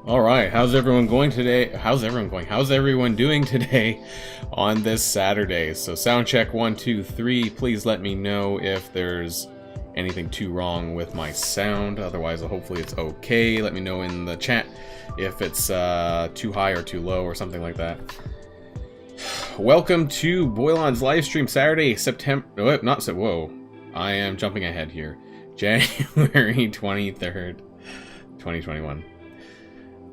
All right, how's everyone going today? How's everyone doing today on this Saturday? So sound check 1, 2, 3. Please let me know if there's anything too wrong with my sound. Otherwise, hopefully it's okay. Let me know in the chat if it's too high or too low or something like that. Welcome to Boilon's live stream Saturday, September. Oh, not so. Whoa, I am jumping ahead here. January 23rd, 2021.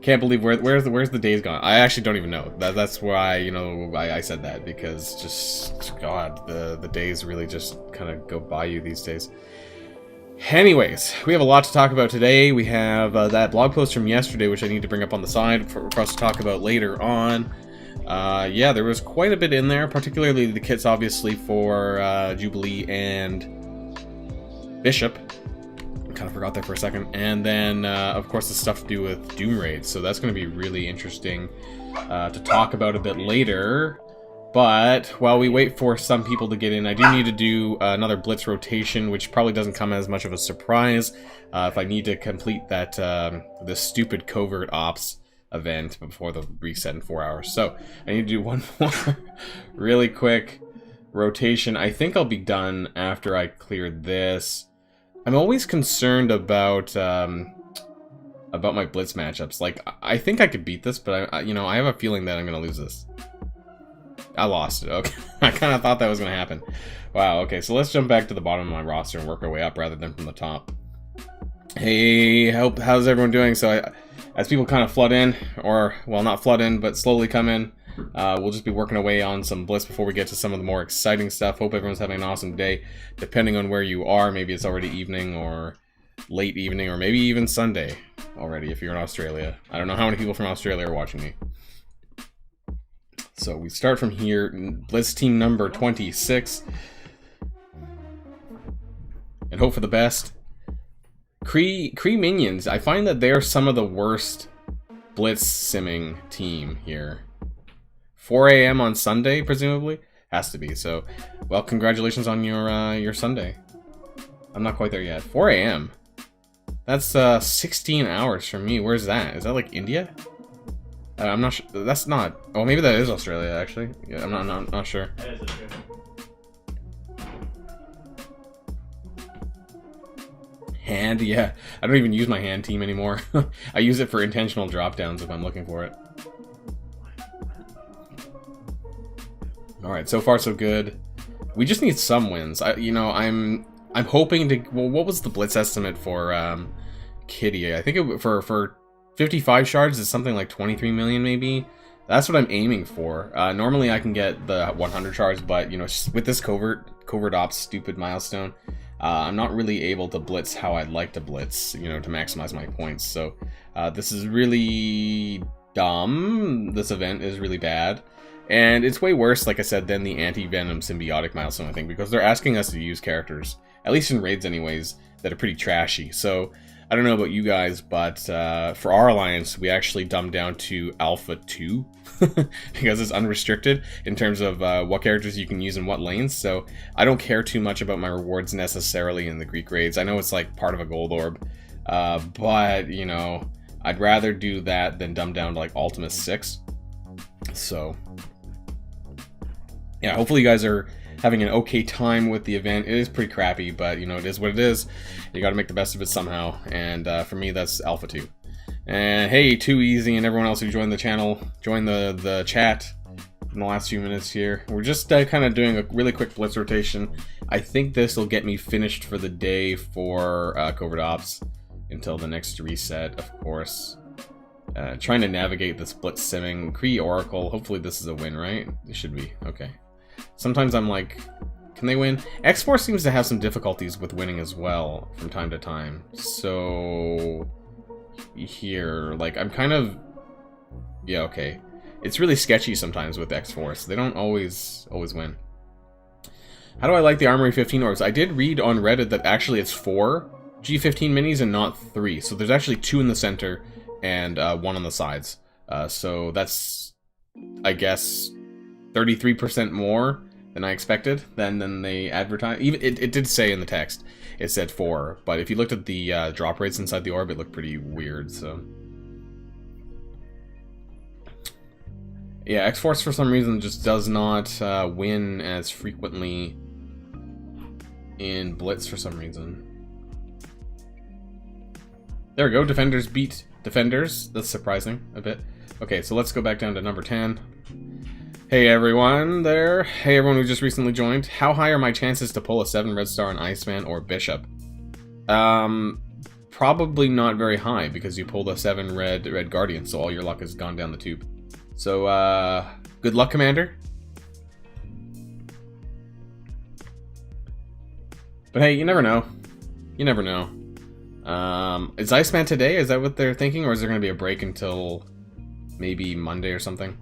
Can't believe where's the days gone. I actually don't even know. That's why, you know, I said that, because just God, the days really just kind of go by you these days. Anyways, we have a lot to talk about today. We have that blog post from yesterday, which I need to bring up on the side for us to talk about later on. Yeah, there was quite a bit in there, particularly the kits, obviously, for Jubilee and Bishop. Kind of forgot there for a second. And then, of course, the stuff to do with Doom Raid. So that's going to be really interesting to talk about a bit later. But while we wait for some people to get in, I do need to do another Blitz rotation, which probably doesn't come as much of a surprise if I need to complete that the stupid covert ops event before the reset in 4 hours. So I need to do one more really quick rotation. I think I'll be done after I clear this. I'm always concerned about my Blitz matchups. Like, I think I could beat this, but I have a feeling that I'm gonna lose this. I lost it. Okay, I kind of thought that was gonna happen. Wow. Okay, so let's jump back to the bottom of my roster and work our way up rather than from the top. Hey, how's everyone doing? So, as people kind of flood in, or well, not flood in, but slowly come in. We'll just be working away on some Blitz before we get to some of the more exciting stuff. Hope everyone's having an awesome day, depending on where you are. Maybe it's already evening or late evening, or maybe even Sunday already if you're in Australia. I don't know how many people from Australia are watching me. So we start from here. Blitz team number 26. And hope for the best. Cree Minions. I find that they're some of the worst Blitz simming team here. 4 a.m. on Sunday, presumably? Has to be. So, well, congratulations on your Sunday. I'm not quite there yet. 4 a.m. That's 16 hours from me. Where's that? Is that like India? I'm not sure. That's not. Oh, maybe that is Australia, actually. Yeah, I'm not sure. That is Australia. Hand, yeah. I don't even use my hand team anymore. I use it for intentional drop downs if I'm looking for it. Alright, so far so good. We just need some wins. I'm I'm hoping to... Well, what was the blitz estimate for Kitty? I think for 55 shards is something like 23 million, maybe. That's what I'm aiming for. Normally I can get the 100 shards, but, you know, with this covert ops stupid milestone, I'm not really able to blitz how I'd like to blitz, you know, to maximize my points. So this is really dumb. This event is really bad. And it's way worse, like I said, than the anti-venom symbiotic milestone, I think, because they're asking us to use characters, at least in raids anyways, that are pretty trashy. So I don't know about you guys, but for our alliance, we actually dumbed down to Alpha 2 because it's unrestricted in terms of what characters you can use in what lanes. So I don't care too much about my rewards necessarily in the Greek raids. I know it's like part of a gold orb, but, you know, I'd rather do that than dumb down to like Ultima 6. So yeah, hopefully you guys are having an okay time with the event. It is pretty crappy, but, you know, it is what it is. You got to make the best of it somehow, and for me, that's Alpha 2. And hey, Too Easy and everyone else who joined the channel, joined the chat in the last few minutes here. We're just kind of doing a really quick blitz rotation. I think this will get me finished for the day for Covert Ops until the next reset, of course. Trying to navigate this blitz simming. Kree Oracle, hopefully this is a win, right? It should be, okay. Sometimes I'm like, can they win? X-Force seems to have some difficulties with winning as well from time to time. So here, like, I'm kind of, yeah, okay. It's really sketchy sometimes with X-Force. They don't always win. How do I like the Armory 15 orbs? I did read on Reddit that actually it's 4 G15 minis and not 3. So there's actually 2 in the center and 1 on the sides. So that's, I guess, 33% more than I expected, than they advertised. Even it did say in the text, it said 4, but if you looked at the drop rates inside the orb, it looked pretty weird, so. Yeah, X-Force for some reason just does not win as frequently in Blitz for some reason. There we go, Defenders beat Defenders. That's surprising a bit. Okay, so let's go back down to number 10. Hey everyone there. Hey everyone who just recently joined. How high are my chances to pull a 7 red star on Iceman or Bishop? Probably not very high because you pulled a 7 red Guardian, so all your luck has gone down the tube. So, good luck, Commander. But hey, you never know. You never know. Is Iceman today? Is that what they're thinking? Or is there going to be a break until maybe Monday or something?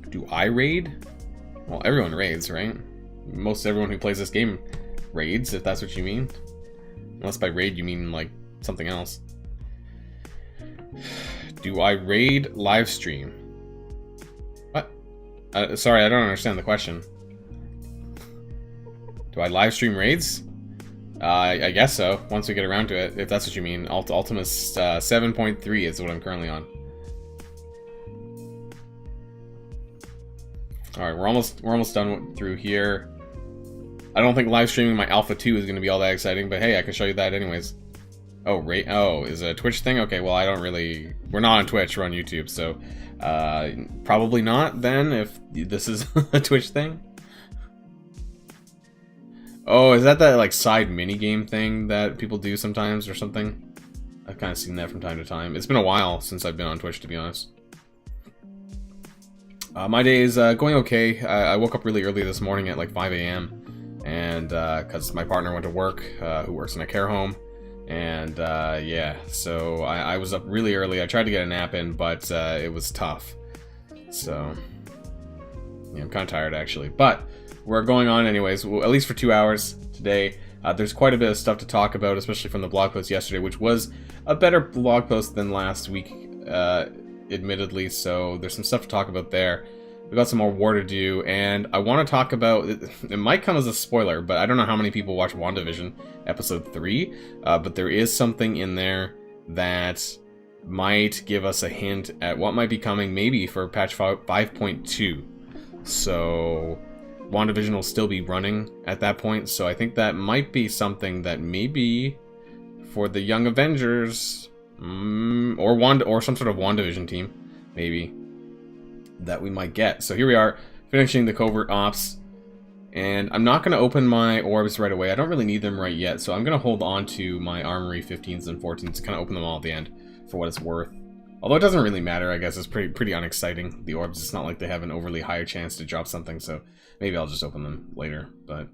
Do I raid? Well, everyone raids, right? Most everyone who plays this game raids, if that's what you mean. Unless by raid you mean, like, something else. Do I raid live stream? What? Sorry, I don't understand the question. Do I live stream raids? I guess so, once we get around to it, if that's what you mean. Ultima's 7.3 is what I'm currently on. Alright, we're almost done through here. I don't think live streaming my Alpha 2 is going to be all that exciting, but hey, I can show you that anyways. Oh, oh, is it a Twitch thing? Okay, well, I don't really... We're not on Twitch, we're on YouTube, so... probably not, then, if this is a Twitch thing. Oh, is that like, side minigame thing that people do sometimes, or something? I've kind of seen that from time to time. It's been a while since I've been on Twitch, to be honest. My day is going okay. I woke up really early this morning at like 5 a.m. and because my partner went to work, who works in a care home, and yeah, so I was up really early. I tried to get a nap in, but it was tough. So yeah, I'm kind of tired actually, but we're going on anyways, well, at least for 2 hours today. There's quite a bit of stuff to talk about, especially from the blog post yesterday, which was a better blog post than last week, admittedly, so there's some stuff to talk about there. We've got some more war to do, and I want to talk about, it might come as a spoiler, but I don't know how many people watch WandaVision episode 3, but there is something in there that might give us a hint at what might be coming maybe for patch 5.2. So WandaVision will still be running at that point, so I think that might be something that maybe for the Young Avengers, or some sort of WandaVision team, maybe, that we might get. So here we are, finishing the Covert Ops. And I'm not going to open my orbs right away. I don't really need them right yet, so I'm going to hold on to my Armory 15s and 14s to kind of open them all at the end for what it's worth. Although it doesn't really matter, I guess. It's pretty unexciting, the orbs. It's not like they have an overly higher chance to drop something, so maybe I'll just open them later. But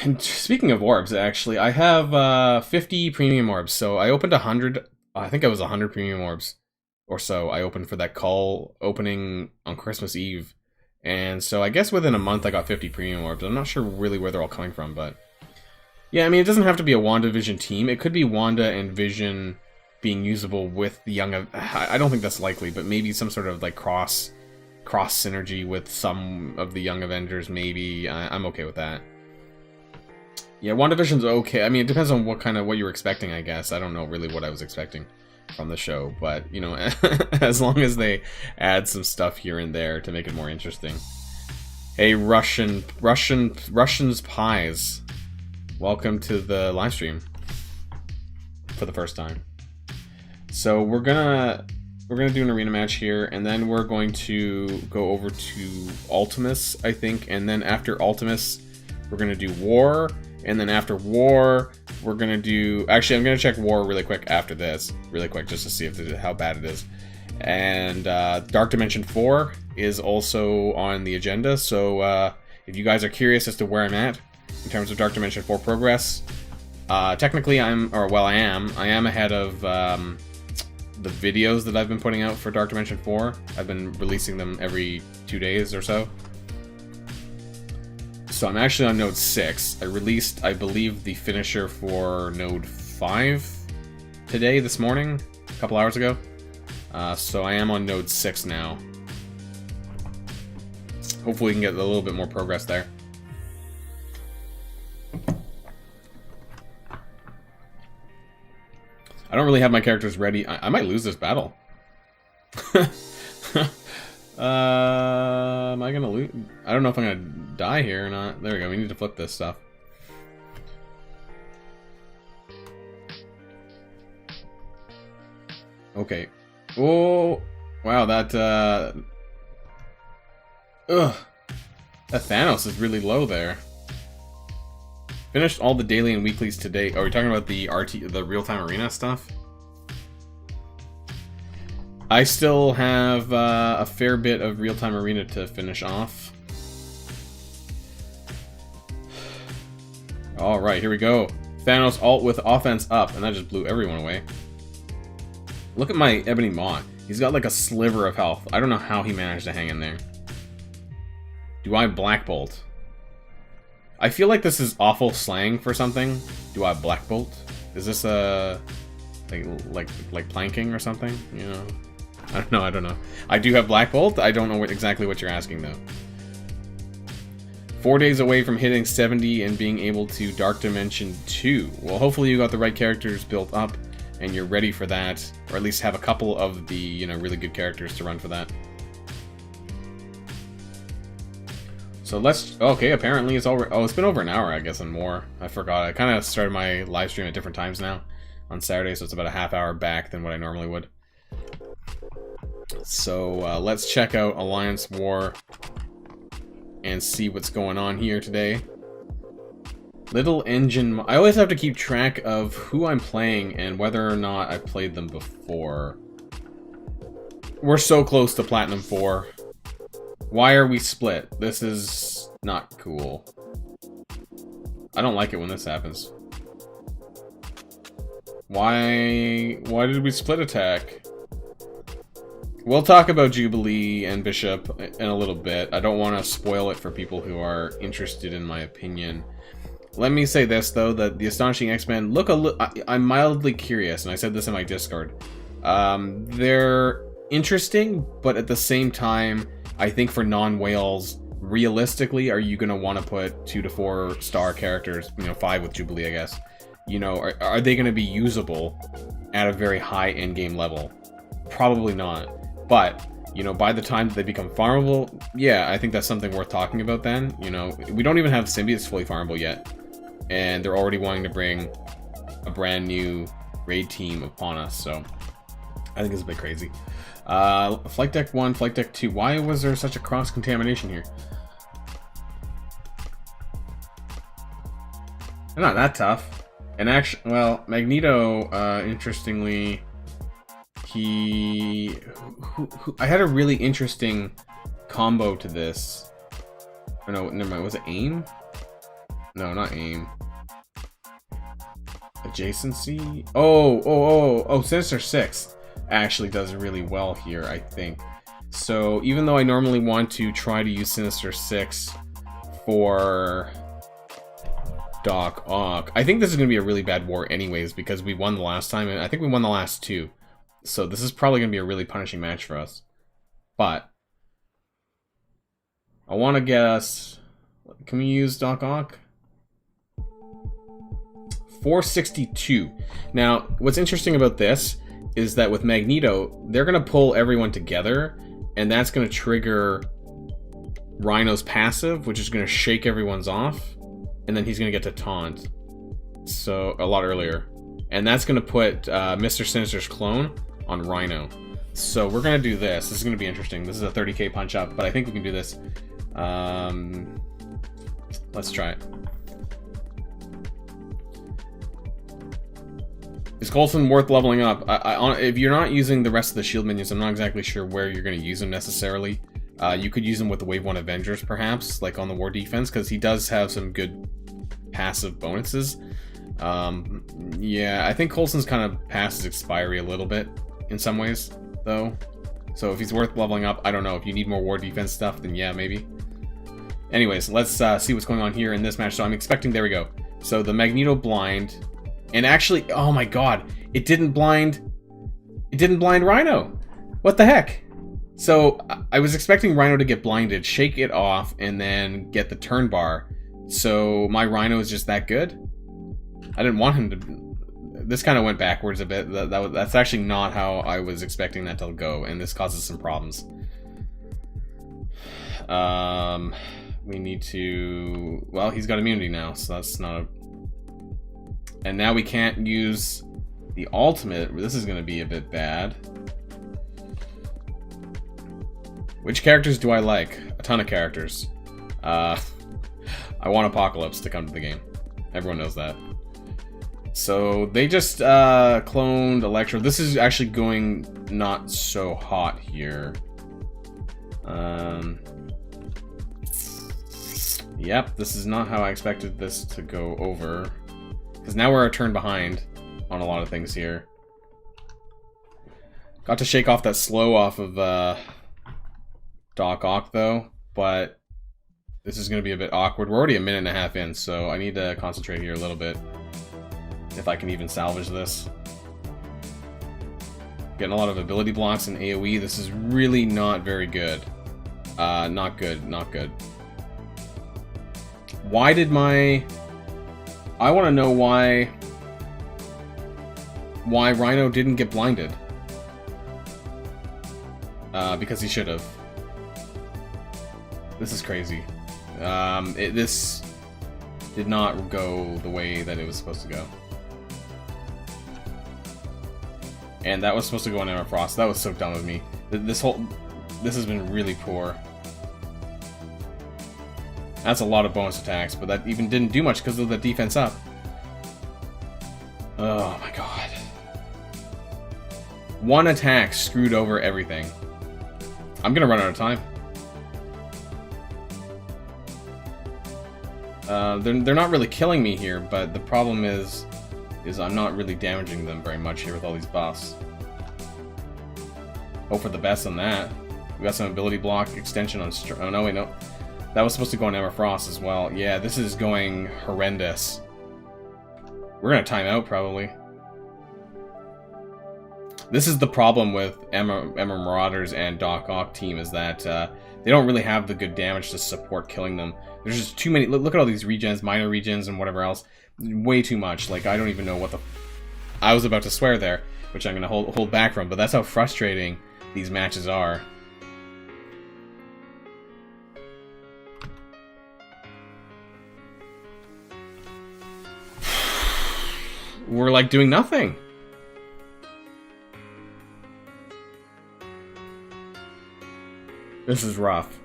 and speaking of orbs, actually, I have 50 premium orbs. So I opened 100, I think it was 100 premium orbs or so I opened for that call opening on Christmas Eve. And so I guess within a month I got 50 premium orbs. I'm not sure really where they're all coming from, but yeah, I mean, it doesn't have to be a WandaVision team. It could be Wanda and Vision being usable with the young... I don't think that's likely, but maybe some sort of like cross synergy with some of the young Avengers, maybe. I'm okay with that. Yeah, WandaVision's okay. I mean, it depends on what you were expecting, I guess. I don't know really what I was expecting from the show, but, you know, as long as they add some stuff here and there to make it more interesting. Hey, Russians Pies. Welcome to the live stream for the first time. So we're gonna do an arena match here, and then we're going to go over to Ultimus, I think, and then after Ultimus, we're gonna do War, and then after War, we're gonna do... Actually, I'm gonna check War really quick after this, really quick, just to see how bad it is. And Dark Dimension 4 is also on the agenda, so if you guys are curious as to where I'm at in terms of Dark Dimension 4 progress, technically I am ahead of the videos that I've been putting out for Dark Dimension 4. I've been releasing them every 2 days or so. So I'm actually on Node 6. I released, I believe, the finisher for Node 5 this morning, a couple hours ago. So I am on Node 6 now. Hopefully we can get a little bit more progress there. I don't really have my characters ready. I might lose this battle. Am I gonna lose? I don't know if I'm gonna die here or not. There we go. We need to flip this stuff. Okay. Oh, wow. That Thanos is really low there. Finished all the daily and weeklies today. Are we talking about the the real-time arena stuff? I still have a fair bit of real-time arena to finish off. Alright, here we go. Thanos ult with offense up, and that just blew everyone away. Look at my Ebony Maw. He's got like a sliver of health. I don't know how he managed to hang in there. Do I Black Bolt? I feel like this is awful slang for something. Do I Black Bolt? Is this a like planking or something? You know, I don't know. I do have Black Bolt. I don't know exactly what you're asking though. 4 days away from hitting 70 and being able to Dark Dimension 2. Well, hopefully you got the right characters built up and you're ready for that, or at least have a couple of the, you know, really good characters to run for that. So let's... Okay, apparently it's over... Oh, it's been over an hour, I guess, and more. I forgot. I kind of started my live stream at different times now on Saturday, so it's about a half hour back than what I normally would. So let's check out Alliance War and see what's going on here today. Little Engine... I always have to keep track of who I'm playing and whether or not I've played them before. We're so close to Platinum 4. Why are we split? This is not cool. I don't like it when this happens. Why did we split attack? We'll talk about Jubilee and Bishop in a little bit. I don't want to spoil it for people who are interested in my opinion. Let me say this, though, that the Astonishing X-Men look I'm mildly curious, and I said this in my Discord. They're interesting, but at the same time, I think for non-whales, realistically, are you going to want to put 2 to 4 star characters, you know, 5 with Jubilee, I guess. You know, are they going to be usable at a very high endgame level? Probably not. But, you know, by the time that they become farmable, yeah, I think that's something worth talking about then. You know, we don't even have symbiotes fully farmable yet. And they're already wanting to bring a brand new raid team upon us, so I think it's a bit crazy. Flight Deck 1, Flight Deck 2. Why was there such a cross-contamination here? They're not that tough. And actually, well, Magneto, interestingly, I had a really interesting combo to this. Oh, no, never mind. Was it aim? No, not aim. Adjacency? Oh, Sinister Six actually does really well here, I think. So even though I normally want to try to use Sinister Six for Doc Ock, I think this is going to be a really bad war anyways, because we won the last time, and I think we won the last two. So this is probably going to be a really punishing match for us. But I want to get us... Can we use Doc Ock? 462. Now, what's interesting about this is that with Magneto, they're going to pull everyone together, and that's going to trigger Rhino's passive, which is going to shake everyone's off, and then he's going to get to taunt. So, a lot earlier. And that's going to put Mr. Sinister's clone on Rhino. So, we're going to do this. This is going to be interesting. This is a 30k punch up, but I think we can do this. Let's try it. Is Coulson worth leveling up? If you're not using the rest of the shield minions, I'm not exactly sure where you're going to use them necessarily. You could use him with the Wave 1 Avengers, perhaps, like on the War Defense, because he does have some good passive bonuses. Yeah, I think Coulson's kind of past his expiry a little bit, in some ways, though. So if he's worth leveling up, I don't know. If you need more War Defense stuff, then yeah, maybe. Anyways, let's see what's going on here in this match. So I'm expecting, there we go. So the Magneto blind, and actually, oh my god, it didn't blind Rhino. What the heck? So I was expecting Rhino to get blinded, shake it off, and then get the turn bar. So my Rhino is just that good? I didn't want him to... This kind of went backwards a bit. That's actually not how I was expecting that to go, and this causes some problems. We need to... Well, he's got immunity now, so that's not a... And now we can't use the ultimate. This is going to be a bit bad. Which characters do I like? A ton of characters. I want Apocalypse to come to the game. Everyone knows that. So they just cloned Electro. This is actually going not so hot here. Yep, this is not how I expected this to go over. Because now we're a turn behind on a lot of things here. Got to shake off that slow off of Doc Ock though, but this is going to be a bit awkward. We're already a minute and a half in, so I need to concentrate here a little bit. If I can even salvage this. Getting a lot of ability blocks and AoE. This is really not very good. Not good, not good. Why did my... I want to know why Rhino didn't get blinded. Because he should have. This is crazy. This did not go the way that it was supposed to go. And that was supposed to go on Emma Frost. That was so dumb of me. This has been really poor. That's a lot of bonus attacks, but that even didn't do much because of the defense up. Oh my god. One attack screwed over everything. I'm gonna run out of time. They're not really killing me here, but the problem is I'm not really damaging them very much here with all these buffs. Hope for the best on that. We got some ability block extension on... Oh, no, wait, no. That was supposed to go on Emma Frost as well. Yeah, this is going horrendous. We're gonna time out, probably. This is the problem with Emma Marauders and Doc Ock team, is that they don't really have the good damage to support killing them. There's just too many... Look at all these regens, minor regens, and whatever else. Way too much. Like, I don't even know what the... I was about to swear there, which I'm gonna hold back from, but that's how frustrating these matches are. We're like doing nothing. This is rough.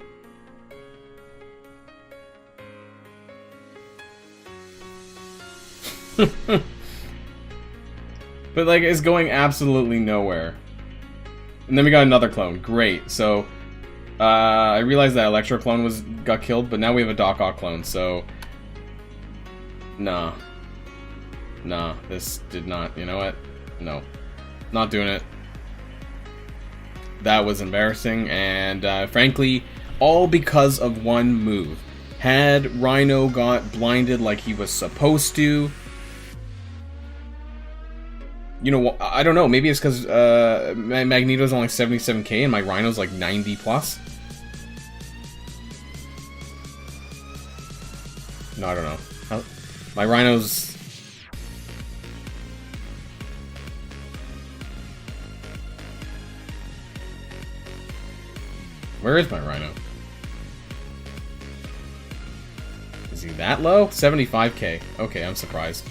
But, like, it's going absolutely nowhere. And then we got another clone. Great. So, I realized that Electro clone got killed, but now we have a Doc Ock clone, so... Nah. Nah, this did not... You know what? No. Not doing it. That was embarrassing, and frankly, all because of one move. Had Rhino got blinded like he was supposed to... You know, I don't know, maybe it's because Magneto's only 77k and my Rhino's like 90 plus? No, I don't know. My Rhino's... Where is my Rhino? Is he that low? 75k. Okay, I'm surprised.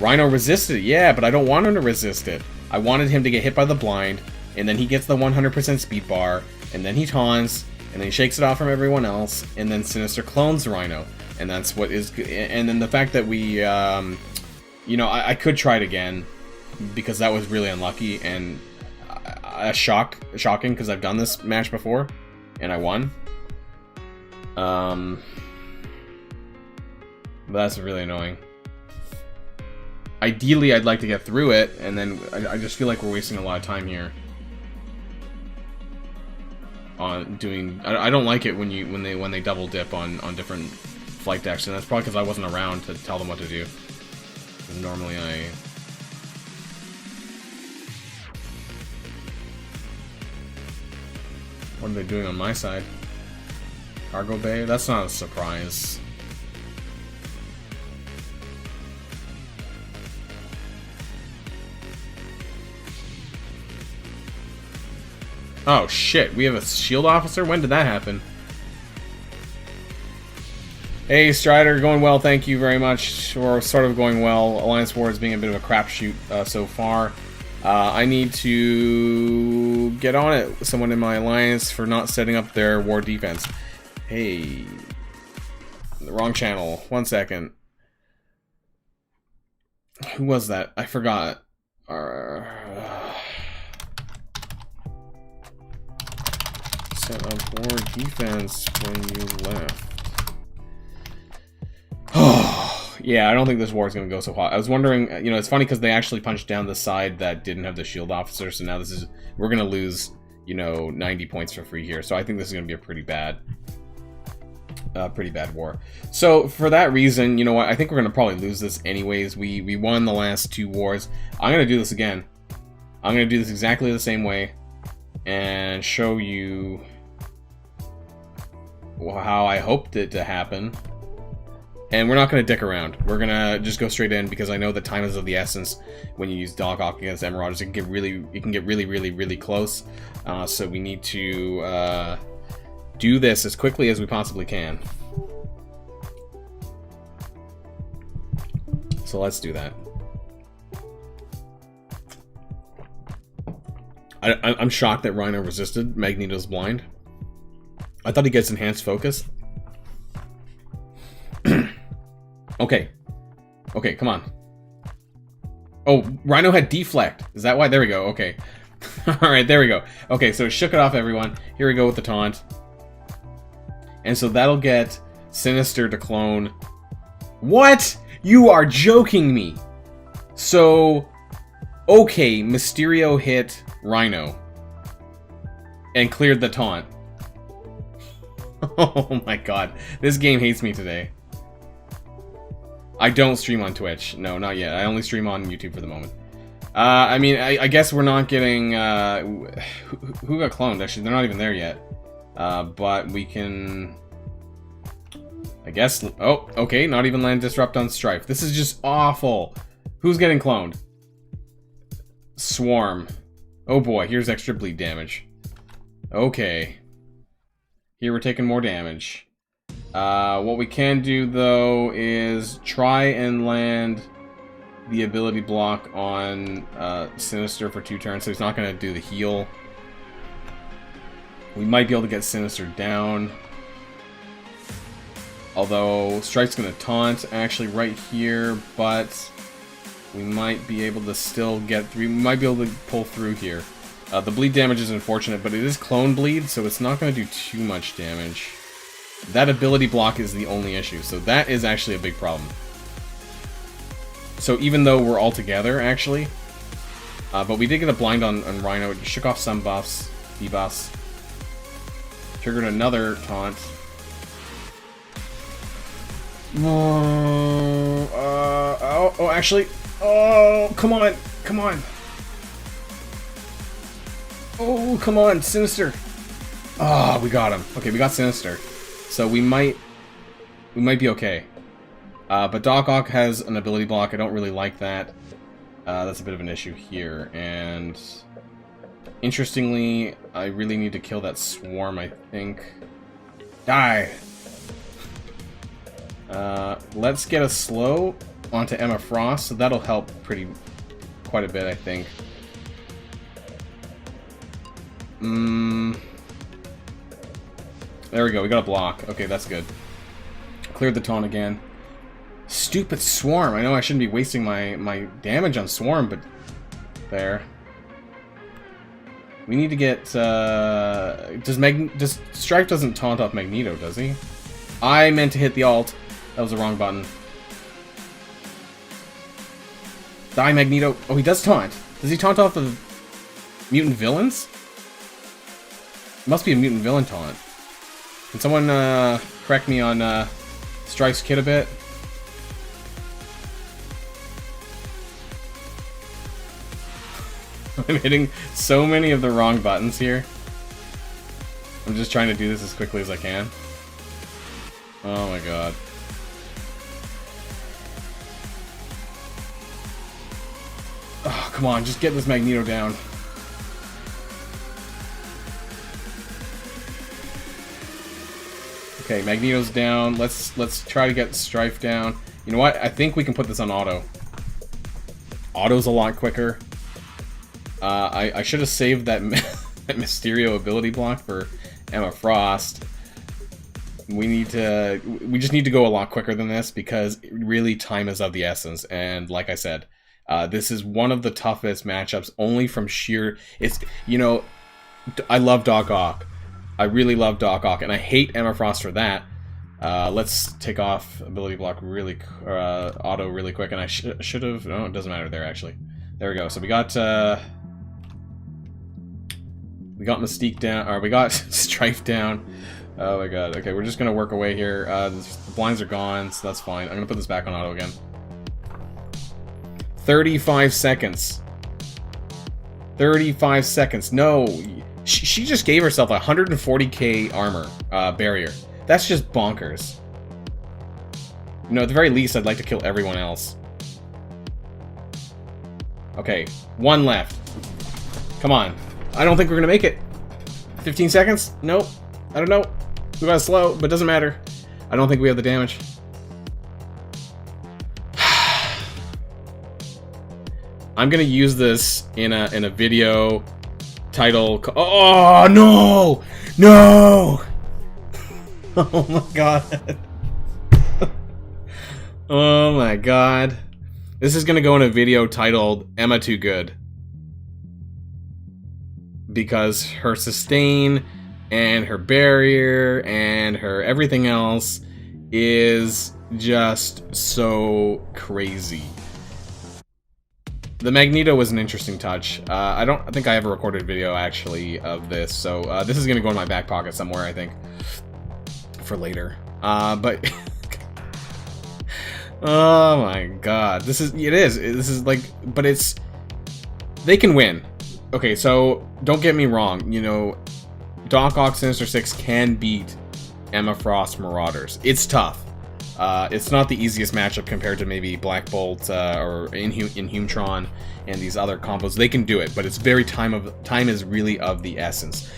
Rhino resisted it, yeah, but I don't want him to resist it. I wanted him to get hit by the blind, and then he gets the 100% speed bar, and then he taunts, and then he shakes it off from everyone else, and then Sinister clones Rhino. And that's what is... And then the fact that we, you know, I could try it again, because that was really unlucky, and shocking, because I've done this match before, and I won. But that's really annoying. Ideally, I'd like to get through it, and then I just feel like we're wasting a lot of time here on doing. I don't like it when they double dip on different flight decks, and that's probably because I wasn't around to tell them what to do. Normally, What are they doing on my side? Cargo bay? That's not a surprise. Oh shit, we have a shield officer? When did that happen? Hey Strider, going well, thank you very much. Or sort of going well. Alliance War is being a bit of a crapshoot so far. I need to get on it with someone in my alliance for not setting up their war defense. Hey. The wrong channel. 1 second. Who was that? I forgot. Set up war defense when you left. Oh, yeah, I don't think this war is going to go so hot. I was wondering, you know, it's funny because they actually punched down the side that didn't have the shield officer, so now we're going to lose, you know, 90 points for free here. So I think this is going to be a pretty bad war. So for that reason, you know what, I think we're going to probably lose this anyways. We won the last 2 wars. I'm going to do this again. I'm going to do this exactly the same way and show you how I hoped it to happen. And we're not going to dick around. We're going to just go straight in because I know that time is of the essence when you use Doc Ock against Emeralds. It can get really close. So we need to do this as quickly as we possibly can. So let's do that. I'm shocked that Rhino resisted Magneto's blind. I thought he gets enhanced focus. Okay. Okay, come on. Oh, Rhino had deflect. Is that why? There we go. Okay. Alright, there we go. Okay, so shook it off, everyone. Here we go with the taunt. And so that'll get Sinister to clone. What? You are joking me. So, okay, Mysterio hit Rhino. And cleared the taunt. Oh my god. This game hates me today. I don't stream on Twitch. No, not yet. I only stream on YouTube for the moment. I mean, I guess we're not getting... who got cloned? Actually, they're not even there yet. But we can... I guess... Oh, okay. Not even land disrupt on Strife. This is just awful. Who's getting cloned? Swarm. Oh boy, here's extra bleed damage. Okay. Here we're taking more damage. What we can do, though, is try and land the ability block on Sinister for 2 turns, so he's not going to do the heal. We might be able to get Sinister down. Although, Strike's going to taunt, actually, right here, but We might be able to still get through. We might be able to pull through here. The bleed damage is unfortunate, but it is clone bleed, so it's not going to do too much damage. That ability block is the only issue, so that is actually a big problem. So even though we're all together, actually, but we did get a blind on Rhino. It shook off some buffs, debuffs. Triggered another taunt. Oh, actually. Oh, come on. Come on. Oh, come on. Sinister. Oh, we got him. Okay, we got Sinister. So we might be okay. But Doc Ock has an ability block. I don't really like that. That's a bit of an issue here. And interestingly, I really need to kill that swarm, I think. Die! Let's get a slow onto Emma Frost, so that'll help quite a bit, I think. There we go, we got a block. Okay, that's good. Cleared the taunt again. Stupid swarm. I know I shouldn't be wasting my damage on swarm, but there. We need to get does Strife doesn't taunt off Magneto, does he? I meant to hit the alt. That was the wrong button. Die, Magneto. Oh, he does taunt. Does he taunt off the mutant villains? It must be a mutant villain taunt. Can someone correct me on Strife's kit a bit? I'm hitting so many of the wrong buttons here. I'm just trying to do this as quickly as I can. Oh my god. Oh, come on, just get this Magneto down. Okay, Magneto's down. Let's try to get Strife down. You know what? I think we can put this on auto. Auto's a lot quicker. I should have saved that, that Mysterio ability block for Emma Frost. We just need to go a lot quicker than this because really time is of the essence. And like I said, this is one of the toughest matchups only from sheer... you know, I love Doc Ock. I really love Doc Ock, and I hate Emma Frost for that. Let's take off ability block auto really quick, and I should have... No, it doesn't matter there, actually. There we go. So we got Mystique down, or we got Strife down. Oh my god. Okay, we're just gonna work away here. The blinds are gone, so that's fine. I'm gonna put this back on auto again. 35 seconds. 35 seconds. No, she just gave herself a 140k armor barrier. That's just bonkers. You know, at the very least, I'd like to kill everyone else. Okay, one left. Come on. I don't think we're gonna make it. 15 seconds? Nope. I don't know. We got slow, but it doesn't matter. I don't think we have the damage. I'm gonna use this in a video title. Oh no! No! Oh my god. Oh my god. This is gonna go in a video titled Emma Too Good. Because her sustain and her barrier and her everything else is just so crazy. The Magneto was an interesting touch. I don't think I ever recorded a video actually of this, so this is gonna go in my back pocket somewhere, I think, for later. But oh my god, this is like, but it's, they can win. Okay, so don't get me wrong, you know, Doc Ock Sinister Six can beat Emma Frost Marauders. It's tough. It's not the easiest matchup compared to maybe Black Bolt or Inhumetron and these other combos. They can do it, but it's very time is really of the essence.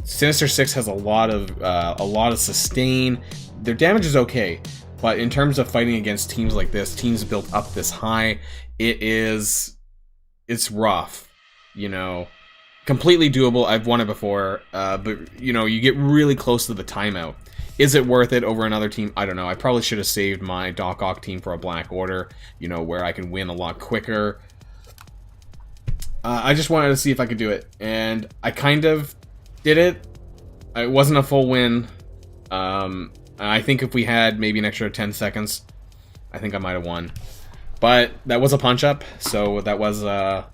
Sinister Six has a lot of sustain. Their damage is okay, but in terms of fighting against teams like this, teams built up this high, it's rough. You know, completely doable. I've won it before, but you know, you get really close to the timeout. Is it worth it over another team? I don't know. I probably should have saved my Doc Ock team for a Black Order, you know, where I can win a lot quicker. I just wanted to see if I could do it, and I kind of did it. It wasn't a full win. I think if we had maybe an extra 10 seconds, I think I might have won. But that was a punch-up, so that was a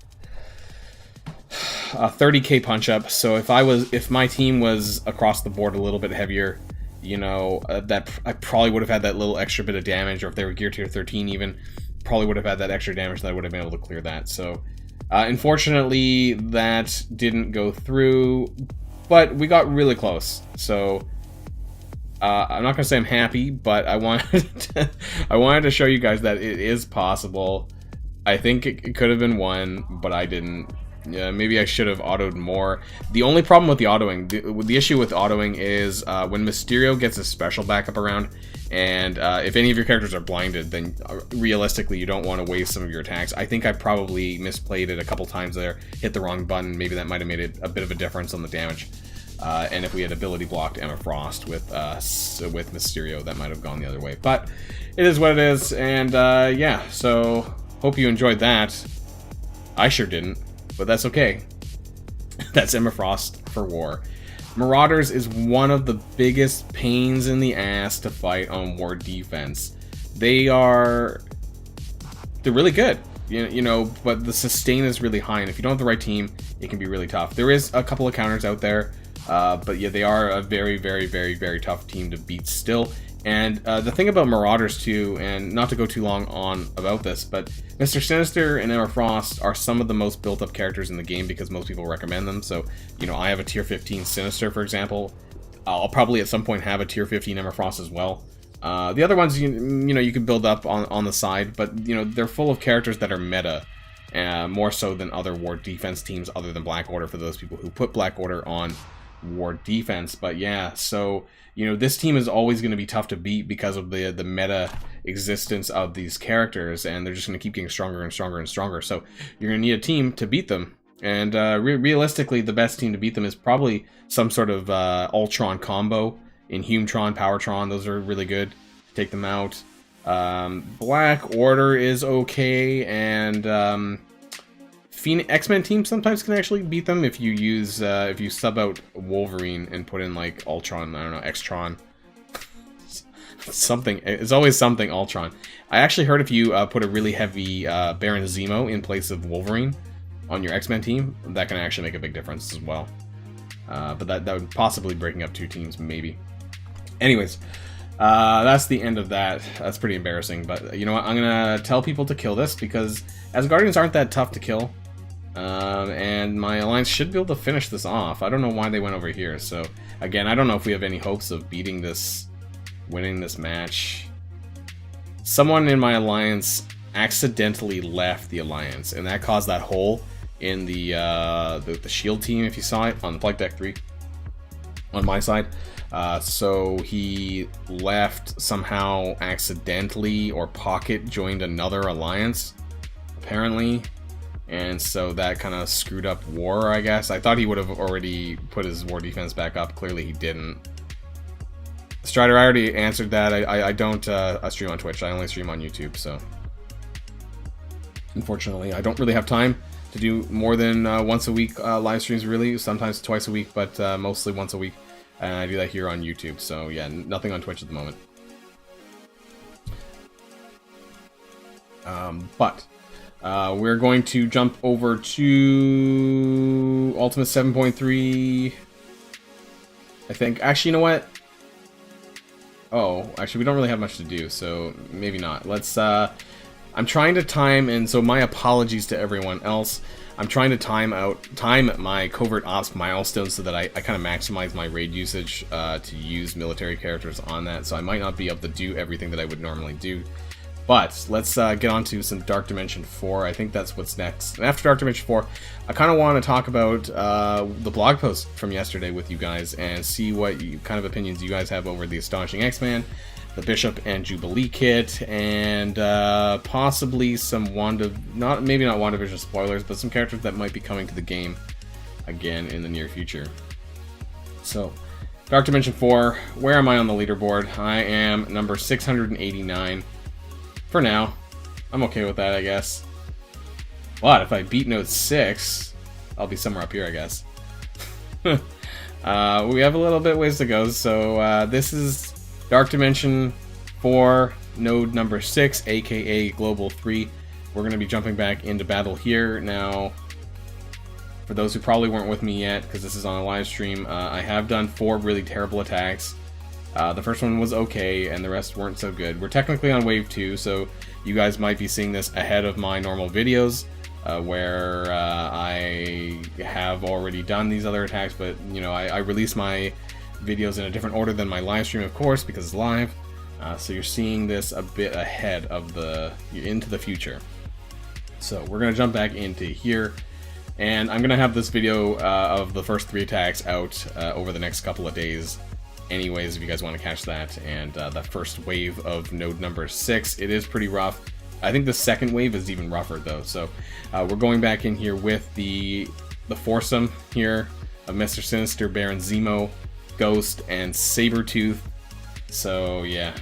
30k punch-up. So if my team was across the board a little bit heavier, you know, that I probably would have had that little extra bit of damage, or if they were gear tier 13 even, probably would have had that extra damage that I would have been able to clear that. So unfortunately, that didn't go through, but we got really close. So I'm not gonna say I'm happy, but I wanted to show you guys that it is possible. I think it could have been won, but I didn't. Yeah, maybe I should have autoed more. The only problem with the autoing, the issue with autoing is when Mysterio gets a special backup around, and if any of your characters are blinded, then realistically you don't want to waste some of your attacks. I think I probably misplayed it a couple times there, hit the wrong button. Maybe that might have made it a bit of a difference on the damage. And if we had ability blocked Emma Frost with Mysterio, that might have gone the other way. But it is what it is, and yeah, so hope you enjoyed that. I sure didn't, but that's okay. That's Emma Frost for War. Marauders is one of the biggest pains in the ass to fight on War defense. They're really good, you know, but the sustain is really high, and if you don't have the right team, it can be really tough. There is a couple of counters out there. But yeah, they are a very, very, very, very tough team to beat still. And the thing about Marauders too, and not to go too long on about this, but Mr. Sinister and Emma Frost are some of the most built up characters in the game because most people recommend them. So, you know, I have a tier 15 Sinister, for example. I'll probably at some point have a tier 15 Emma Frost as well. The other ones, you know, you can build up on the side, but, you know, they're full of characters that are meta. More so than other War defense teams other than Black Order, for those people who put Black Order on War defense. But yeah, so you know, this team is always going to be tough to beat because of the meta existence of these characters, and they're just going to keep getting stronger and stronger and stronger. So you're going to need a team to beat them, and realistically, the best team to beat them is probably some sort of Ultron combo. Inhumetron, Powertron, those are really good. Take them out. Black Order is okay, and X-Men team sometimes can actually beat them if you use if you sub out Wolverine and put in like Ultron, I don't know, X-Tron. Something, it's always something Ultron. I actually heard if you put a really heavy Baron Zemo in place of Wolverine on your X-Men team, that can actually make a big difference as well. But that would possibly breaking up two teams, maybe. Anyways, that's the end of that. That's pretty embarrassing, but you know what? I'm gonna tell people to kill this because Asgardians aren't that tough to kill. And my alliance should be able to finish this off. I don't know why they went over here. So again, I don't know if we have any hopes of beating this, winning this match. Someone in my alliance accidentally left the alliance, and that caused that hole in the shield team. If you saw it on the Plug Deck 3 on my side. So he left somehow accidentally, or pocket joined another alliance, apparently. And so that kind of screwed up War, I guess. I thought he would have already put his War defense back up. Clearly he didn't. Strider, I already answered that. I don't stream on Twitch. I only stream on YouTube, so unfortunately I don't really have time to do more than once a week live streams, really. Sometimes twice a week, but mostly once a week. And I do that here on YouTube, so yeah, nothing on Twitch at the moment. But we're going to jump over to Ultimate 7.3, I think. Actually, you know what? Oh, actually, we don't really have much to do, so maybe not. Let's, I'm trying to time, and so my apologies to everyone else. I'm trying to time my Covert Ops milestones so that I kind of maximize my raid usage to use military characters on that, so I might not be able to do everything that I would normally do. But let's get on to some Dark Dimension 4. I think that's what's next. And after Dark Dimension 4, I kind of want to talk about the blog post from yesterday with you guys and see what kind of opinions you guys have over the Astonishing X-Man, the Bishop and Jubilee kit, and possibly some maybe not WandaVision spoilers, but some characters that might be coming to the game again in the near future. So, Dark Dimension 4, where am I on the leaderboard? I am number 689. For now. I'm okay with that, I guess. But if I beat Node 6, I'll be somewhere up here, I guess. We have a little bit ways to go, so this is Dark Dimension 4, node number 6, aka Global 3. We're going to be jumping back into battle here. Now, for those who probably weren't with me yet, because this is on a live stream, I have done 4 really terrible attacks. The first one was okay, and the rest weren't so good. We're technically on Wave 2, so you guys might be seeing this ahead of my normal videos, where I have already done these other attacks, but, you know, I release my videos in a different order than my live stream, of course, because it's live. So you're seeing this a bit ahead of into the future. So we're going to jump back into here, and I'm going to have this video of the first 3 attacks out over the next couple of days anyways, if you guys want to catch that. And that first wave of node number 6, it is pretty rough. I think the second wave is even rougher though. So we're going back in here with the foursome here of Mr. Sinister, Baron Zemo, Ghost, and Sabretooth. So yeah,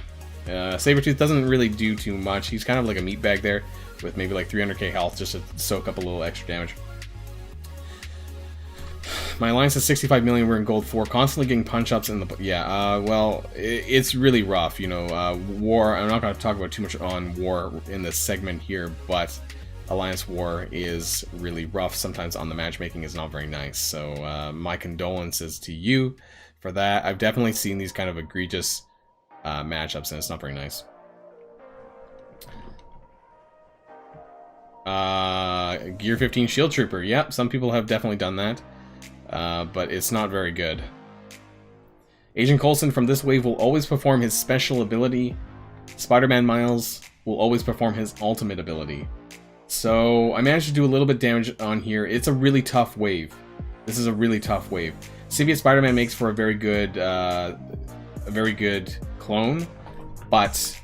Sabretooth doesn't really do too much. He's kind of like a meatbag there with maybe like 300k health just to soak up a little extra damage. My alliance is 65 million, we're in gold 4, constantly getting punch-ups in the... Yeah, well, it's really rough, you know, war... I'm not going to talk about too much on war in this segment here, but alliance war is really rough. Sometimes on the matchmaking is not very nice, so my condolences to you for that. I've definitely seen these kind of egregious matchups, and it's not very nice. Gear 15 Shield Trooper. Yep, some people have definitely done that. But it's not very good. Agent Coulson from this wave will always perform his special ability. Spider-Man Miles will always perform his ultimate ability. So I managed to do a little bit damage on here. It's a really tough wave. This is a really tough wave. Symbiote Spider-Man makes for a very good clone, but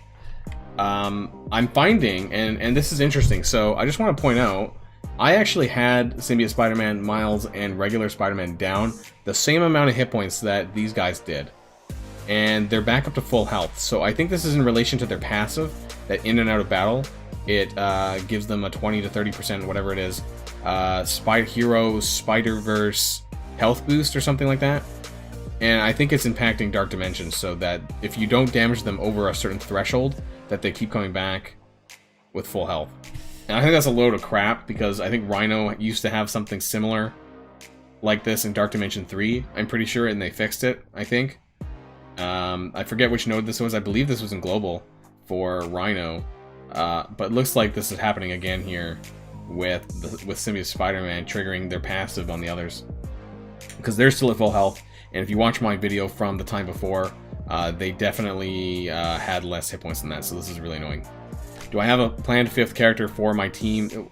I'm finding, and this is interesting. So I just want to point out, I actually had Symbiote Spider-Man, Miles, and regular Spider-Man down the same amount of hit points that these guys did. And they're back up to full health. So I think this is in relation to their passive, that in and out of battle, it gives them a 20 to 30%, whatever it is, Hero Spider-Verse health boost or something like that. And I think it's impacting Dark Dimensions so that if you don't damage them over a certain threshold, that they keep coming back with full health. And I think that's a load of crap, because I think Rhino used to have something similar like this in Dark Dimension 3, I'm pretty sure, and they fixed it, I think. I forget which node this was. I believe this was in Global for Rhino. But it looks like this is happening again here with Symbiote Spider-Man triggering their passive on the others. Because they're still at full health, and if you watch my video from the time before, they definitely had less hit points than that, so this is really annoying. Do I have a planned 5th character for my team?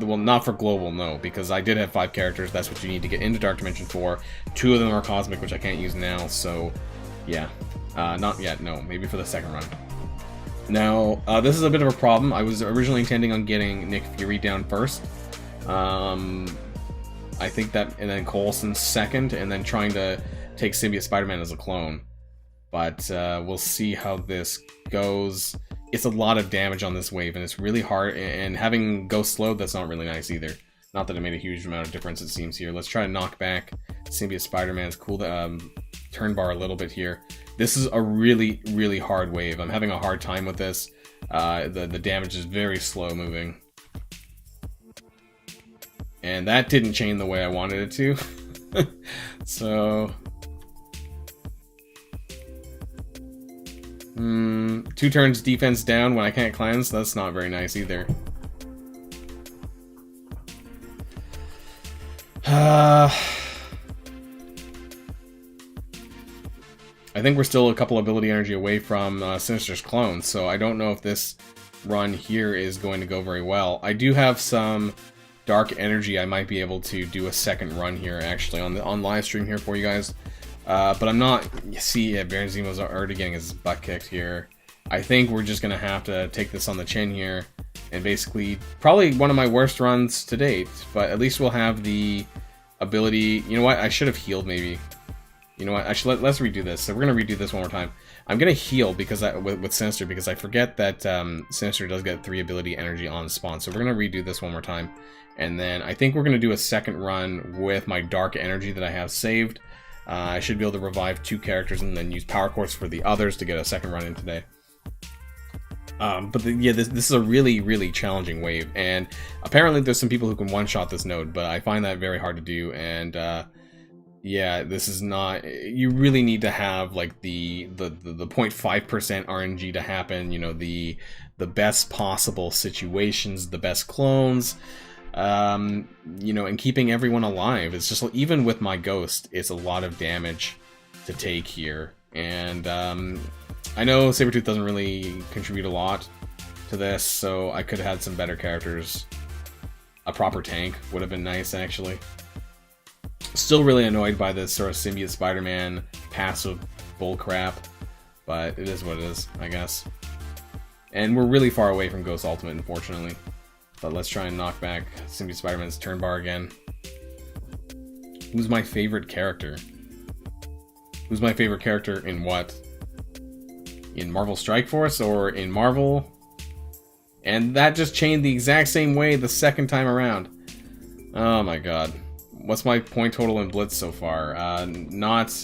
Well, not for Global, no, because I did have 5 characters. That's what you need to get into Dark Dimension 4. 2 of them are Cosmic, which I can't use now, so yeah. Not yet, no. Maybe for the second run. Now, this is a bit of a problem. I was originally intending on getting Nick Fury down first. I think that, and then Coulson second, and then trying to take Symbiote Spider-Man as a clone. But we'll see how this goes. It's a lot of damage on this wave, and it's really hard, and having Ghost slowed, that's not really nice either. Not that it made a huge amount of difference, it seems here. Let's try to knock back Symbiote Spider-Man's cool turn bar a little bit here. This is a really, really hard wave. I'm having a hard time with this. The damage is very slow moving. And that didn't chain the way I wanted it to. So... 2 turns defense down when I can't cleanse. That's not very nice either. I think we're still a couple ability energy away from Sinister's clone, so I don't know if this run here is going to go very well. I do have some dark energy. I might be able to do a second run here, actually, on live stream here for you guys. But I'm not... You see, yeah, Baron Zemo's already getting his butt kicked here. I think we're just going to have to take this on the chin here. And basically, probably one of my worst runs to date. But at least we'll have the ability... You know what? I should have healed, maybe. You know what? Actually, let's redo this. So we're gonna redo this one more time. I'm gonna heal because with Sinister, because I forget that Sinister does get 3 ability energy on spawn. So we're gonna redo this one more time, and then I think we're gonna do a second run with my dark energy that I have saved. I should be able to revive 2 characters and then use power cores for the others to get a second run in today. Yeah, this is a really challenging wave, and apparently there's some people who can one-shot this node, but I find that very hard to do, and yeah, this is not. You really need to have like the 0.5% RNG to happen. You know, the best possible situations, the best clones. You know, and keeping everyone alive. It's just, even with my ghost, it's a lot of damage to take here, and I know Sabretooth doesn't really contribute a lot to this, so I could have had some better characters. A proper tank would have been nice, actually. Still really annoyed by this sort of symbiote Spider-Man passive bullcrap, but it is what it is, I guess. And we're really far away from Ghost Ultimate, unfortunately. But let's try and knock back Symbiote Spider-Man's turn bar again. Who's my favorite character? Who's my favorite character in what? In Marvel Strike Force or in Marvel? And that just chained the exact same way the second time around. Oh my god. What's my point total in Blitz so far? Not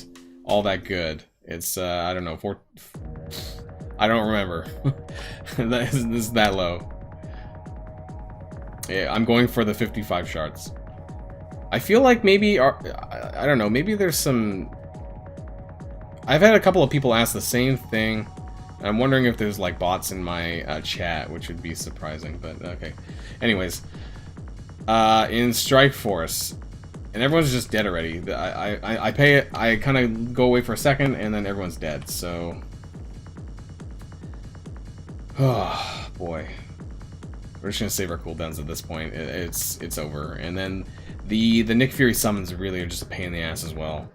all that good. It's, I don't know, I don't remember. This is that low. Yeah, I'm going for the 55 shards. I feel like maybe, I don't know, maybe there's some... I've had a couple of people ask the same thing. And I'm wondering if there's like bots in my chat, which would be surprising, but okay. Anyways, in Strike Force, and everyone's just dead already. I kind of go away for a second, and then everyone's dead. So, oh boy, we're just gonna save our cooldowns at this point. It's over, and then the Nick Fury summons really are just a pain in the ass as well.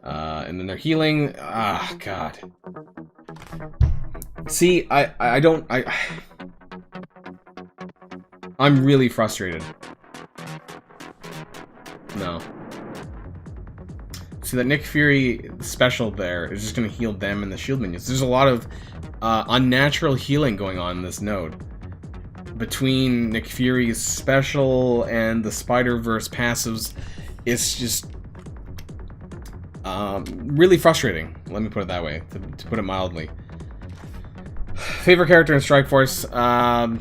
And then they're healing. Ah, god. See, I'm really frustrated. No. See, that Nick Fury special there is just going to heal them and the shield minions. There's a lot of unnatural healing going on in this node. Between Nick Fury's special and the Spider-Verse passives, it's just really frustrating. Let me put it that way, to put it mildly. Favorite character in Strike Force? Thanos.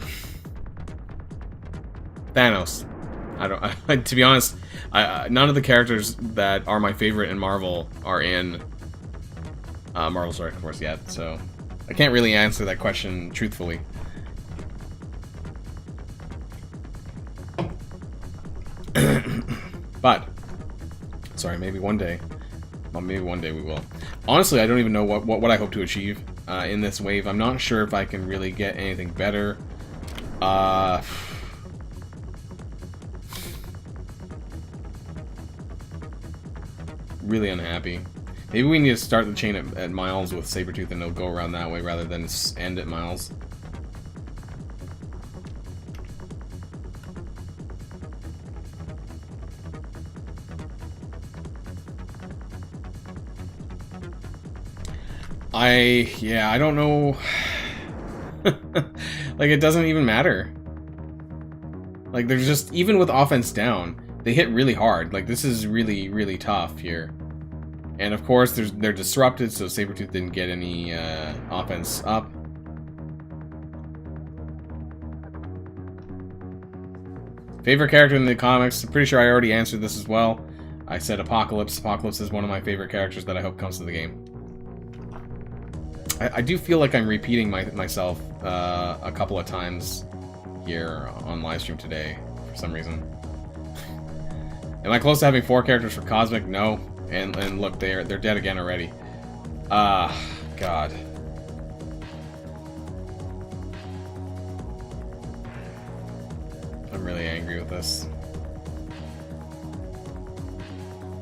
To be honest, none of the characters that are my favorite in Marvel are in Marvel Strike Force yet, so I can't really answer that question truthfully. But, sorry, maybe one day. Well, maybe one day we will. Honestly, I don't even know what I hope to achieve in this wave. I'm not sure if I can really get anything better. Really unhappy. Maybe we need to start the chain at Miles with Sabretooth and it'll go around that way rather than end at Miles. I don't know. Like, it doesn't even matter. Like, there's just, even with offense down, they hit really hard. Like, this is really tough here. And of course, they're disrupted, so Sabretooth didn't get any offense up. Favorite character in the comics? I'm pretty sure I already answered this as well. I said Apocalypse. Apocalypse is one of my favorite characters that I hope comes to the game. I do feel like I'm repeating myself a couple of times here on livestream today for some reason. Am I close to having 4 characters for Cosmic? No. And look, they're dead again already. God. I'm really angry with this.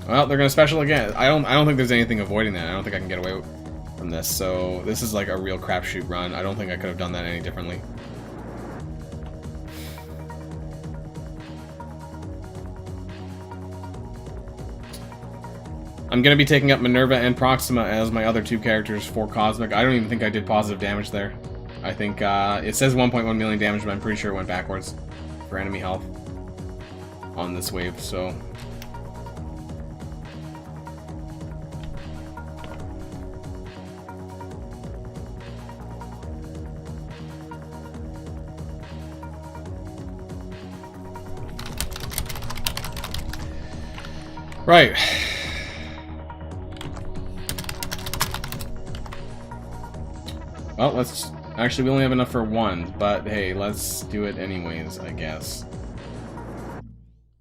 Well, they're gonna special again. I don't think there's anything avoiding that. I don't think I can get away from this. So this is like a real crapshoot run. I don't think I could have done that any differently. I'm going to be taking up Minerva and Proxima as my other two characters for Cosmic. I don't even think I did positive damage there. I think it says 1.1 million damage, but I'm pretty sure it went backwards for enemy health on this wave, so... Right. Well, let's... Actually, we only have enough for one, but hey, let's do it anyways, I guess.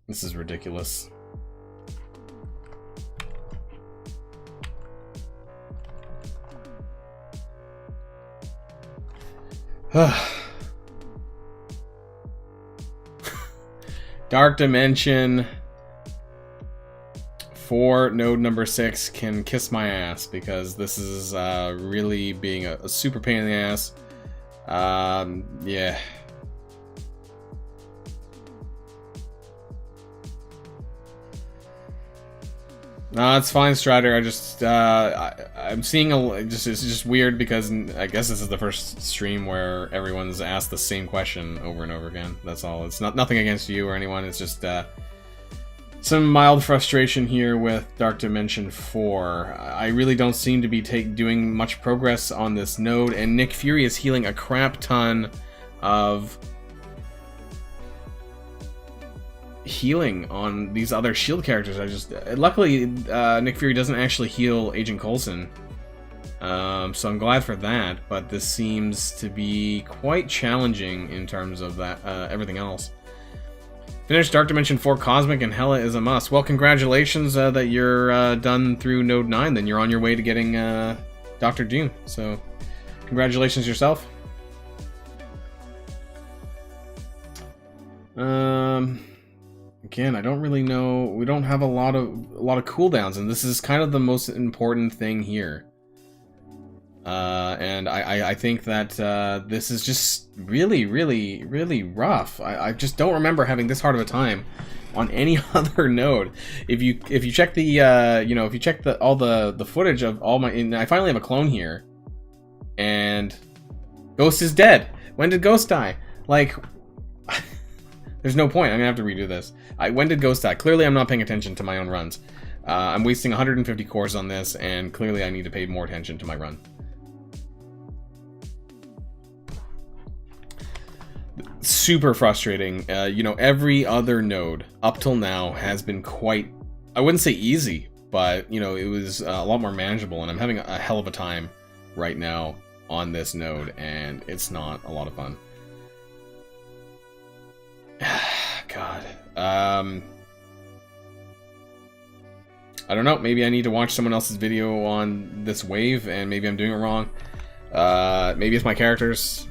This is ridiculous. Dark Dimension... for node number 6 can kiss my ass, because this is really being a super pain in the ass. Yeah. No, it's fine, Strider. I just I'm seeing it's just weird, because I guess this is the first stream where everyone's asked the same question over and over again. That's all. It's nothing against you or anyone. It's just some mild frustration here with Dark Dimension 4. I really don't seem to be doing much progress on this node, and Nick Fury is healing a crap ton of healing on these other shield characters. Luckily, Nick Fury doesn't actually heal Agent Coulson, so I'm glad for that, but this seems to be quite challenging in terms of that everything else. Finish Dark Dimension 4 Cosmic and Hela is a must. Well, congratulations that you're done through Node 9, then you're on your way to getting Dr. Doom. So, congratulations yourself. Again, I don't really know. We don't have a lot of cooldowns, and this is kind of the most important thing here. And I think that this is just really, really, really rough. I just don't remember having this hard of a time on any other node. If you check the if you check all the footage of all my, I finally have a clone here, and Ghost is dead. When did Ghost die? Like, there's no point. I'm gonna have to redo this. When did Ghost die? Clearly, I'm not paying attention to my own runs. I'm wasting 150 cores on this, and clearly, I need to pay more attention to my run. Super frustrating. Every other node up till now has been quite, I wouldn't say easy, but it was a lot more manageable, and I'm having a hell of a time right now on this node, and it's not a lot of fun. God. I don't know, maybe I need to watch someone else's video on this wave, and maybe I'm doing it wrong. Maybe it's my characters.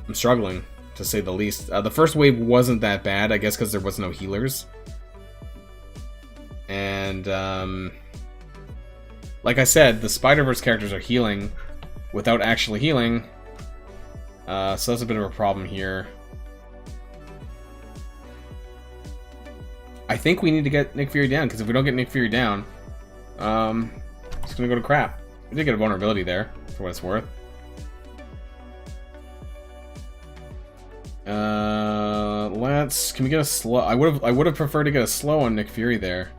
I'm struggling, to say the least. The first wave wasn't that bad, I guess because there was no healers. And, like I said, the Spider-Verse characters are healing without actually healing. So that's a bit of a problem here. I think we need to get Nick Fury down, because if we don't get Nick Fury down, it's gonna go to crap. We did get a vulnerability there, for what it's worth. Can we get a slow? I would have preferred to get a slow on Nick Fury there.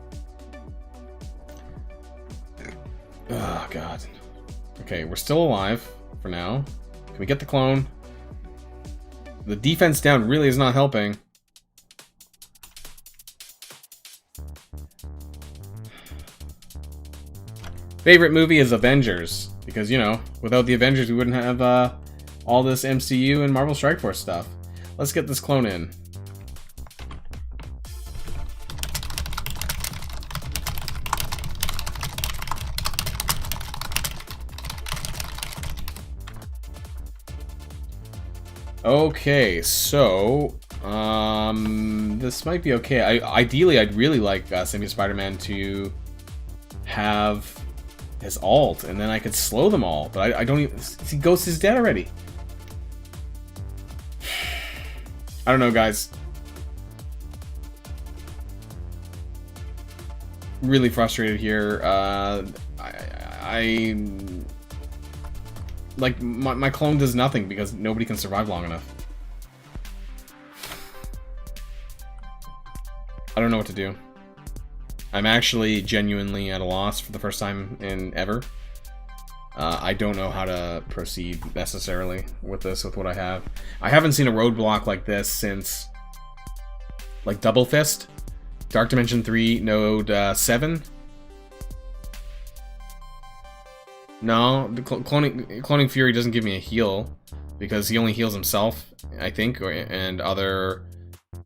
Oh god. Okay, we're still alive for now. Can we get the clone? The defense down really is not helping. Favorite movie is Avengers, because without the Avengers we wouldn't have all this MCU and Marvel Strike Force stuff. Let's get this clone in. Okay, so this might be okay. Ideally, I'd really like Simi Spider-Man to have his ult, and then I could slow them all. But I don't even see. Ghost is dead already. I don't know, guys. really frustrated here. Like, my clone does nothing because nobody can survive long enough. I don't know what to do. I'm actually genuinely at a loss for the first time in ever. I don't know how to proceed necessarily with this, with what I have. I haven't seen a roadblock like this since, like, Double Fist, Dark Dimension 3, Node 7. No, the cloning Fury doesn't give me a heal because he only heals himself, I think, and other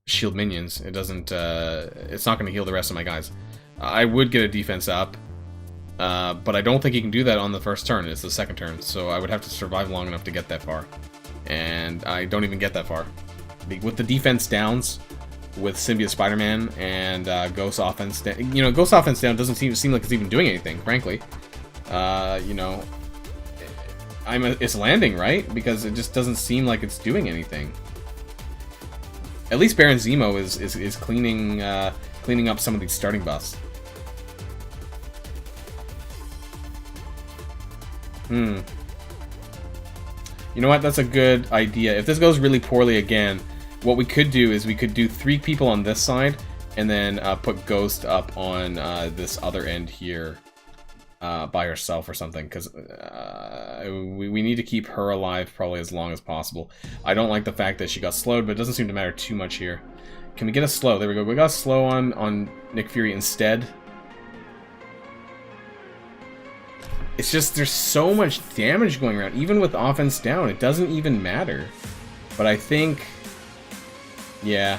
shield minions. It doesn't. It's not going to heal the rest of my guys. I would get a defense up, but I don't think he can do that on the first turn. It's the second turn, so I would have to survive long enough to get that far, and I don't even get that far. With the defense downs, with Symbiote Spider-Man and Ghost offense down, you know, Ghost offense down doesn't seem like it's even doing anything, frankly. You know, it's landing, right? Because it just doesn't seem like it's doing anything. At least Baron Zemo is cleaning cleaning up some of these starting buffs. You know what? That's a good idea. If this goes really poorly again, what we could do is we could do 3 people on this side, and then put Ghost up on this other end here by herself or something, because we need to keep her alive probably as long as possible. I don't like the fact that she got slowed, but it doesn't seem to matter too much here. Can we get a slow? There we go. We got a slow on Nick Fury instead. It's just, there's so much damage going around. Even with offense down, it doesn't even matter. But I think... yeah.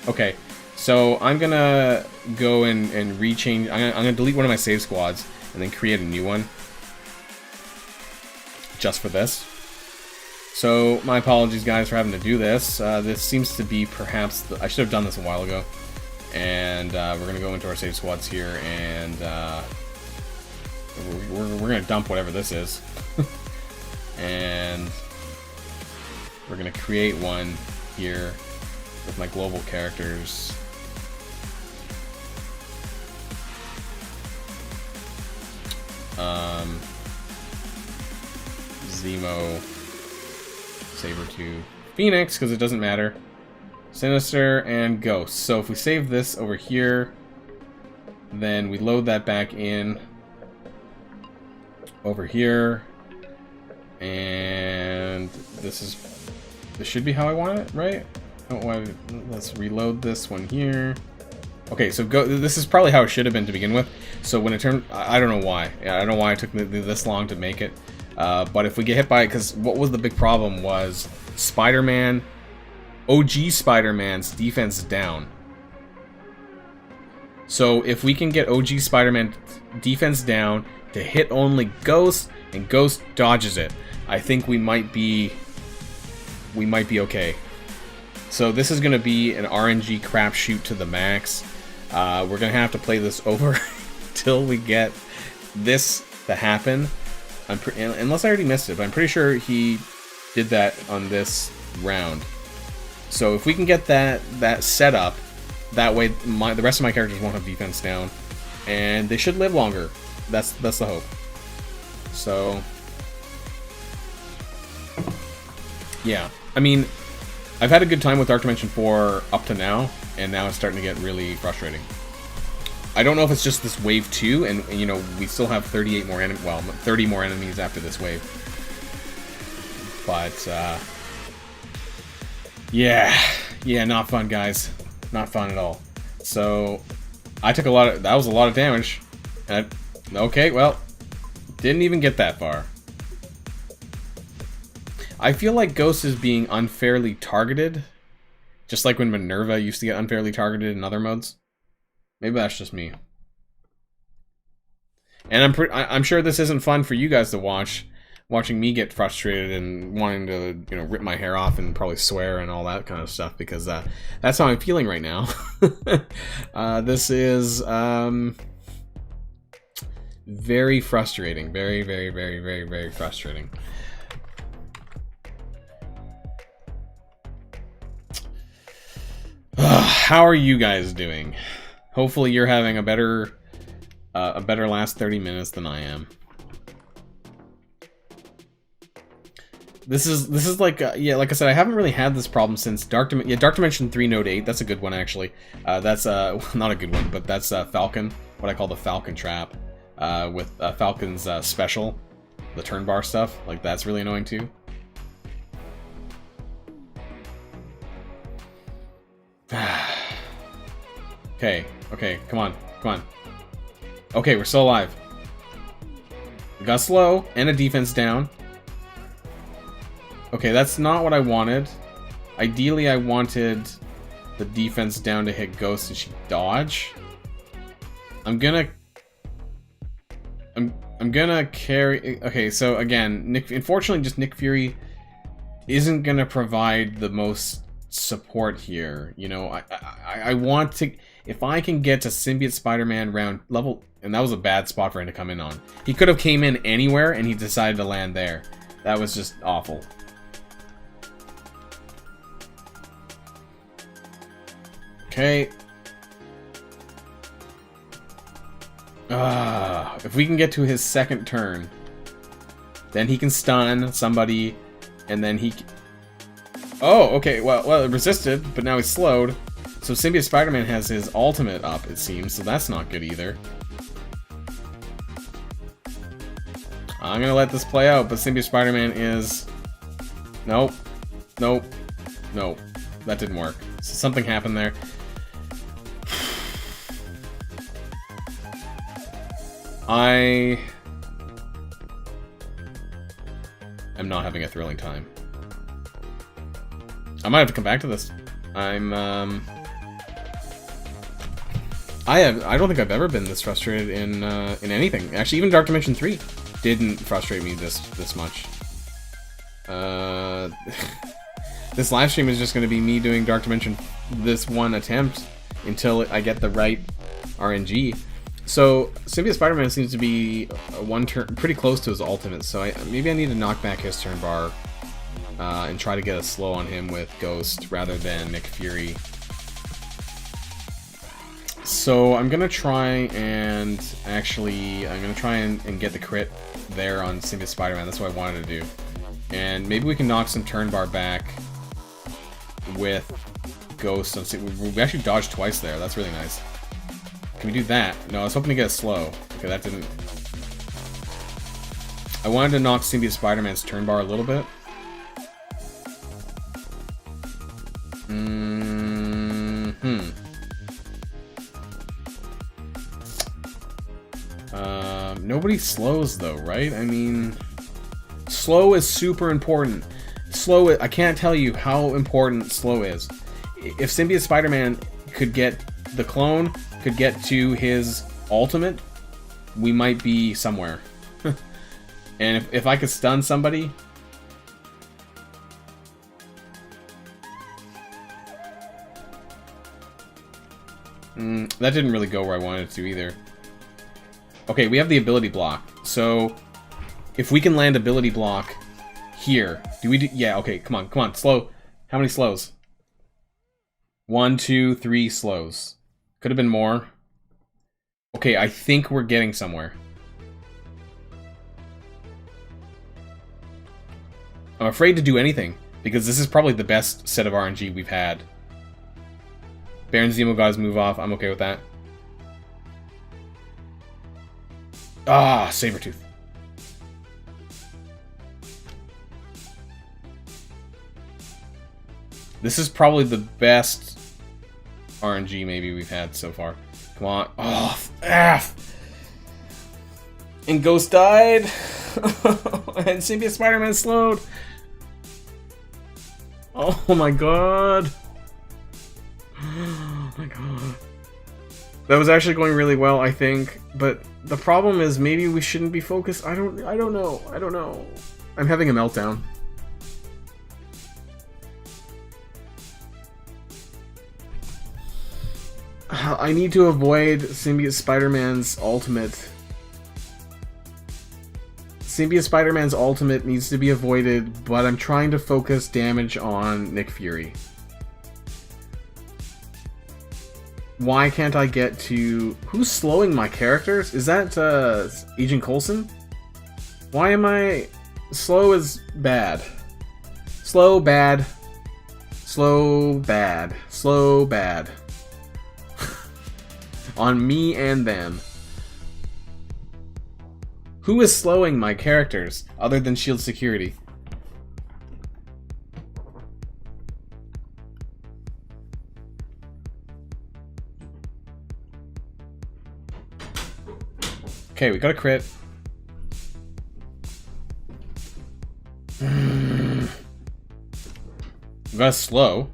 Okay. So I'm gonna go and rechange... I'm gonna delete one of my save squads and then create a new one. Just for this. So, my apologies, guys, for having to do this. This seems to be perhaps... I should have done this a while ago. And we're gonna go into our save squads here and... we're gonna dump whatever this is. And we're gonna create one here with my global characters. Zemo, Sabretooth, Phoenix, because it doesn't matter. Sinister and Ghost. So if we save this over here, then we load that back in over here, and this should be how I want it, right? Let's reload this one here. Okay, so this is probably how it should have been to begin with. So when it turned, I don't know why. I don't know why it took this long to make it. But if we get hit by it, because what was the big problem was Spider-Man, OG Spider-Man's defense is down. So if we can get OG Spider-Man defense down to hit only Ghost, and Ghost dodges it, I think we might be okay. So this is going to be an RNG crapshoot to the max. We're going to have to play this over till we get this to happen. Unless I already missed it, but I'm pretty sure he did that on this round. So if we can get that set up, that way the rest of my characters won't have defense down, and they should live longer. That's the hope. So yeah, I mean, I've had a good time with Dark Dimension 4 up to now, and now it's starting to get really frustrating. I don't know if it's just this wave 2, and you know, we still have 38 more 30 more enemies after this wave. But yeah, not fun, guys. Not fun at all. So I took that was a lot of damage. Okay, well, didn't even get that far. I feel like Ghost is being unfairly targeted, just like when Minerva used to get unfairly targeted in other modes. Maybe that's just me. And I'm sure this isn't fun for you guys to watch, watching me get frustrated and wanting to, you know, rip my hair off and probably swear and all that kind of stuff, because that's how I'm feeling right now. This is very frustrating. Very, very, very, very, very frustrating. How are you guys doing? Hopefully you're having a better a better last 30 minutes than I am. This is like yeah, like I said, I haven't really had this problem since Dark Dimension 3 Node 8. That's a good one actually. That's not a good one, but that's Falcon, what I call the Falcon trap, with Falcon's special, the turn bar stuff. Like that's really annoying too. Okay, come on. Okay, we're still alive. We got slow and a defense down. Okay, that's not what I wanted. Ideally, I wanted the defense down to hit Ghost and she dodge. I'm gonna carry... Okay, so again, unfortunately, just Nick Fury isn't gonna provide the most support here. You know, I want to... If I can get to Symbiote Spider-Man round level... And that was a bad spot for him to come in on. He could have came in anywhere, and he decided to land there. That was just awful. Okay. If we can get to his second turn, then he can stun somebody, and then he... Oh, okay, well, it resisted, but now he's slowed. So Symbiote Spider-Man has his ultimate up, it seems, so that's not good either. I'm gonna let this play out, but Symbiote Spider-Man is... Nope. Nope. Nope. That didn't work. So something happened there. I am not having a thrilling time. I might have to come back to this. I don't think I've ever been this frustrated in anything. Actually, even Dark Dimension 3 didn't frustrate me this much. This live stream is just going to be me doing Dark Dimension this one attempt until I get the right RNG. So Symbiote Spider-Man seems to be one turn pretty close to his ultimate, so maybe I need to knock back his turn bar and try to get a slow on him with Ghost rather than Nick Fury. So I'm gonna try and get the crit there on Symbiote Spider-Man. That's what I wanted to do, and maybe we can knock some turn bar back with Ghost. We actually dodged twice there. That's really nice. Can we do that? No, I was hoping to get a slow. Okay, that didn't... I wanted to knock Symbiote Spider-Man's turn bar a little bit. Nobody slows though, right? I mean, slow is super important. I can't tell you how important slow is. If Symbiote Spider-Man could get the clone, could get to his ultimate, we might be somewhere. And if I could stun somebody... that didn't really go where I wanted it to either. Okay, we have the ability block. So, if we can land ability block here... Yeah, okay, come on, slow. How many slows? 1, 2, 3 slows. Could have been more. Okay, I think we're getting somewhere. I'm afraid to do anything, because this is probably the best set of RNG we've had. Baron Zemo got his move off. I'm okay with that. Ah, Sabretooth. This is probably the best RNG maybe we've had so far. Come on. Oh, F! And Ghost died. And Symbiote Spider-Man slowed. Oh my god. Oh my god. That was actually going really well, I think. But the problem is maybe we shouldn't be focused. I don't know. I'm having a meltdown. I need to avoid Symbiote Spider-Man's ultimate. Symbiote Spider-Man's ultimate needs to be avoided, but I'm trying to focus damage on Nick Fury. Why can't I get to... Who's slowing my characters? Is that Agent Coulson? Why am I... Slow is bad. Slow, bad. Slow, bad. Slow, bad. On me and them. Who is slowing my characters, other than shield security? Okay, we got a crit. We got a slow.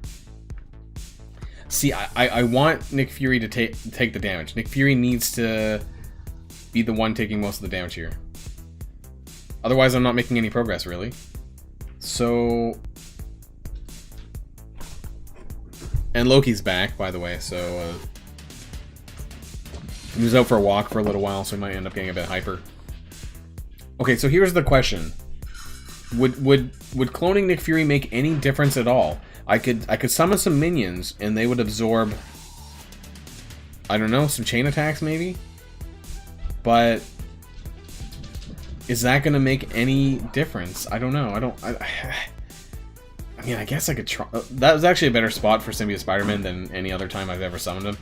See, I want Nick Fury to take the damage. Nick Fury needs to be the one taking most of the damage here. Otherwise, I'm not making any progress, really. So... And Loki's back, by the way, so... he was out for a walk for a little while, so he might end up getting a bit hyper. Okay, so here's the question. Would cloning Nick Fury make any difference at all? I could summon some minions, and they would absorb... I don't know, some chain attacks, maybe? But... is that going to make any difference? I don't know. I mean, I guess I could try... that was actually a better spot for Symbiote Spider-Man than any other time I've ever summoned him.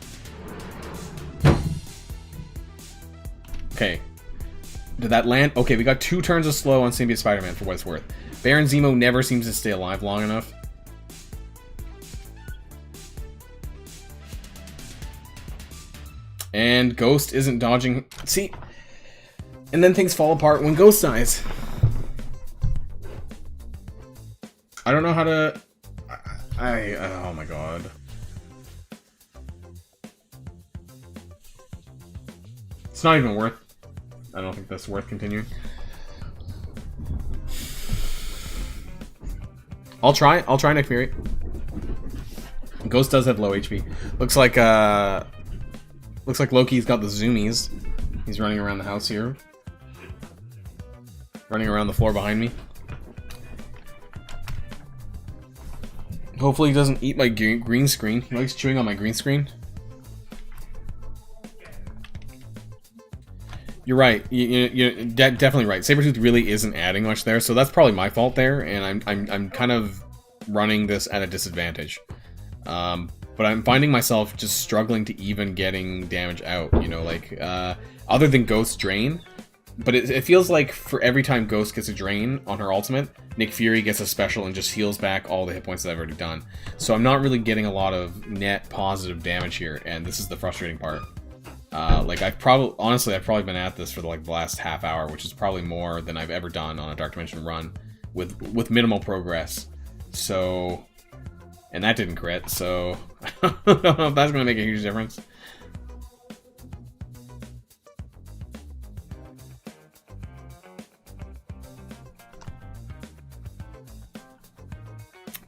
Okay. Did that land? Okay, we got 2 turns of slow on Symbiote Spider-Man for what it's worth. Baron Zemo never seems to stay alive long enough. And Ghost isn't dodging... See? And then things fall apart when Ghost dies. I don't know how to... oh my god. It's not even worth... I don't think that's worth continuing. I'll try Nick Fury. Ghost does have low HP. Looks like Loki's got the zoomies. He's running around the house here. Running around the floor behind me. Hopefully he doesn't eat my green screen. He likes chewing on my green screen. You're right. You're definitely right. Sabretooth really isn't adding much there, so that's probably my fault there, and I'm kind of running this at a disadvantage. But I'm finding myself just struggling to even getting damage out, you know, like, other than Ghost Drain. But it feels like for every time Ghost gets a Drain on her ultimate, Nick Fury gets a special and just heals back all the hit points that I've already done. So I'm not really getting a lot of net positive damage here, and this is the frustrating part. Like, honestly, I've probably been at this for the last half hour, which is probably more than I've ever done on a Dark Dimension run, with minimal progress. So... and that didn't crit, so I don't know if that's going to make a huge difference.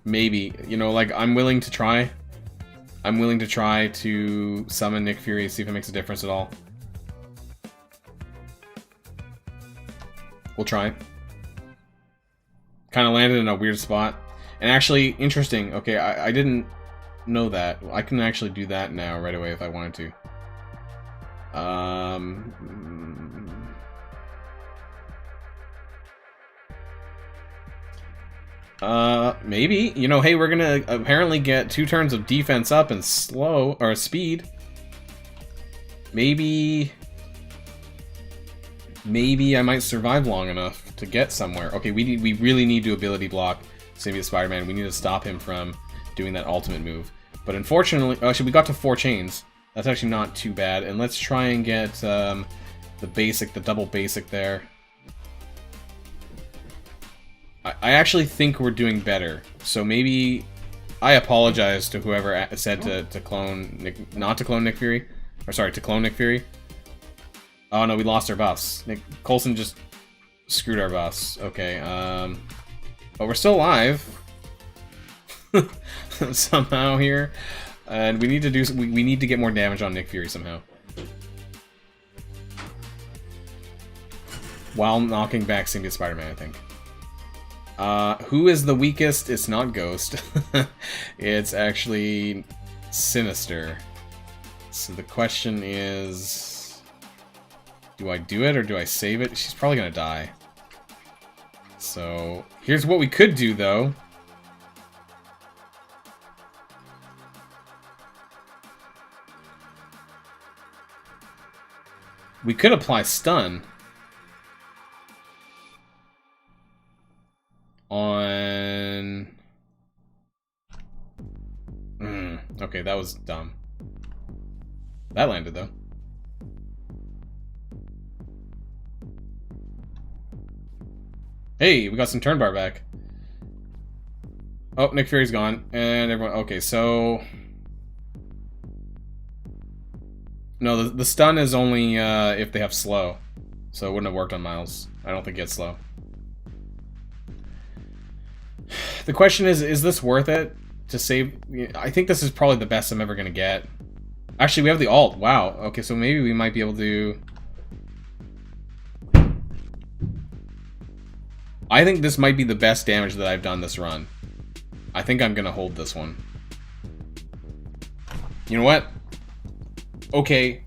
Maybe, you know, like, I'm willing to try. I'm willing to try to summon Nick Fury, see if it makes a difference at all. We'll try. Kind of landed in a weird spot. And actually, interesting. Okay, I didn't know that. I can actually do that now right away if I wanted to. Maybe. You know, hey, we're gonna apparently get 2 turns of defense up and slow, or speed. Maybe I might survive long enough to get somewhere. Okay, we really need to ability block Symbiote Spider-Man. We need to stop him from doing that ultimate move. But unfortunately, actually, we got to 4 chains. That's actually not too bad. And let's try and get the double basic there. I actually think we're doing better. So maybe I apologize to whoever said to clone Nick, not to clone Nick Fury, or sorry, to clone Nick Fury. Oh no, we lost our buffs. Coulson just screwed our buffs. Okay, but we're still alive somehow here, and we need to do. We need to get more damage on Nick Fury somehow, while knocking back Symbiote Spider-Man, I think. Who is the weakest? It's not Ghost. It's actually Sinister. So the question is, do I do it or do I save it? She's probably gonna die. So here's what we could do, though. We could apply stun on... Okay, that was dumb. That landed, though. Hey, we got some turn bar back. Oh, Nick Fury's gone. And everyone... Okay, so... No, the stun is only if they have slow. So it wouldn't have worked on Miles. I don't think he had slow. The question is this worth it to save? I think this is probably the best I'm ever going to get. Actually, we have the ult. Wow. Okay, so maybe we might be able to... I think this might be the best damage that I've done this run. I think I'm going to hold this one. You know what? Okay.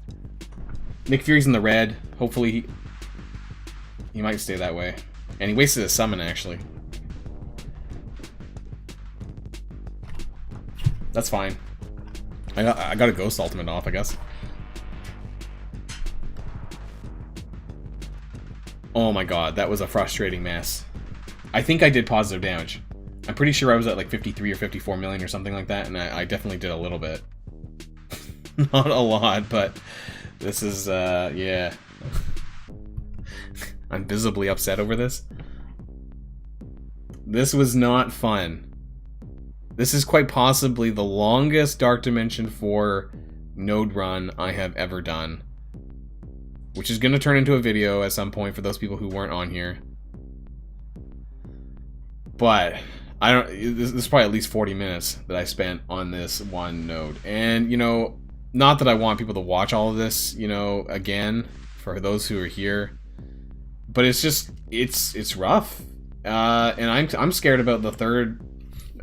Nick Fury's in the red. Hopefully he might stay that way. And he wasted a summon, actually. That's fine. I got a Ghost Ultimate off, I guess. Oh my god, that was a frustrating mess. I think I did positive damage. I'm pretty sure I was at like 53 or 54 million or something like that, and I definitely did a little bit. Not a lot, but this is, yeah. I'm visibly upset over this. This was not fun. This is quite possibly the longest Dark Dimension 4 node run I have ever done. Which is going to turn into a video at some point for those people who weren't on here. But, I don't. This is probably at least 40 minutes that I spent on this one node. And, you know, not that I want people to watch all of this, you know, again, for those who are here. But it's just, it's rough. And I'm scared about the third.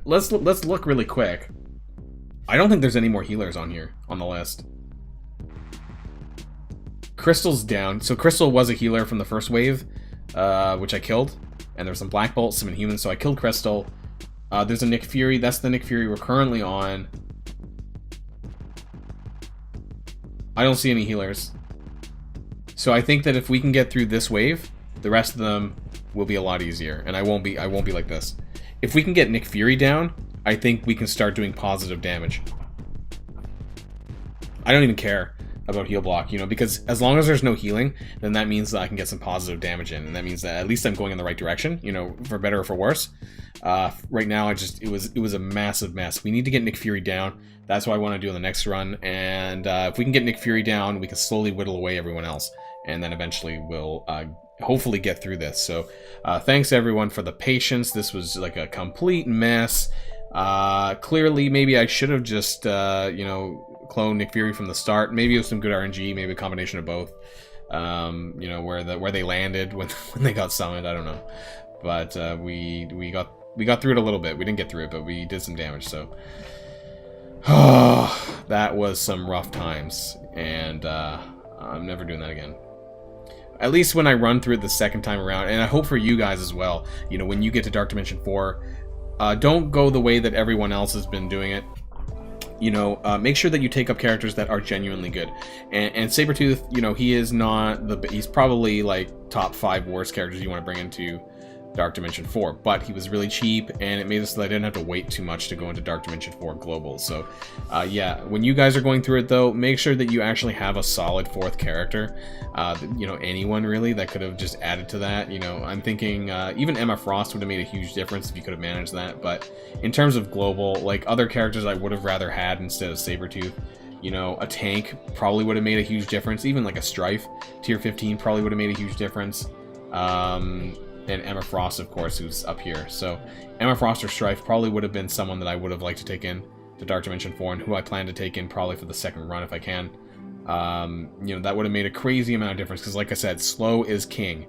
Let's look really quick. I don't think there's any more healers on here, on the list. Crystal's down. So Crystal was a healer from the first wave, which I killed. And there's some Black Bolts, some Inhumans, so I killed Crystal. There's a Nick Fury. That's the Nick Fury we're currently on. I don't see any healers. So I think that if we can get through this wave, the rest of them will be a lot easier. And I won't be like this. If we can get Nick Fury down, I think we can start doing positive damage. I don't even care about heal block, you know, because as long as there's no healing, then that means that I can get some positive damage in, and that means that at least I'm going in the right direction, you know, for better or for worse. Right now, it was a massive mess. We need to get Nick Fury down. That's what I want to do in the next run, and if we can get Nick Fury down, we can slowly whittle away everyone else, and then eventually we'll hopefully get through this. So thanks everyone for the patience. This was like a complete mess. Clearly, maybe I should have just, you know, clone Nick Fury from the start. Maybe it was some good RNG, maybe a combination of both. You know, where they landed when they got summoned, I don't know. But we got through it a little bit. We didn't get through it, but we did some damage, so that was some rough times, and I'm never doing that again. At least when I run through it the second time around, and I hope for you guys as well, you know, when you get to Dark Dimension 4, don't go the way that everyone else has been doing it. You know, make sure that you take up characters that are genuinely good. And Sabretooth, you know, he is not he's probably like top 5 worst characters you want to bring into Dark Dimension 4, but he was really cheap, and it made it so that I didn't have to wait too much to go into Dark Dimension 4 Global. So, yeah, when you guys are going through it, though, make sure that you actually have a solid 4th character. You know, anyone, really, that could have just added to that. You know, I'm thinking even Emma Frost would have made a huge difference if you could have managed that, but in terms of Global, like, other characters I would have rather had instead of Sabretooth. You know, a tank probably would have made a huge difference. Even, like, a Strife, tier 15, probably would have made a huge difference. And Emma Frost, of course, who's up here. So Emma Frost or Strife probably would have been someone that I would have liked to take in to Dark Dimension 4, and who I plan to take in probably for the second run if I can. You know, that would have made a crazy amount of difference, because like I said, slow is king.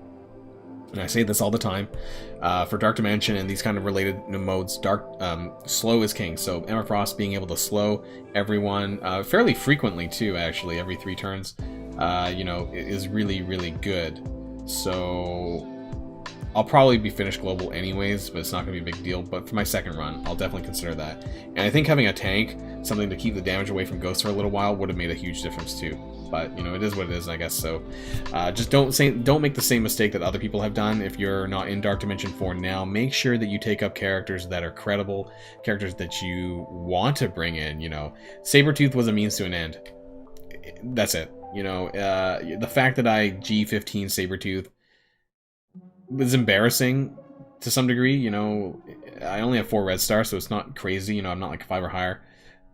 and I say this all the time, for Dark Dimension and these kind of related modes, slow is king. So Emma Frost being able to slow everyone fairly frequently too, actually, every 3 turns, you know, is really, really good. So I'll probably be finished global anyways, but it's not going to be a big deal. But for my second run, I'll definitely consider that. And I think having a tank, something to keep the damage away from ghosts for a little while, would have made a huge difference too. But, you know, it is what it is, I guess. So just don't make the same mistake that other people have done. If you're not in Dark Dimension 4 now, make sure that you take up characters that are credible, characters that you want to bring in, you know. Sabretooth was a means to an end. That's it. You know, the fact that I G15 Sabretooth was embarrassing to some degree. You know, I only have 4 red stars, so it's not crazy. You know, I'm not like 5 or higher.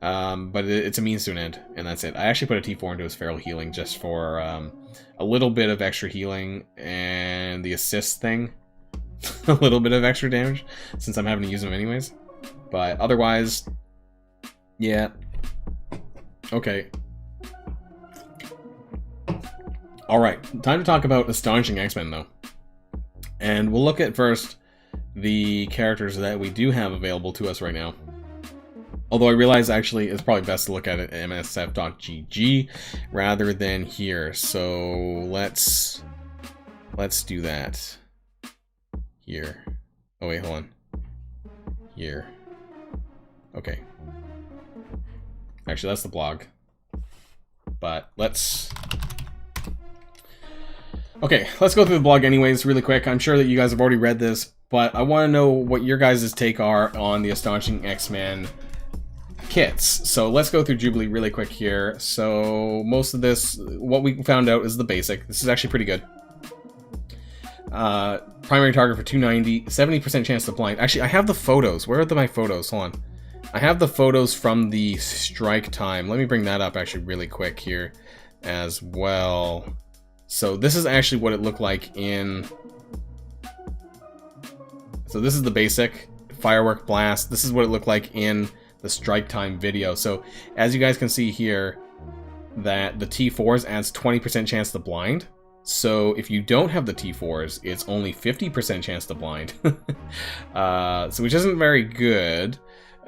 But it's a means to an end, and that's it. I actually put a T4 into his feral healing just for a little bit of extra healing and the assist thing. A little bit of extra damage, since I'm having to use them anyways. But otherwise, yeah. Okay. Alright, time to talk about Astonishing X-Men, though. And we'll look at first the characters that we do have available to us right now. Although I realize actually it's probably best to look at it at msf.gg rather than here. So let's do that. Here. Oh wait, hold on. Here. Okay. Actually, that's the blog. But okay, let's go through the blog anyways, really quick. I'm sure that you guys have already read this, but I want to know what your guys' take are on the Astonishing X-Men kits. So let's go through Jubilee really quick here. So most of this, what we found out is the basic. This is actually pretty good. Primary target for 290, 70% chance to blind. Actually, I have the photos. Where are my photos? Hold on. I have the photos from the strike time. Let me bring that up actually really quick here as well. So this is actually what it looked like in... So this is the basic firework blast. This is what it looked like in the strike time video. So as you guys can see here, that the T4s adds 20% chance to blind. So if you don't have the T4s, it's only 50% chance to blind. So which isn't very good.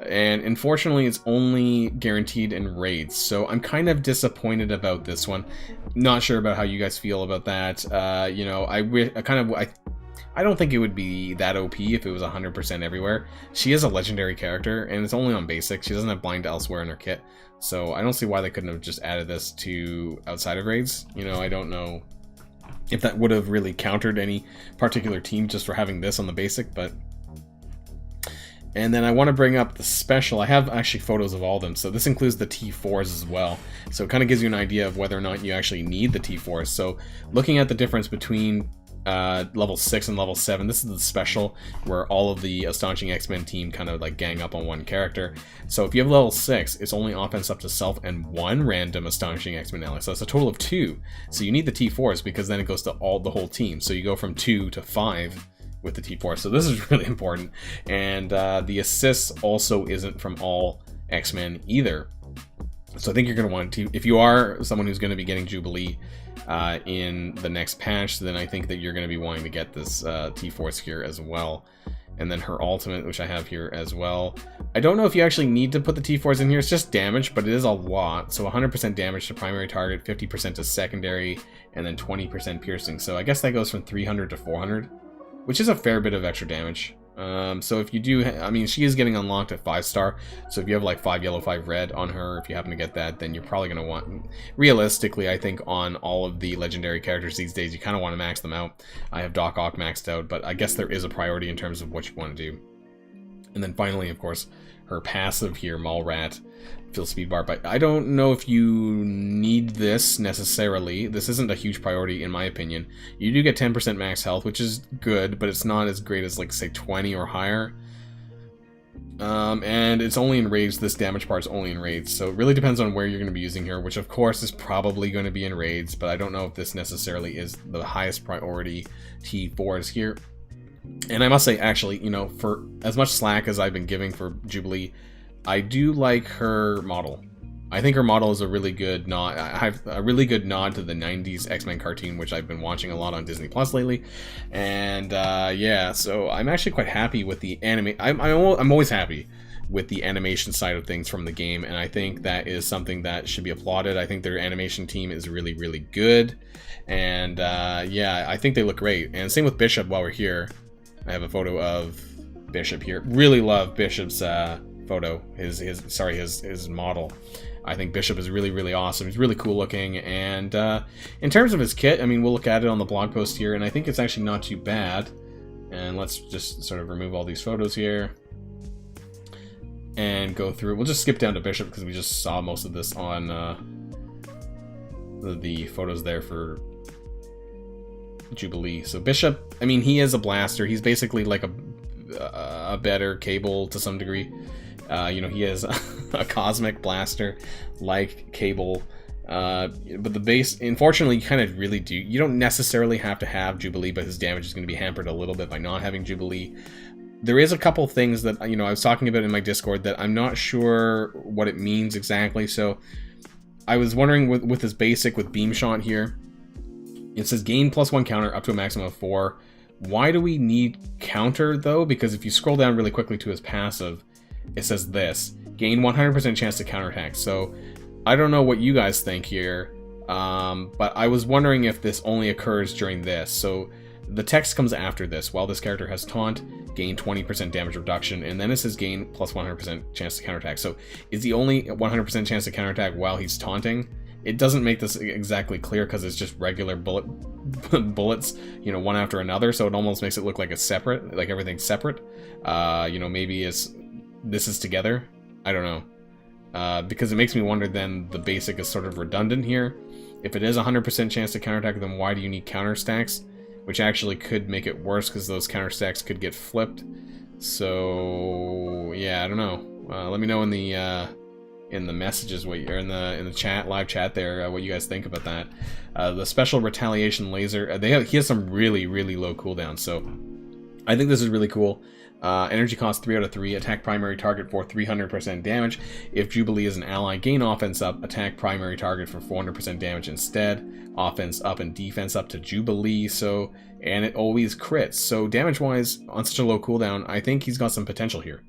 And unfortunately, it's only guaranteed in raids. So I'm kind of disappointed about this one. Not sure about how you guys feel about that. You know, I don't think it would be that OP if it was 100% everywhere. She is a legendary character, and it's only on basic. She doesn't have blind elsewhere in her kit. So I don't see why they couldn't have just added this to outside of raids. You know, I don't know if that would have really countered any particular team just for having this on the basic, but... And then I want to bring up the special. I have actually photos of all of them. So this includes the T4s as well. So it kind of gives you an idea of whether or not you actually need the T4s. So looking at the difference between level 6 and level 7, this is the special where all of the Astonishing X-Men team kind of like gang up on one character. So if you have level 6, it's only offense up to self and 1 random Astonishing X-Men ally. So that's a total of 2. So you need the T4s because then it goes to the whole team. So you go from 2 to 5 with the T4. So this is really important. And the assists also isn't from all X-Men either. So I think you're going to want to, if you are someone who's going to be getting Jubilee in the next patch, then I think that you're going to be wanting to get this T-Force here as well. And then her ultimate, which I have here as well. I don't know if you actually need to put the T-Force in here. It's just damage, but it is a lot. So 100% damage to primary target, 50% to secondary, and then 20% piercing. So I guess that goes from 300 to 400, which is a fair bit of extra damage. So if you do, I mean, she is getting unlocked at 5-star, so if you have like 5 yellow, 5 red on her, if you happen to get that, then you're probably going to want, realistically, I think on all of the legendary characters these days, you kind of want to max them out. I have Doc Ock maxed out, but I guess there is a priority in terms of what you want to do. And then finally, of course, her passive here, Mallrat, fill speed bar, but I don't know if you need this necessarily. This isn't a huge priority in my opinion. You do get 10% max health, which is good, but it's not as great as like say 20 or higher. And it's only in raids. This damage part is only in raids, so it really depends on where you're going to be using her, which of course is probably going to be in raids, but I don't know if this necessarily is the highest priority T4s here. And I must say, actually, you know, for as much slack as I've been giving for Jubilee, I do like her model. I think her model is a really good nod. I have a really good nod to the '90s X-Men cartoon, which I've been watching a lot on Disney Plus lately. And yeah, so I'm actually quite happy with the anime. I'm always happy with the animation side of things from the game, and I think that is something that should be applauded. I think their animation team is really, really good, and yeah, I think they look great. And same with Bishop. While we're here, I have a photo of Bishop here. Really love Bishop's photo. His model. I think Bishop is really, really awesome. He's really cool looking, and in terms of his kit, I mean, we'll look at it on the blog post here, and I think it's actually not too bad. And let's just sort of remove all these photos here and go through. We'll just skip down to Bishop because we just saw most of this on the photos there for Jubilee. So Bishop, I mean, he is a blaster. He's basically like a better Cable to some degree. You know, he is a cosmic blaster like Cable. But the base, unfortunately, you kind of really do. You don't necessarily have to have Jubilee, but his damage is going to be hampered a little bit by not having Jubilee. There is a couple things that, you know, I was talking about in my Discord that I'm not sure what it means exactly. So I was wondering with this basic with Beam Shot here, it says gain +1 counter up to a maximum of 4. Why do we need counter though? Because if you scroll down really quickly to his passive, it says this, gain 100% chance to counterattack. So I don't know what you guys think here, but I was wondering if this only occurs during this. So the text comes after this. While this character has taunt, gain 20% damage reduction, and then it says gain +100% chance to counterattack. So is he only 100% chance to counterattack while he's taunting? It doesn't make this exactly clear because it's just regular bullets, you know, one after another. So it almost makes it look like it's separate, like everything's separate. You know, maybe this is together. I don't know. Because it makes me wonder then the basic is sort of redundant here. If it is 100% chance to counterattack, then why do you need counter stacks? Which actually could make it worse because those counter stacks could get flipped. So yeah, I don't know. Let me know in the messages what you're in the chat, live chat there, what you guys think about that. The special retaliation laser, he has some really, really low cooldown, so I think this is really cool. Energy cost 3 out of 3, attack primary target for 300% damage. If Jubilee is an ally, gain offense up, attack primary target for 400% damage instead. Offense up and defense up to Jubilee, so, and it always crits. So damage wise, on such a low cooldown, I think he's got some potential here.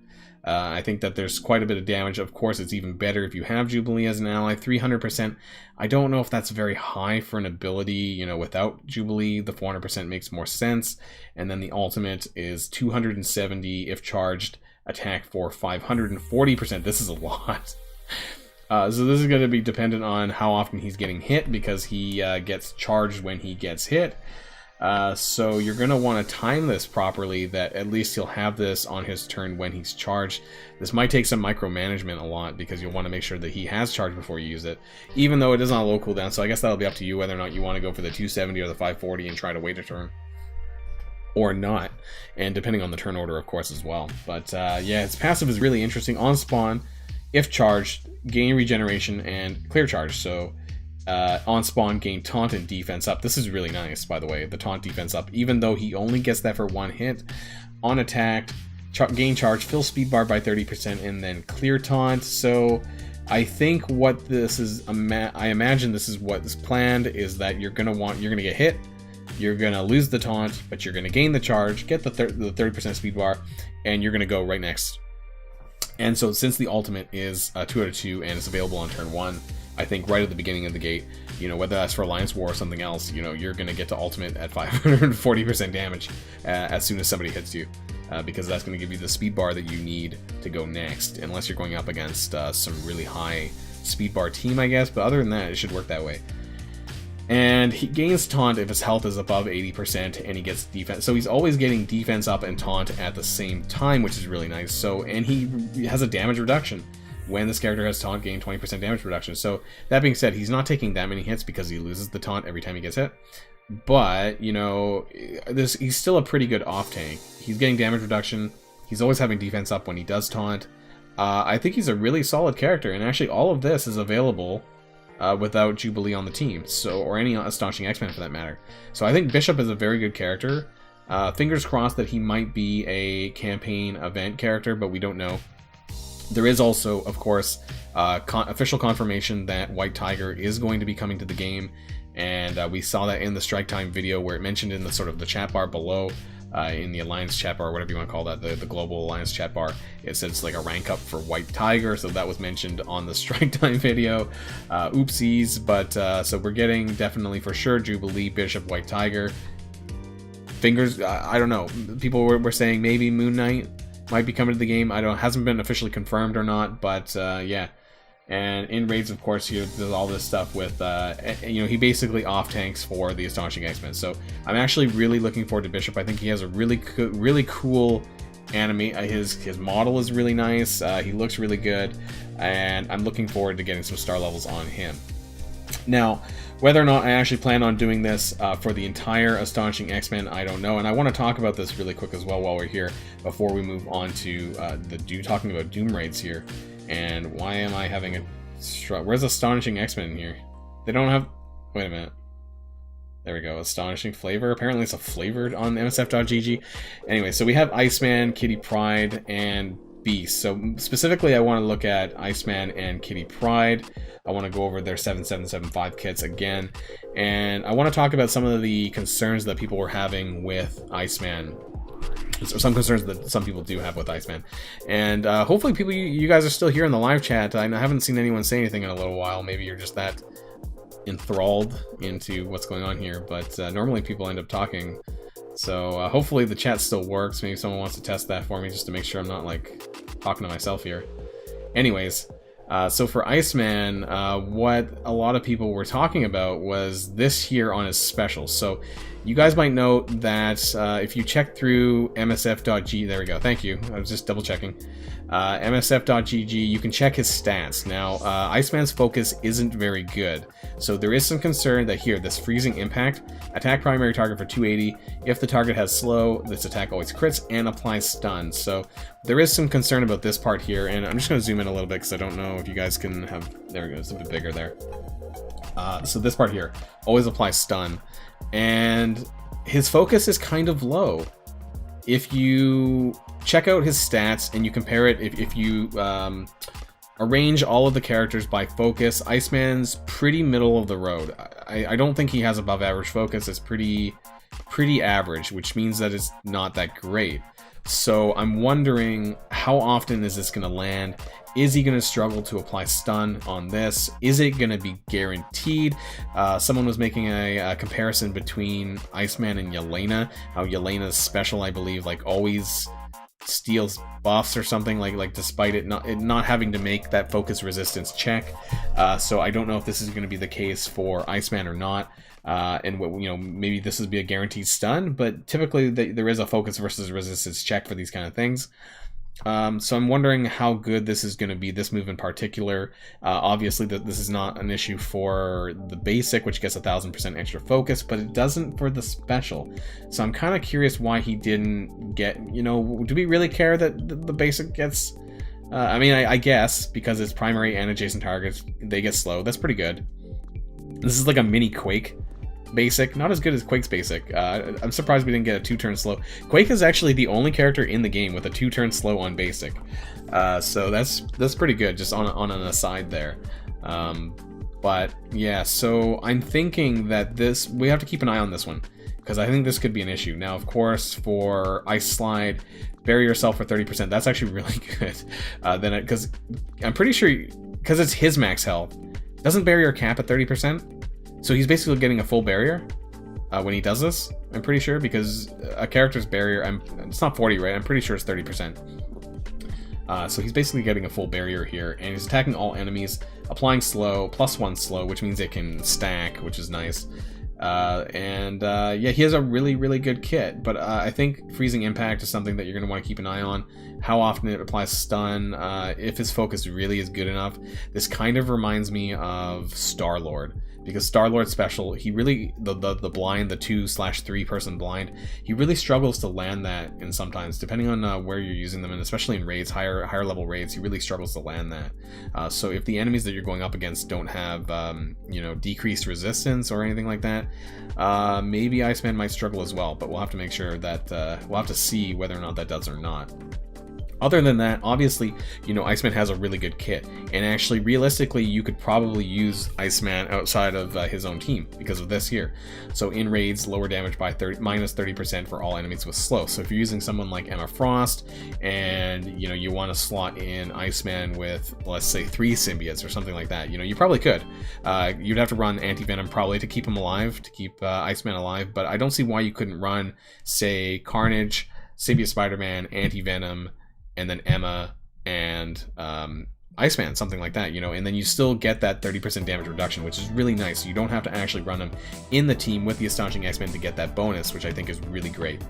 I think that there's quite a bit of damage. Of course, it's even better if you have Jubilee as an ally. 300%, I don't know if that's very high for an ability. You know, without Jubilee, the 400% makes more sense. And then the ultimate is 270 if charged, attack for 540%. This is a lot. So this is going to be dependent on how often he's getting hit, because he gets charged when he gets hit. So you're going to want to time this properly, that at least he'll have this on his turn when he's charged. This might take some micromanagement a lot, because you'll want to make sure that he has charged before you use it, even though it is on a low cooldown. So I guess that'll be up to you whether or not you want to go for the 270 or the 540 and try to wait a turn, or not, and depending on the turn order, of course, as well. But yeah, his passive is really interesting. On spawn, if charged, gain regeneration and clear charge. So on spawn, gain taunt and defense up. This is really nice, by the way, the taunt defense up, even though he only gets that for 1 hit. On attack, gain charge, fill speed bar by 30%, and then clear taunt. So I think what this is, I imagine this is what is planned, is that you're gonna get hit, you're gonna lose the taunt, but you're gonna gain the charge, get the 30% speed bar, and you're gonna go right next. And so since the ultimate is 2 out of 2 and it's available on turn 1, I think right at the beginning of the gate, you know, whether that's for Alliance War or something else, you know, you're going to get to ultimate at 540% damage as soon as somebody hits you, because that's going to give you the speed bar that you need to go next, unless you're going up against some really high speed bar team, I guess, but other than that, it should work that way. And he gains taunt if his health is above 80%, and he gets defense. So he's always getting defense up and taunt at the same time, which is really nice. So, and he has a damage reduction. When this character has taunt, gain 20% damage reduction. So that being said, he's not taking that many hits because he loses the taunt every time he gets hit. But, you know, he's still a pretty good off tank. He's getting damage reduction. He's always having defense up when he does taunt. I think he's a really solid character, and actually all of this is available without Jubilee on the team, so, or any Astonishing X-Men for that matter. So I think Bishop is a very good character. Fingers crossed that he might be a campaign event character, but we don't know. There is also, of course, official confirmation that White Tiger is going to be coming to the game, and we saw that in the Strike Time video where it mentioned in the sort of the chat bar below, in the Alliance chat bar, whatever you want to call that, the Global Alliance chat bar, it says like a rank up for White Tiger, so that was mentioned on the Strike Time video. Oopsies, but so we're getting definitely for sure Jubilee, Bishop, White Tiger. Fingers, I don't know. People were saying maybe Moon Knight might be coming to the game. I don't, hasn't been officially confirmed or not, but yeah. And in raids, of course, he does all this stuff with, you know, he basically off tanks for the Astonishing X-Men. So I'm actually really looking forward to Bishop. I think he has a really cool anime. His model is really nice. He looks really good, and I'm looking forward to getting some star levels on him. Now, whether or not I actually plan on doing this for the entire Astonishing X-Men, I don't know. And I want to talk about this really quick as well while we're here, before we move on to talking about Doom Raids here. And why am I having a... Where's Astonishing X-Men here? They don't have... Wait a minute. There we go. Astonishing flavor. Apparently it's a flavored on MSF.gg. Anyway, so we have Iceman, Kitty Pryde, and Beast. So specifically, I want to look at Iceman and Kitty Pryde. I want to go over their 7775 kits again. And I want to talk about some of the concerns that people were having with Iceman. So some concerns that some people do have with Iceman, and hopefully people, you guys are still here in the live chat. I haven't seen anyone say anything in a little while. Maybe you're just that enthralled into what's going on here, but normally people end up talking. So hopefully the chat still works. Maybe someone wants to test that for me just to make sure I'm not like talking to myself here. Anyways, so for Iceman, what a lot of people were talking about was this here on his special. So you guys might note that if you check through MSF.gg, there we go, thank you, I was just double checking, MSF.gg, you can check his stats. Now, Iceman's focus isn't very good, so there is some concern that here, this freezing impact, attack primary target for 280, if the target has slow, this attack always crits and applies stun. So there is some concern about this part here, and I'm just going to zoom in a little bit because I don't know if you guys can have, there we go, it's a bit bigger there. So this part here, always applies stun, and his focus is kind of low. If you check out his stats and you compare it, if you arrange all of the characters by focus, Iceman's pretty middle of the road. I don't think he has above average focus. It's pretty average, which means that it's not that great. So I'm wondering, how often is this going to land? Is he going to struggle to apply stun on this? Is it going to be guaranteed? Someone was making a comparison between Iceman and Yelena. How Yelena's special, I believe, like always steals buffs or something, like despite it not having to make that focus resistance check. So I don't know if this is going to be the case for Iceman or not. And you know, maybe this would be a guaranteed stun, but typically there is a focus versus resistance check for these kind of things. So I'm wondering how good this is going to be, this move in particular. Obviously, this is not an issue for the basic, which gets 1000% extra focus, but it doesn't for the special. So I'm kind of curious why he didn't get, you know, do we really care that the basic gets... I mean, I guess, because it's primary and adjacent targets, they get slow. That's pretty good. This is like a mini Quake basic, not as good as Quake's basic. I'm surprised we didn't get a 2-turn slow. Quake is actually the only character in the game with a 2-turn slow on basic, so that's pretty good. Just on an aside there, but yeah. So I'm thinking that we have to keep an eye on this one, because I think this could be an issue. Now, of course, for Ice Slide, bury yourself for 30%. That's actually really good. Then because I'm pretty sure, because it's his max health, doesn't barrier cap at 30%. So he's basically getting a full barrier when he does this, I'm pretty sure, because a character's barrier, it's not 40, right? I'm pretty sure it's 30%. So he's basically getting a full barrier here, and he's attacking all enemies, applying slow, +1 slow, which means it can stack, which is nice. Yeah, he has a really good kit, but I think freezing impact is something that you're going to want to keep an eye on. How often it applies stun, if his focus really is good enough. This kind of reminds me of Star-Lord, because Star-Lord special, he really, the blind, the 2/3 person blind, he really struggles to land that, and sometimes, depending on where you're using them, and especially in raids, higher level raids, he really struggles to land that. So if the enemies that you're going up against don't have, you know, decreased resistance or anything like that, maybe Iceman might struggle as well, but we'll have to make sure that, we'll have to see whether or not that does or not. Other than that, obviously, you know, Iceman has a really good kit, and actually, realistically, you could probably use Iceman outside of his own team because of this here. So in raids, lower damage by minus 30% for all enemies with slow. So if you're using someone like Emma Frost, and you know you want to slot in Iceman with, let's say, 3 symbiotes or something like that, you know, you probably could. You'd have to run anti-venom probably to keep him alive, to keep Iceman alive, but I don't see why you couldn't run, say, Carnage, Symbiote Spider-Man, anti-venom, and then Emma and Iceman, something like that, you know, and then you still get that 30% damage reduction, which is really nice. You don't have to actually run them in the team with the Astonishing X-Men to get that bonus, which I think is really great.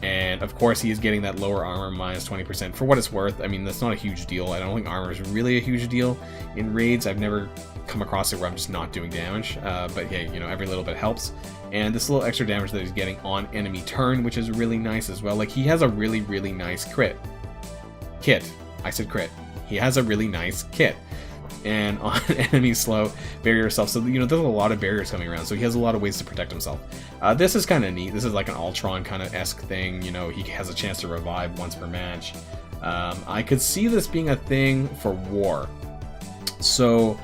And of course, he is getting that lower armor minus 20% for what it's worth. I mean, that's not a huge deal. I don't think armor is really a huge deal in raids. I've never come across it where I'm just not doing damage, but hey, you know, every little bit helps. And this little extra damage that he's getting on enemy turn, which is really nice as well. Like, he has a really, really nice kit. I said crit. He has a really nice kit. And on enemy slow, barrier yourself. So, you know, there's a lot of barriers coming around. So he has a lot of ways to protect himself. This is kind of neat. This is like an Ultron kind of esque thing. You know, he has a chance to revive once per match. I could see this being a thing for war. So,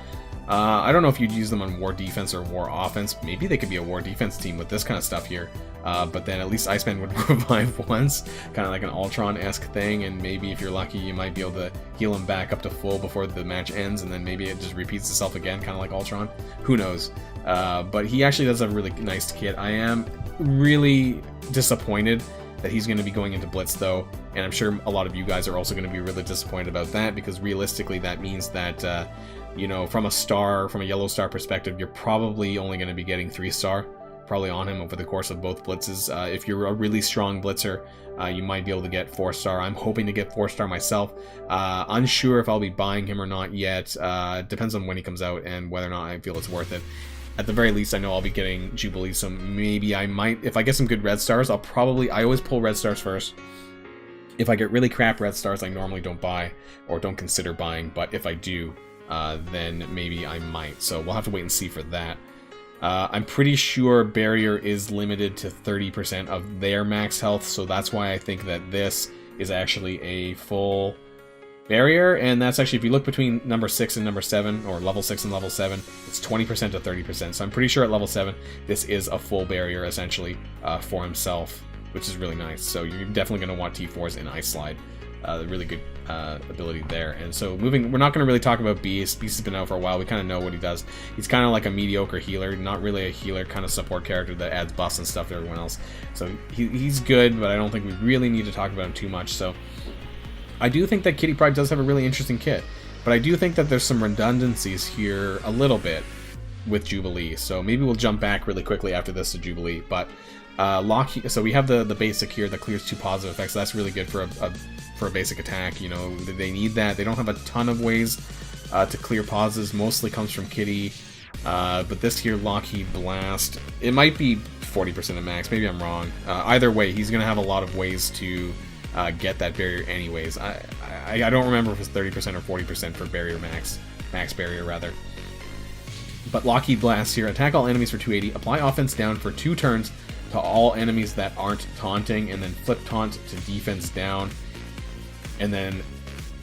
I don't know if you'd use them on war defense or war offense. Maybe they could be a war defense team with this kind of stuff here. But then at least Iceman would revive once, kind of like an Ultron-esque thing, and maybe if you're lucky you might be able to heal him back up to full before the match ends, and then maybe it just repeats itself again, kind of like Ultron. Who knows? But he actually does have a really nice kit. I am really disappointed that he's going to be going into Blitz, though, and I'm sure a lot of you guys are also going to be really disappointed about that, because realistically that means that, you know, from a yellow star perspective, you're probably only going to be getting 3-star. Probably on him over the course of both blitzes. If you're a really strong blitzer, you might be able to get 4-star. I'm hoping to get 4-star myself. Unsure if I'll be buying him or not yet. Depends on when he comes out and whether or not I feel it's worth it. At the very least, I know I'll be getting Jubilee, so maybe I might, if I get some good red stars, I always pull red stars first. If I get really crap red stars, I normally don't buy or don't consider buying, but if I do, then maybe I might. So we'll have to wait and see for that. I'm pretty sure Barrier is limited to 30% of their max health, so that's why I think that this is actually a full Barrier, and that's actually, if you look between number 6 and number 7, or level 6 and level 7, it's 20% to 30%, so I'm pretty sure at level 7, this is a full Barrier, essentially, for himself, which is really nice. So you're definitely going to want T4s in Ice Slide. Really good ability there. And so we're not going to really talk about Beast. Beast has been out for a while. We kind of know what he does. He's kind of like a mediocre healer, not really a healer, kind of support character that adds buffs and stuff to everyone else. So he's good, but I don't think we really need to talk about him too much. So I do think that Kitty Pryde does have a really interesting kit, but I do think that there's some redundancies here a little bit with Jubilee. So maybe we'll jump back really quickly after this to Jubilee. But so we have the basic here that clears 2 positive effects. So that's really good for a basic attack. You know, they need that. They don't have a ton of ways to clear pauses. Mostly comes from Kitty. But this here, Lockheed Blast, it might be 40% of max. Maybe I'm wrong. Either way, he's going to have a lot of ways to get that barrier anyways. I don't remember if it's 30% or 40% for barrier max barrier rather. But Lockheed Blast here, attack all enemies for 280, apply offense down for 2 turns to all enemies that aren't taunting, and then flip taunt to defense down. And then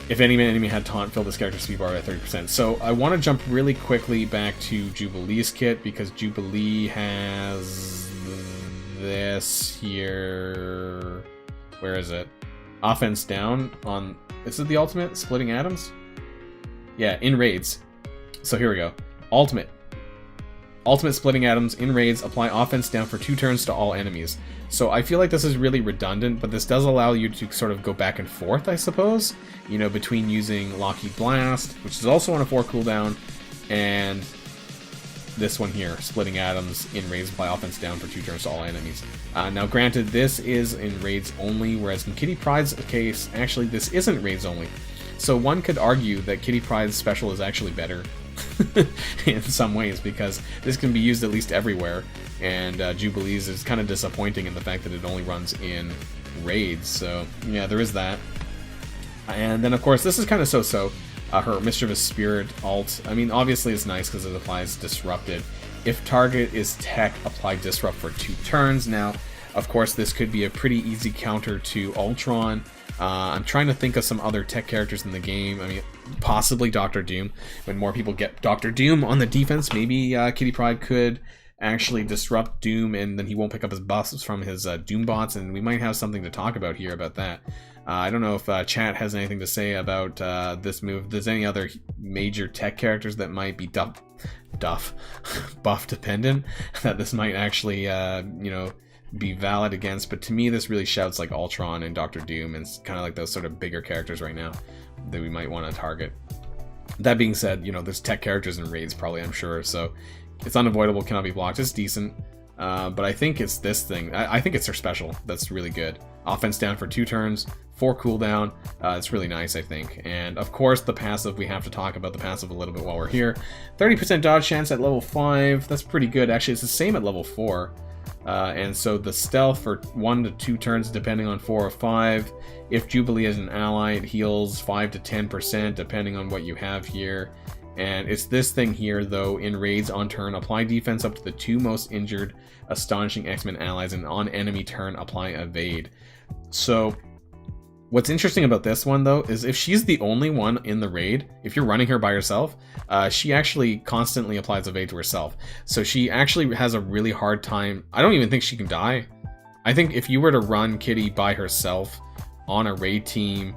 if any enemy had taunt, fill this character's speed bar by 30%. So I want to jump really quickly back to Jubilee's kit, because Jubilee has this here. Where is it? Offense down on, is it the ultimate? Splitting Atoms? Yeah, in raids. So here we go. Ultimate Splitting Atoms in raids, apply offense down for 2 turns to all enemies. So I feel like this is really redundant, but this does allow you to sort of go back and forth, I suppose, you know, between using Lockheed Blast, which is also on a 4 cooldown, and this one here, Splitting Atoms in raids, apply offense down for 2 turns to all enemies. Now granted, this is in raids only, whereas in Kitty Pryde's case, actually this isn't raids only. So one could argue that Kitty Pryde's special is actually better in some ways, because this can be used at least everywhere, and Jubilee's is kind of disappointing in the fact that it only runs in raids. So yeah, there is that. And then of course this is kind of so-so. Her Mischievous Spirit alt, I mean, obviously it's nice because it applies Disrupted. If target is tech, apply Disrupt for 2 turns. Now, of course, this could be a pretty easy counter to Ultron, I'm trying to think of some other tech characters in the game. I mean, possibly Dr. Doom. When more people get Dr. Doom on the defense, maybe Kitty Pryde could actually disrupt Doom, and then he won't pick up his buffs from his Doom bots, and we might have something to talk about here about that. I don't know if chat has anything to say about this move. If there's any other major tech characters that might be buff dependent that this might actually be valid against, but to me this really shouts like Ultron and Dr. Doom, and it's kind of like those sort of bigger characters right now that we might want to target. That being said, there's tech characters in raids probably, I'm sure, so it's unavoidable, cannot be blocked. It's decent, but I think it's this thing. I think it's her special that's really good. Offense down for 2 turns, 4 cooldown. It's really nice, I think. And of course the passive, we have to talk about the passive a little bit while we're here. 30% dodge chance at level 5, that's pretty good. Actually, it's the same at level 4. And so the stealth for 1 to 2 turns depending on 4 or 5. If Jubilee is an ally, it heals 5 to 10% depending on what you have here. And it's this thing here, though, in raids on turn, apply defense up to the 2 most injured astonishing X-Men allies, and on enemy turn, apply evade. So what's interesting about this one, though, is if she's the only one in the raid, if you're running her by yourself, she actually constantly applies evade to herself. So she actually has a really hard time. I don't even think she can die. I think if you were to run Kitty by herself on a raid team,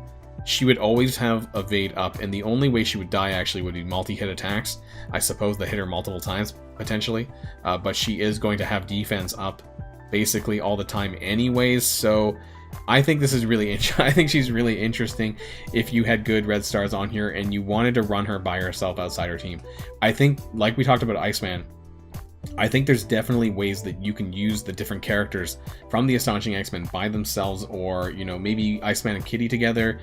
she would always have evade up, and the only way she would die actually would be multi-hit attacks. I suppose that hit her multiple times, potentially, but she is going to have defense up basically all the time anyways, so I think this is really I think she's really interesting if you had good red stars on here and you wanted to run her by herself outside her team. I think, like we talked about Iceman, I think there's definitely ways that you can use the different characters from the Astonishing X-Men by themselves, or, maybe Iceman and Kitty together.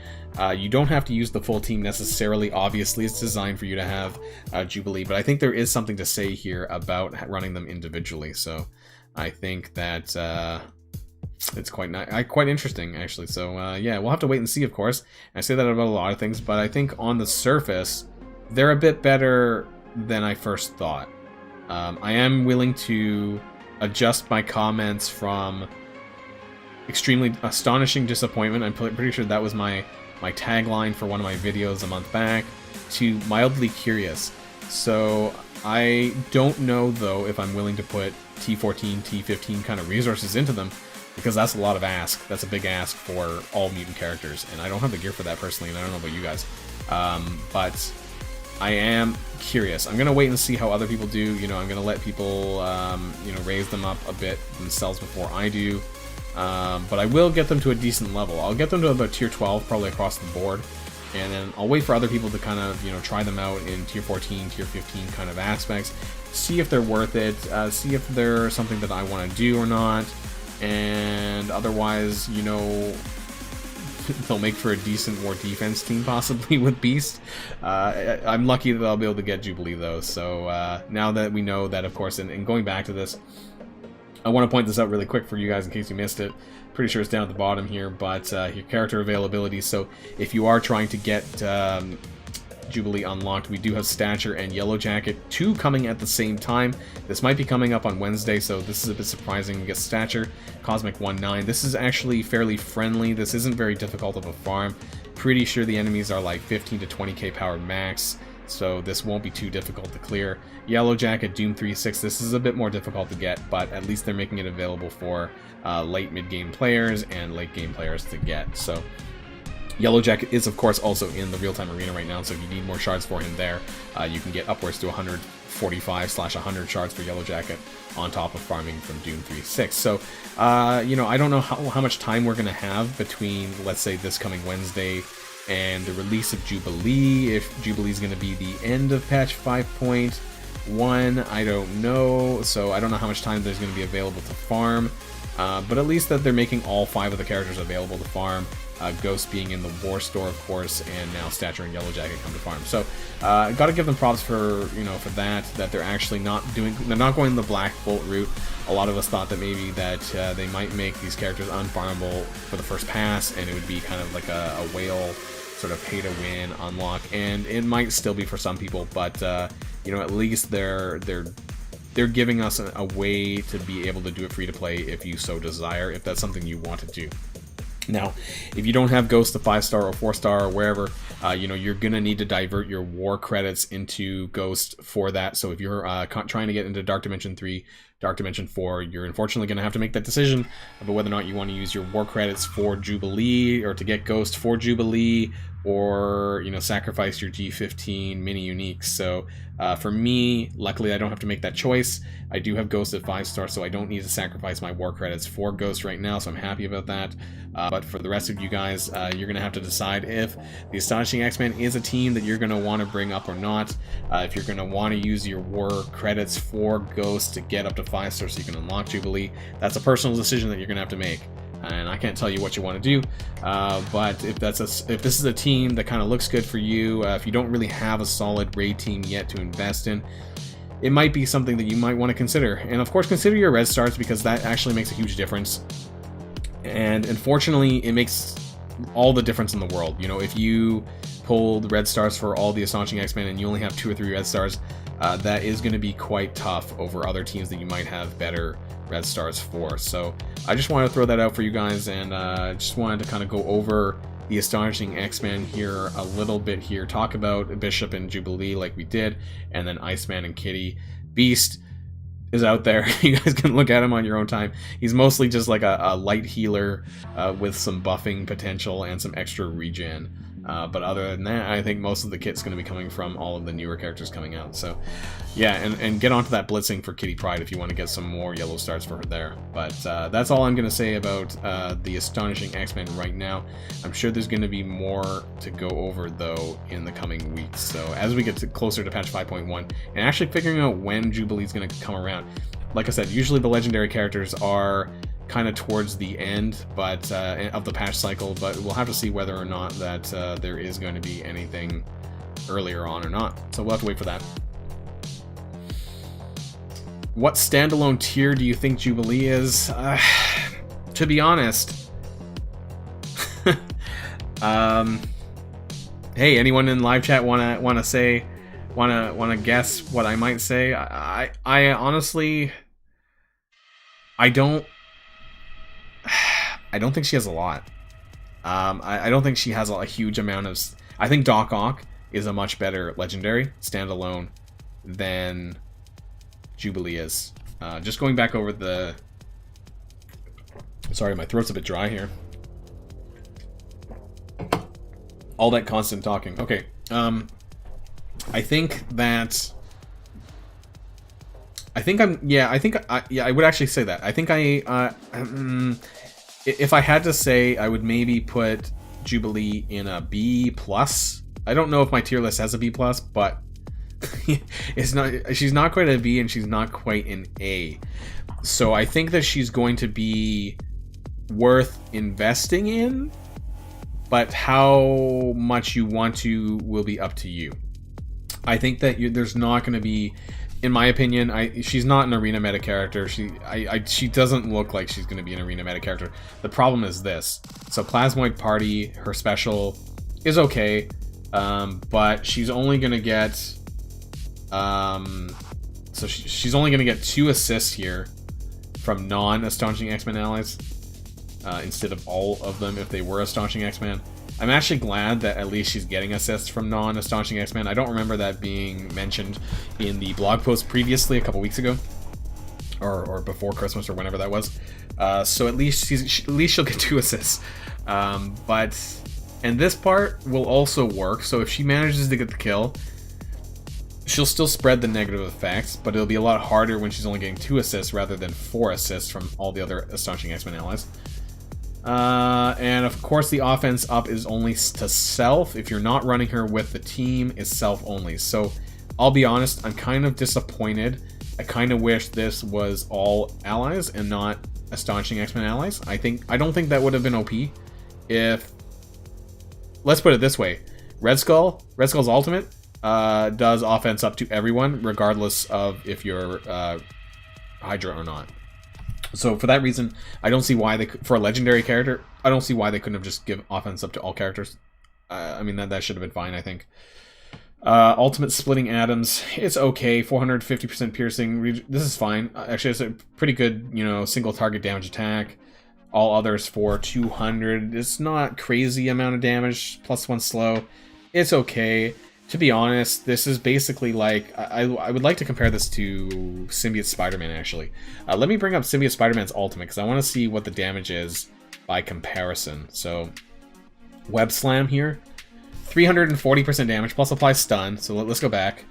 You don't have to use the full team necessarily. Obviously, it's designed for you to have Jubilee, but I think there is something to say here about running them individually. So I think that it's quite interesting, actually. So yeah, we'll have to wait and see, of course. I say that about a lot of things, but I think on the surface, they're a bit better than I first thought. I am willing to adjust my comments from extremely astonishing disappointment. I'm pretty sure that was my tagline for one of my videos a month back, to mildly curious. So I don't know, though, if I'm willing to put T14, T15 kind of resources into them, because that's a lot of ask. That's a big ask for all mutant characters, and I don't have the gear for that personally, and I don't know about you guys. But I am curious. I'm gonna wait and see how other people do. I'm gonna let people raise them up a bit themselves before I do. But I will get them to a decent level. I'll get them to about tier 12 probably across the board, and then I'll wait for other people to kind of try them out in tier 14, tier 15 kind of aspects, see if they're worth it, see if they're something that I want to do or not, and otherwise, they'll make for a decent war defense team possibly with Beast. I'm lucky that I'll be able to get Jubilee, though. So now that we know that, of course, and going back to this, I want to point this out really quick for you guys in case you missed it. Pretty sure it's down at the bottom here, but your character availability. So if you are trying to get Jubilee unlocked, we do have Stature and Yellow Jacket, 2 coming at the same time. This might be coming up on Wednesday, so this is a bit surprising. We get Stature, Cosmic 1-9. This is actually fairly friendly. This isn't very difficult of a farm. Pretty sure the enemies are like 15 to 20k power max, so this won't be too difficult to clear. Yellow Jacket, Doom 3-6. This is a bit more difficult to get, but at least they're making it available for late mid-game players and late-game players to get. So Yellow Jacket is, of course, also in the real-time arena right now, so if you need more shards for him there, you can get upwards to 145/100 shards for Yellow Jacket on top of farming from Doom 3-6. So, I don't know how much time we're going to have between, let's say, this coming Wednesday and the release of Jubilee. If Jubilee is going to be the end of patch 5.1, I don't know. So I don't know how much time there's going to be available to farm. But at least that they're making all 5 of the characters available to farm. Ghost being in the War Store, of course, and now Stature and Yellow Jacket come to farm. So, got to give them props for for that they're actually they're not going the Black Bolt route. A lot of us thought that maybe that they might make these characters unfarmable for the first pass, and it would be kind of like a whale sort of pay-to-win unlock, and it might still be for some people, but at least they're giving us a way to be able to do it free to play if you so desire, if that's something you want to do. Now, if you don't have Ghost to 5-star or 4-star or wherever, you know, you're going to need to divert your war credits into Ghost for that. So if you're trying to get into Dark Dimension 3, Dark Dimension 4, you're unfortunately going to have to make that decision about whether or not you want to use your war credits for Jubilee or to get Ghost for Jubilee, or, you know, sacrifice your G15 mini uniques. So for me, luckily I don't have to make that choice. I do have Ghost at 5-star, so I don't need to sacrifice my war credits for Ghost right now, so I'm happy about that. But for the rest of you guys, you're going to have to decide if the Astonishing X-Men is a team that you're going to want to bring up or not. If you're going to want to use your war credits for Ghost to get up to 5-star so you can unlock Jubilee, that's a personal decision that you're going to have to make. And I can't tell you what you want to do, but if this is a team that kind of looks good for you, if you don't really have a solid raid team yet to invest in, it might be something that you might want to consider. And of course, consider your red stars, because that actually makes a huge difference. And unfortunately, it makes all the difference in the world. You know, if you pulled red stars for all the Astonishing X-Men and you only have 2 or 3 red stars, that is going to be quite tough over other teams that you might have better red stars for. So I just wanted to throw that out for you guys, and just wanted to kind of go over the Astonishing X-Men here a little bit here, talk about Bishop and Jubilee like we did, and then Iceman and Kitty. Beast is out there. You guys can look at him on your own time. He's mostly just like a light healer with some buffing potential and some extra regen. But other than that, I think most of the kit's going to be coming from all of the newer characters coming out. So, yeah, and get onto that blitzing for Kitty Pryde if you want to get some more yellow stars for her there. But that's all I'm going to say about the Astonishing X-Men right now. I'm sure there's going to be more to go over, though, in the coming weeks. So as we get closer to patch 5.1, and actually figuring out when Jubilee's going to come around. Like I said, usually the legendary characters are kind of towards the end of the patch cycle, but we'll have to see whether or not that there is going to be anything earlier on or not. So we'll have to wait for that. What standalone tier do you think Jubilee is? To be honest, hey, anyone in live chat wanna guess what I might say? I honestly, I don't think she has a lot. I don't think she has a huge amount of... I think Doc Ock is a much better legendary standalone than Jubilee is. Just going back over the... Sorry, my throat's a bit dry here. All that constant talking. Okay. I think that... I would actually say that. I think if I had to say, I would maybe put Jubilee in a B+. I don't know if my tier list has a B+, but it's not. She's not quite a B, and she's not quite an A. So I think that she's going to be worth investing in, but how much you want to will be up to you. I think that there's not going to be... In my opinion, she's not an arena meta character. She doesn't look like she's going to be an arena meta character. The problem is this. So Plasmoid Party, her special, is okay, but she's only going to get... so she's only going to get 2 assists here from non-Astonishing X-Men allies, instead of all of them if they were Astonishing X-Men. I'm actually glad that at least she's getting assists from non-Astonishing X-Men. I don't remember that being mentioned in the blog post previously a couple weeks ago, or before Christmas or whenever that was. So at least she'll get 2 assists. And this part will also work. So if she manages to get the kill, she'll still spread the negative effects, but it'll be a lot harder when she's only getting 2 assists rather than 4 assists from all the other Astonishing X-Men allies. And of course the offense up is only to self. If you're not running her with the team, it's self only. So I'll be honest, I'm kind of disappointed. I kind of wish this was all allies and not Astonishing X-Men allies. I don't think that would have been OP if... Let's put it this way. Red Skull's ultimate does offense up to everyone, regardless of if you're Hydra or not. So for that reason, I don't see why for a legendary character, I don't see why they couldn't have just give offense up to all characters. I mean, that should have been fine, I think. Ultimate Splitting Atoms, it's okay. 450% piercing. This is fine. Actually, it's a pretty good, single target damage attack. All others for 200. It's not crazy amount of damage. +1 slow. It's okay. To be honest, this is basically like... I would like to compare this to Symbiote Spider-Man, actually. Let me bring up Symbiote Spider-Man's ultimate, because I want to see what the damage is by comparison. So, Web Slam here. 340% damage, plus apply stun. So let's go back.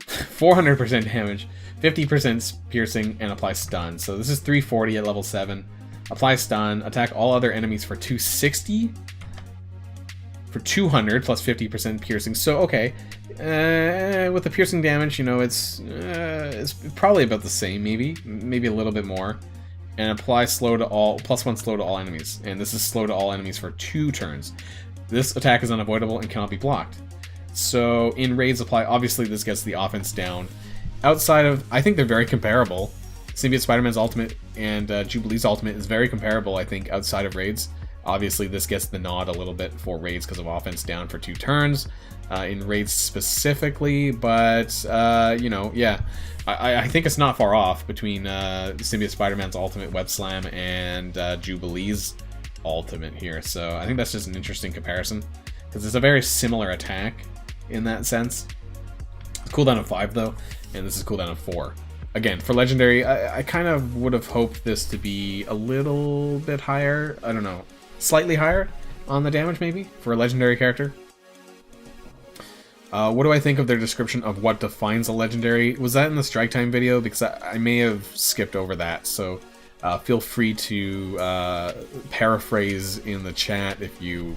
400% damage, 50% piercing, and apply stun. So this is 340 at level 7. Apply stun, attack all other enemies for 260. For 200 plus 50% piercing. So okay, with the piercing damage, you know, it's probably about the same, maybe a little bit more. And apply slow to all, +1 slow to all enemies. And this is slow to all enemies for 2 turns. This attack is unavoidable and cannot be blocked. So in raids apply, obviously this gets the offense down. Outside of, I think they're very comparable. Symbiote Spider-Man's ultimate and Jubilee's ultimate is very comparable, I think, outside of raids. Obviously this gets the nod a little bit for raids because of offense down for 2 turns. In raids specifically, but you know, yeah. I think it's not far off between Symbiote Spider-Man's ultimate Web Slam and Jubilee's ultimate here. So I think that's just an interesting comparison because it's a very similar attack in that sense. Cooldown of 5 though, and this is cooldown of 4. Again, for Legendary, I kind of would have hoped this to be a little bit higher. I don't know, slightly higher on the damage maybe for a Legendary character. What do I think of their description of what defines a Legendary? Was that in the Strike Time video? Because I may have skipped over that, so feel free to paraphrase in the chat if you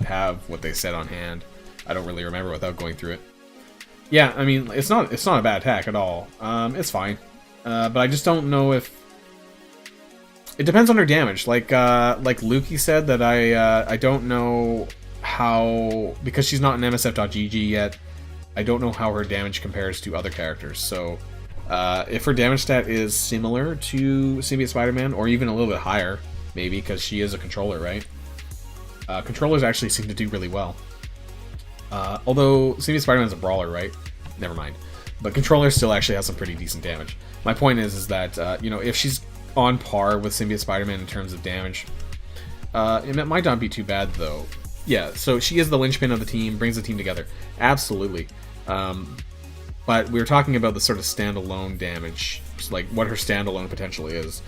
have what they said on hand. I don't really remember without going through it. Yeah, I mean, it's not a bad attack at all. It's fine, but I just don't know if it depends on her damage. Like Lukey said, that I don't know how, because she's not in MSF.gg yet. I don't know how her damage compares to other characters. So if her damage stat is similar to Symbiote Spider-Man, or even a little bit higher, maybe, because she is a controller, right? Controllers actually seem to do really well. Although Symbiote Spider-Man's a brawler, right? Never mind. But controller still actually has some pretty decent damage. My point is that, you know, if she's on par with Symbiote Spider-Man in terms of damage, it might not be too bad, though. Yeah, so she is the linchpin of the team, brings the team together. Absolutely. But we were talking about the sort of standalone damage, like what her standalone potential is.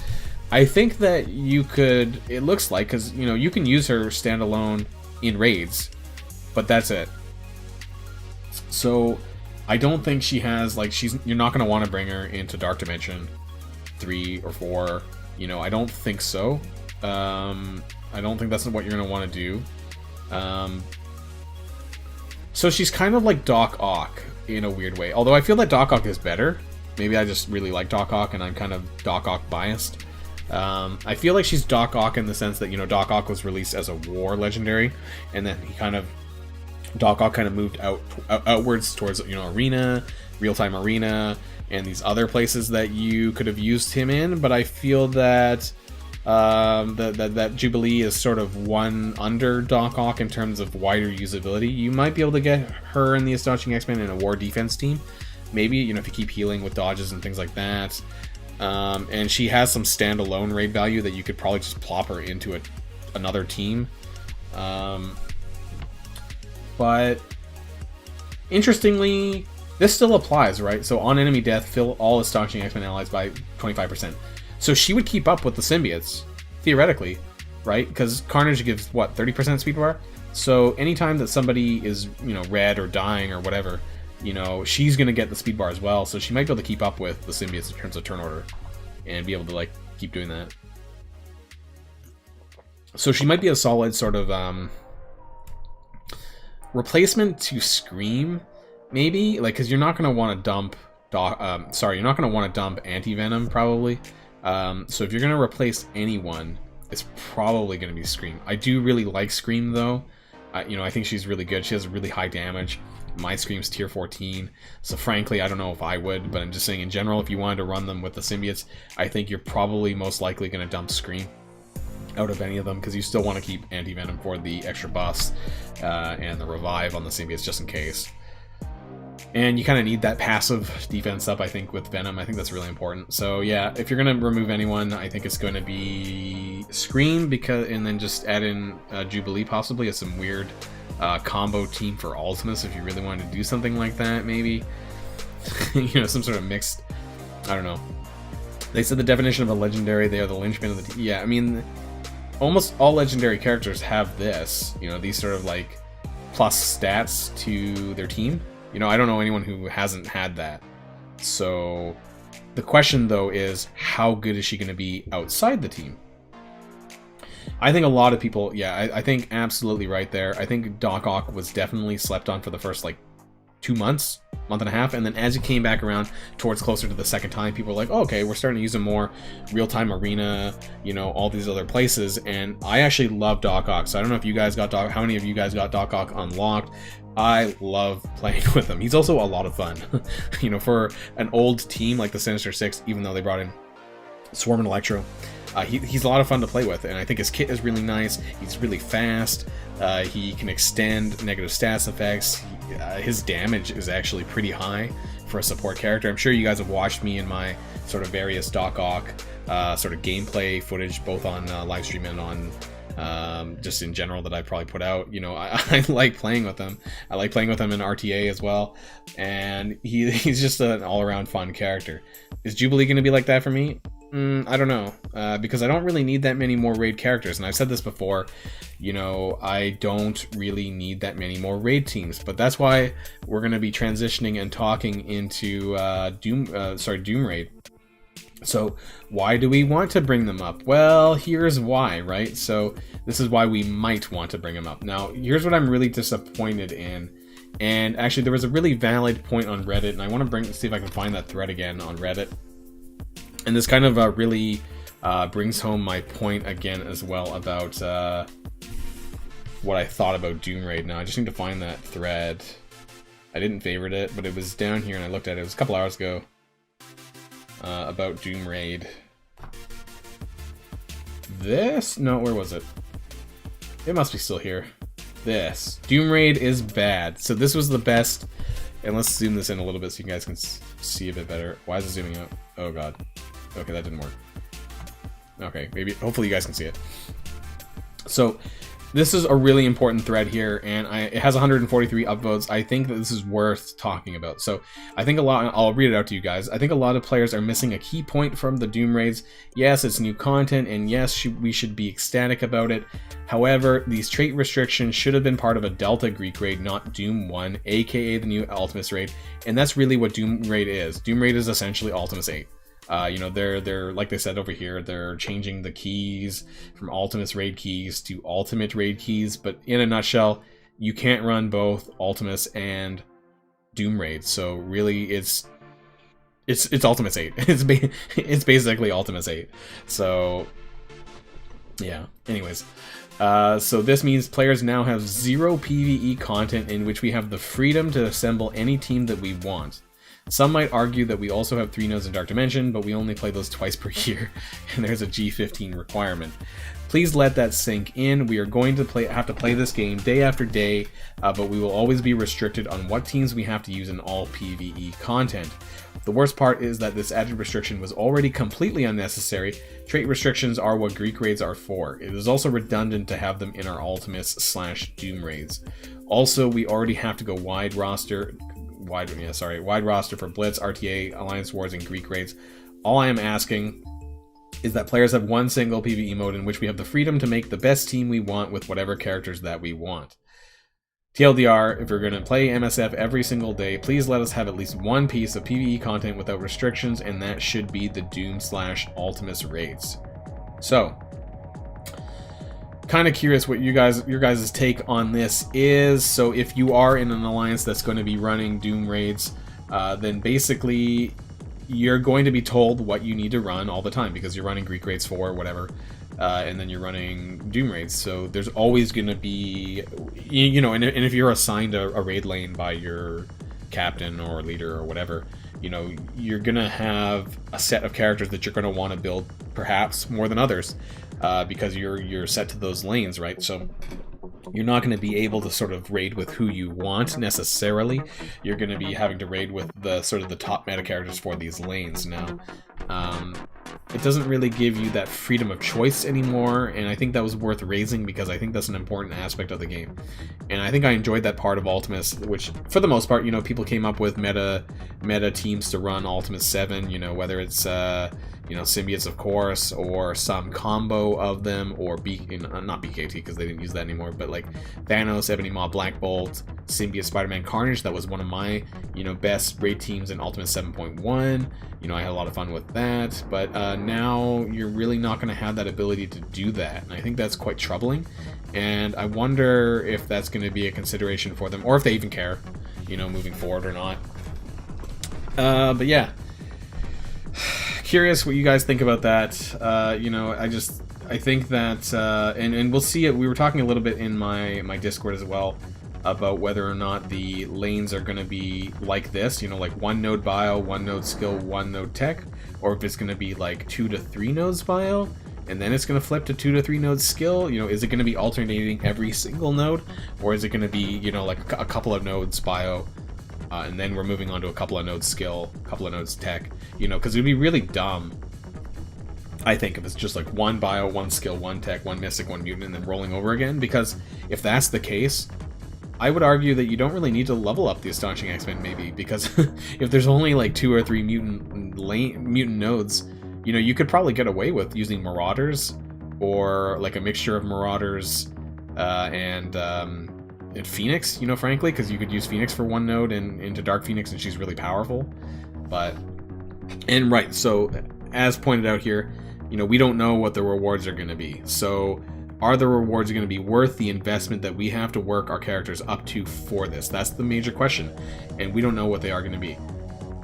I think that you could, it looks like, because, you know, you can use her standalone in raids, but that's it. So I don't think she has, like, you're not going to want to bring her into Dark Dimension 3 or 4. You know, I don't think so. I don't think that's what you're going to want to do. So she's kind of like Doc Ock in a weird way. Although I feel that Doc Ock is better. Maybe I just really like Doc Ock and I'm kind of Doc Ock biased. I feel like she's Doc Ock in the sense that, you know, Doc Ock was released as a war legendary, and then Doc Ock kind of moved outwards towards, you know, Arena, Real-Time Arena, and these other places that you could have used him in. But I feel that that Jubilee is sort of one under Doc Ock in terms of wider usability. You might be able to get her in the Astonishing X-Men in a war defense team. Maybe, you know, if you keep healing with dodges and things like that. And she has some standalone raid value that you could probably just plop her into another team. But interestingly, this still applies, right? So on enemy death, fill all Astonishing X-Men allies by 25%. So she would keep up with the symbiotes, theoretically, right? Because Carnage gives, what, 30% speed bar? So anytime that somebody is, you know, red or dying or whatever, you know, she's going to get the speed bar as well. So she might be able to keep up with the symbiotes in terms of turn order and be able to, like, keep doing that. So she might be a solid sort of replacement to Scream, maybe, like, because you're not going to want to dump you're not going to want to dump Anti-Venom, probably. So if you're going to replace anyone, it's probably going to be Scream. I do really like Scream, though. You know, I think she's really good. She has really high damage. My Scream's tier 14, so frankly, I don't know if I would, but I'm just saying in general, if you wanted to run them with the symbiotes, I think you're probably most likely going to dump Scream out of any of them, because you still want to keep Anti-Venom for the extra buffs and the revive on the symbiotes just in case. And you kind of need that passive defense up, I think, with Venom. I think that's really important. So yeah, if you're going to remove anyone, I think it's going to be Scream, and then just add in Jubilee possibly as some weird combo team for Ultimus if you really wanted to do something like that, maybe. You know, some sort of mixed, I don't know. They said the definition of a legendary, they are the linchpin of the team. Yeah, I mean, almost all legendary characters have this, you know, these sort of like plus stats to their team. You know, I don't know anyone who hasn't had that. So the question though is, how good is she going to be outside the team? I think a lot of people, yeah, I think absolutely right there. I think Doc Ock was definitely slept on for the first like 2 months, month and a half, and then as he came back around towards closer to the second time, people were like, oh, okay, we're starting to use him more, real-time arena, you know, all these other places. And I actually love Doc Ock, so I don't know if you guys got how many of you guys got Doc Ock unlocked. I love playing with him. He's also a lot of fun. You know, for an old team like the Sinister Six, even though they brought in Swarm and Electro, he's a lot of fun to play with, and I think his kit is really nice. He's really fast. He can extend negative stats effects. His damage is actually pretty high for a support character. I'm sure you guys have watched me in my sort of various Doc Ock sort of gameplay footage, both on live stream and on just in general that I probably put out. You know, I like playing with him. I like playing with him in RTA as well, and he's just an all-around fun character. Is Jubilee going to be like that for me? I don't know, because I don't really need that many more raid characters, and I've said this before, you know, I don't really need that many more raid teams, but that's why we're going to be transitioning and talking into Doom Raid. So why do we want to bring them up? Well, here's why, right? So this is why we might want to bring them up. Now, here's what I'm really disappointed in, and actually there was a really valid point on Reddit, and I want to see if I can find that thread again on Reddit. And this kind of really brings home my point again as well about what I thought about Doom Raid. Now, I just need to find that thread. I didn't favorite it, but it was down here and I looked at it. It was a couple hours ago about Doom Raid. This? No, where was it? It must be still here. This. Doom Raid is bad. So this was the best. And let's zoom this in a little bit so you guys can see a bit better. Why is it zooming out? Oh god. Okay, that didn't work. Okay, maybe, hopefully you guys can see it. So, this is a really important thread here, and it has 143 upvotes. I think that this is worth talking about. So, I think I'll read it out to you guys. I think a lot of players are missing a key point from the Doom Raids. Yes, it's new content, and yes, we should be ecstatic about it. However, these trait restrictions should have been part of a Delta Greek Raid, not Doom 1, aka the new Ultimus Raid, and that's really what Doom Raid is. Doom Raid is essentially Ultimus 8. You know, they're like they said over here, they're changing the keys from Ultimus Raid keys to Ultimate Raid keys, but in a nutshell, you can't run both Ultimus and Doom Raid. So really, it's Ultimus 8. It's basically Ultimus 8. So yeah. Anyways, so this means players now have 0 PvE content in which we have the freedom to assemble any team that we want. Some might argue that we also have 3 nodes in Dark Dimension, but we only play those twice per year, and there's a G15 requirement. Please let that sink in. We are going to have to play this game day after day, but we will always be restricted on what teams we have to use in all PvE content. The worst part is that this added restriction was already completely unnecessary. Trait restrictions are what Greek raids are for. It is also redundant to have them in our Ultimus/Doom raids. Also, we already have to go wide roster for Blitz, RTA, Alliance Wars, and Greek raids. All I am asking is that players have one single PvE mode in which we have the freedom to make the best team we want with whatever characters that we want. TLDR, if you're going to play MSF every single day, please let us have at least one piece of PvE content without restrictions, and that should be the Doom/Ultimus raids. So, kind of curious what your guys' take on this is. So if you are in an alliance that's going to be running Doom raids, then basically you're going to be told what you need to run all the time because you're running Greek raids 4 or whatever, and then you're running Doom raids. So there's always going to be, you know, and if you're assigned a raid lane by your captain or leader or whatever, you know, you're going to have a set of characters that you're going to want to build perhaps more than others. Because you're set to those lanes, right? So you're not going to be able to sort of raid with who you want necessarily. You're going to be having to raid with the sort of the top meta characters for these lanes. Now, it doesn't really give you that freedom of choice anymore, and I think that was worth raising because I think that's an important aspect of the game. And I think I enjoyed that part of Ultimus, which for the most part, you know, people came up with meta teams to run Ultimus 7, you know, whether it's you know, symbiotes of course, or some combo of them, or not BKT because they didn't use that anymore, but like Thanos, Ebony Maw, Black Bolt, Symbiote, Spider-Man, Carnage. That was one of my, you know, best raid teams in Ultimate 7.1. You know, I had a lot of fun with that, but now you're really not going to have that ability to do that, and I think that's quite troubling. And I wonder if that's going to be a consideration for them, or if they even care, you know, moving forward or not. But yeah, curious what you guys think about that. You know, I think that, and we'll see it. We were talking a little bit in my Discord as well about whether or not the lanes are going to be like this, you know, like 1 node bio, 1 node skill, 1 node tech, or if it's going to be like 2 to 3 nodes bio, and then it's going to flip to 2 to 3 nodes skill. You know, is it going to be alternating every single node, or is it going to be, you know, like a couple of nodes bio, and then we're moving on to a couple of nodes skill, a couple of nodes tech, you know, because it would be really dumb, I think, if it's just like 1 bio, 1 skill, 1 tech, 1 mystic, 1 mutant, and then rolling over again, because if that's the case, I would argue that you don't really need to level up the Astonishing X-Men, maybe, because if there's only like 2 or 3 mutant nodes, you know, you could probably get away with using Marauders, or like a mixture of Marauders and Phoenix, you know, frankly, because you could use Phoenix for 1 node and into Dark Phoenix, and she's really powerful. But, and right, so as pointed out here, you know, we don't know what the rewards are going to be. So are the rewards going to be worth the investment that we have to work our characters up to for this? That's the major question, and we don't know what they are going to be.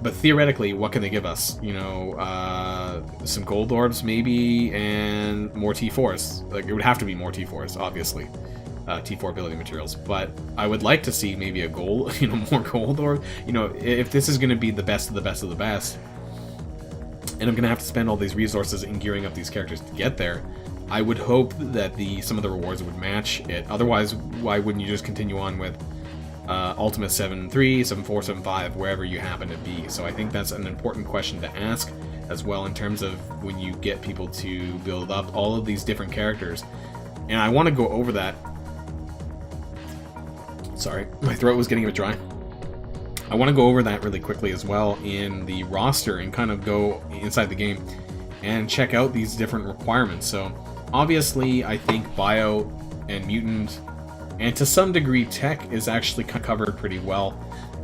But theoretically, what can they give us? You know, some gold orbs maybe, and more T4s. Like, it would have to be more T4s, obviously. T4 ability materials. But I would like to see maybe a gold, you know, more gold orb. You know, if this is going to be the best of the best of the best, and I'm going to have to spend all these resources in gearing up these characters to get there, I would hope that some of the rewards would match it. Otherwise, why wouldn't you just continue on with Ultimate 7.3, 7.4, 7.5, wherever you happen to be? So I think that's an important question to ask as well, in terms of when you get people to build up all of these different characters. And I want to go over that. Sorry, my throat was getting a bit dry. I want to go over that really quickly as well in the roster, and kind of go inside the game and check out these different requirements. So obviously, I think bio and mutant, and to some degree tech, is actually covered pretty well.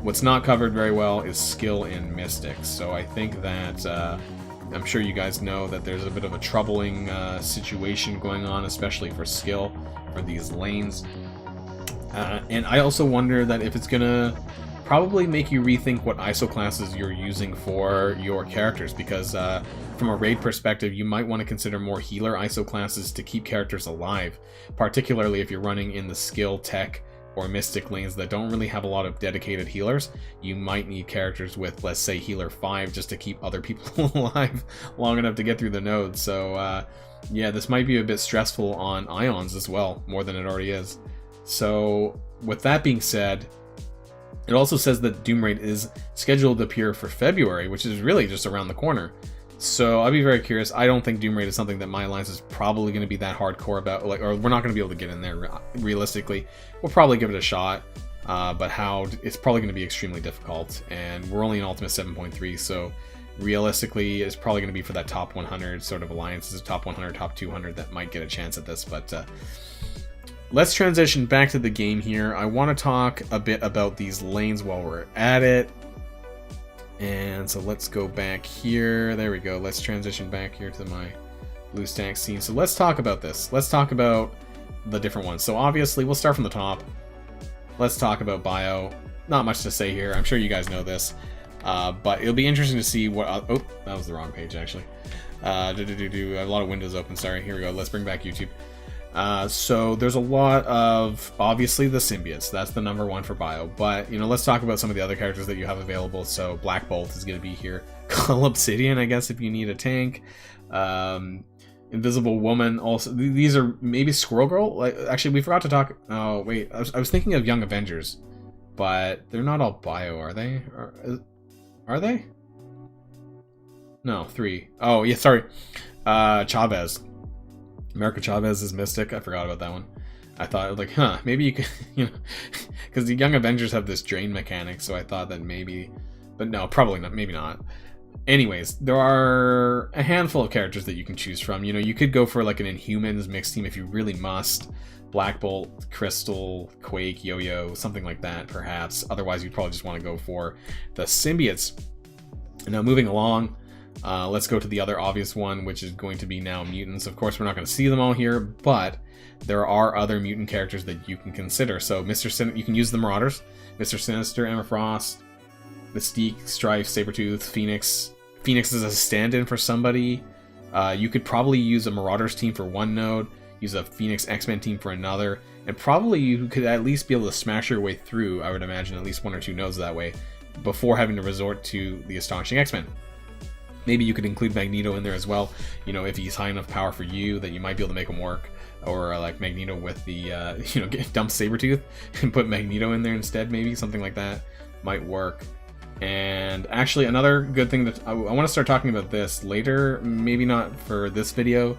What's not covered very well is skill and mystics. So I think that I'm sure you guys know that there's a bit of a troubling situation going on, especially for skill for these lanes. And I also wonder that if it's gonna probably make you rethink what ISO classes you're using for your characters, because from a raid perspective, you might want to consider more healer ISO classes to keep characters alive, particularly if you're running in the skill, tech, or mystic lanes that don't really have a lot of dedicated healers. You might need characters with, let's say, healer 5 just to keep other people alive long enough to get through the nodes. So yeah, this might be a bit stressful on Ions as well, more than it already is. So with that being said, it also says that Doom Raid is scheduled to appear for February, which is really just around the corner. So I'll be very curious. I don't think Doom Raid is something that my alliance is probably going to be that hardcore about, like, or we're not going to be able to get in there realistically. We'll probably give it a shot, but how, it's probably going to be extremely difficult, and we're only in Ultimate 7.3, so realistically it's probably going to be for that top 100 sort of alliances, top 100, top 200 that might get a chance at this. But let's transition back to the game here. I want to talk a bit about these lanes while we're at it. And so let's go back here. There we go. Let's transition back here to my blue stack scene. So let's talk about this. Let's talk about the different ones. So obviously we'll start from the top. Let's talk about bio. Not much to say here. I'm sure you guys know this. But it'll be interesting to see what... oh, that was the wrong page, actually. I have a lot of windows open. Sorry. Here we go. Let's bring back YouTube. So there's a lot of, obviously, the symbiotes. That's the number one for bio. But, you know, let's talk about some of the other characters that you have available. So Black Bolt is going to be here. Call Obsidian, I guess, if you need a tank. Invisible Woman also. These are maybe Squirrel Girl. Like, actually, we forgot to talk. Oh, wait. I was thinking of Young Avengers. But they're not all bio, are they? Are they? No, 3. Oh, yeah, sorry. Chavez. America Chavez is Mystic. I forgot about that one. I thought, like, maybe you could, you know, because the Young Avengers have this drain mechanic, so I thought that maybe, but no, probably not, maybe not. Anyways, there are a handful of characters that you can choose from. You know, you could go for like an Inhumans mixed team if you really must. Black Bolt, Crystal, Quake, Yo-Yo, something like that, perhaps. Otherwise, you'd probably just want to go for the Symbiotes. And now, moving along, let's go to the other obvious one, which is going to be now mutants. Of course, we're not going to see them all here, but there are other mutant characters that you can consider. So, you can use the Marauders, Mr. Sinister, Emma Frost, Mystique, Strife, Sabretooth, Phoenix. Phoenix is a stand-in for somebody. You could probably use a Marauders team for one node, use a Phoenix X-Men team for another, and probably you could at least be able to smash your way through, I would imagine, at least 1 or 2 nodes that way, before having to resort to the Astonishing X-Men. Maybe you could include Magneto in there as well, you know, if he's high enough power for you that you might be able to make him work. Or like Magneto with the, you know, dump Sabretooth and put Magneto in there instead, maybe, something like that might work. And actually, another good thing that I want to start talking about this later, maybe not for this video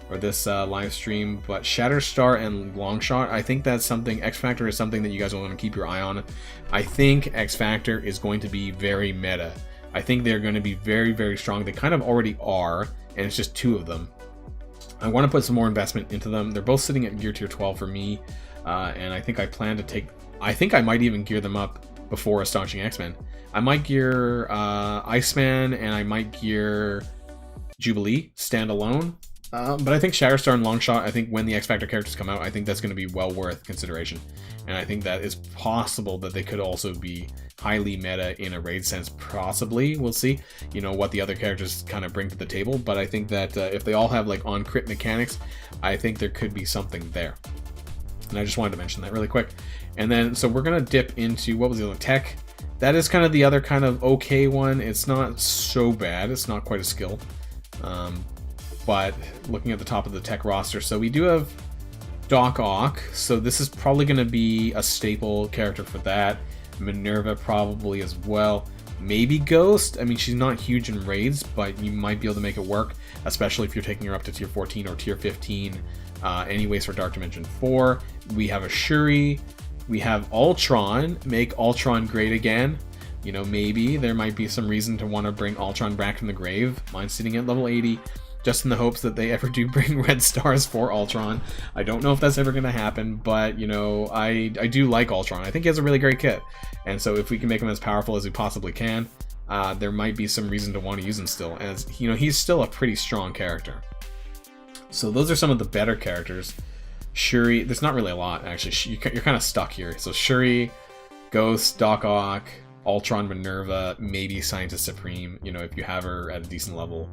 or this live stream, but Shatterstar and Longshot, I think that's something, X-Factor is something that you guys will want to keep your eye on. I think X-Factor is going to be very meta. I think they're going to be very, very strong. They kind of already are, and it's just 2 of them. I want to put some more investment into them. They're both sitting at Gear Tier 12 for me, and I think I plan to take... I think I might even gear them up before Astonishing X-Men. I might gear Iceman, and I might gear Jubilee standalone. But I think Shatterstar and Longshot, I think when the X-Factor characters come out, I think that's going to be well worth consideration. And I think that it's possible that they could also be highly meta in a raid sense, possibly. We'll see, you know, what the other characters kind of bring to the table. But I think that if they all have like on crit mechanics, I think there could be something there. And I just wanted to mention that really quick. And then, so we're going to dip into, what was the other? Tech. That is kind of the other kind of okay one. It's not so bad. It's not quite a skill. But looking at the top of the tech roster, so we do have Doc Ock, so this is probably going to be a staple character for that. Minerva probably as well. Maybe Ghost. I mean, she's not huge in raids, but you might be able to make it work, especially if you're taking her up to tier 14 or tier 15. Anyways, for Dark Dimension 4, we have a Shuri. We have Ultron. Make Ultron great again. You know, maybe there might be some reason to want to bring Ultron back from the grave. Mine's sitting at level 80. Just in the hopes that they ever do bring red stars for Ultron. I don't know if that's ever going to happen, but, you know, I do like Ultron. I think he has a really great kit. And so if we can make him as powerful as we possibly can, there might be some reason to want to use him still. As, you know, he's still a pretty strong character. So those are some of the better characters. Shuri, there's not really a lot, actually. You're kind of stuck here. So Shuri, Ghost, Doc Ock, Ultron, Minerva, maybe Scientist Supreme, you know, if you have her at a decent level.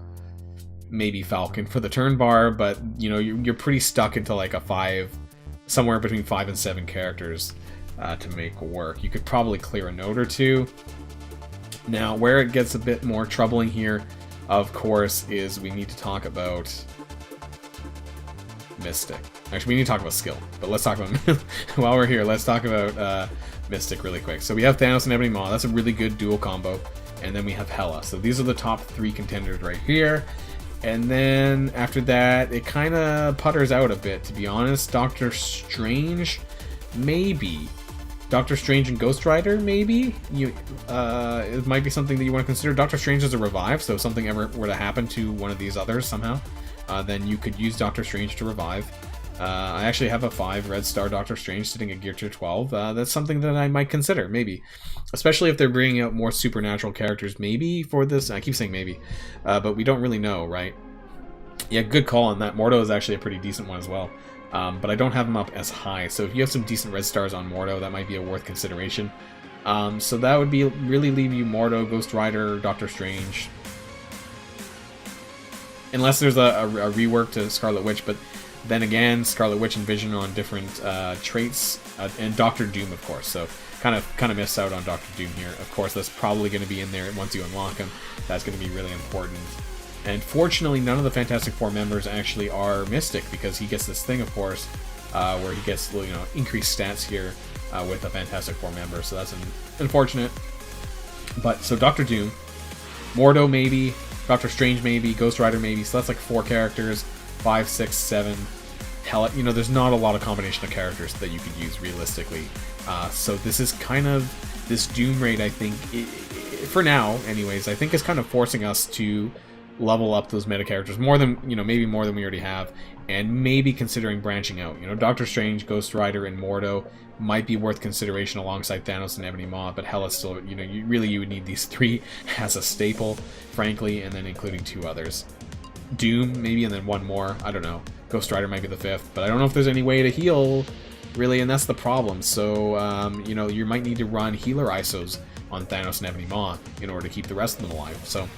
Maybe Falcon for the turn bar, but you know, you're pretty stuck into like a 5, somewhere between 5 and 7 characters to make work. You could probably clear a node or 2. Now, where it gets a bit more troubling here, of course, is we need to talk about Mystic. Actually, we need to talk about skill, but let's talk about while we're here. Let's talk about Mystic really quick. So we have Thanos and Ebony Maw. That's a really good dual combo, and then we have Hela. So these are the top 3 contenders right here. And then after that, it kind of putters out a bit, to be honest. Doctor Strange, maybe. Doctor Strange and Ghost Rider, maybe. It might be something that you want to consider. Doctor Strange is a revive, so if something ever were to happen to one of these others somehow, then you could use Doctor Strange to revive. I actually have a 5 red star Doctor Strange sitting at Gear Tier 12. That's something that I might consider, maybe. Especially if they're bringing out more supernatural characters, maybe, for this. I keep saying maybe, but we don't really know, right? Yeah, good call on that. Mordo is actually a pretty decent one as well. But I don't have him up as high, so if you have some decent red stars on Mordo, that might be a worth consideration. So that would be really leave you Mordo, Ghost Rider, Doctor Strange. Unless there's a rework to Scarlet Witch, but then again, Scarlet Witch and Vision on different traits, and Doctor Doom, of course. So kind of missed out on Doctor Doom here. Of course, that's probably going to be in there once you unlock him. That's going to be really important. And fortunately, none of the Fantastic Four members actually are Mystic, because he gets this thing, of course, where he gets, you know, increased stats here with a Fantastic Four member. So that's unfortunate. But so Doctor Doom, Mordo maybe. Doctor Strange maybe, Ghost Rider maybe. So that's like 4 characters, 5, 6, 7. Hell, you know, there's not a lot of combination of characters that you could use realistically. So this is kind of, this Doom Raid, I think, for now, anyways, I think is kind of forcing us to level up those meta characters more than, you know, maybe more than we already have, and maybe considering branching out. You know, Doctor Strange, Ghost Rider, and Mordo might be worth consideration alongside Thanos and Ebony Maw, but hell, is still, you know, you would need these 3 as a staple, frankly, and then including 2 others. Doom, maybe, and then 1 more. I don't know. Ghost Rider might be the 5th, but I don't know if there's any way to heal, really, and that's the problem. So, you know, you might need to run healer ISOs on Thanos and Ebony Maw in order to keep the rest of them alive. So,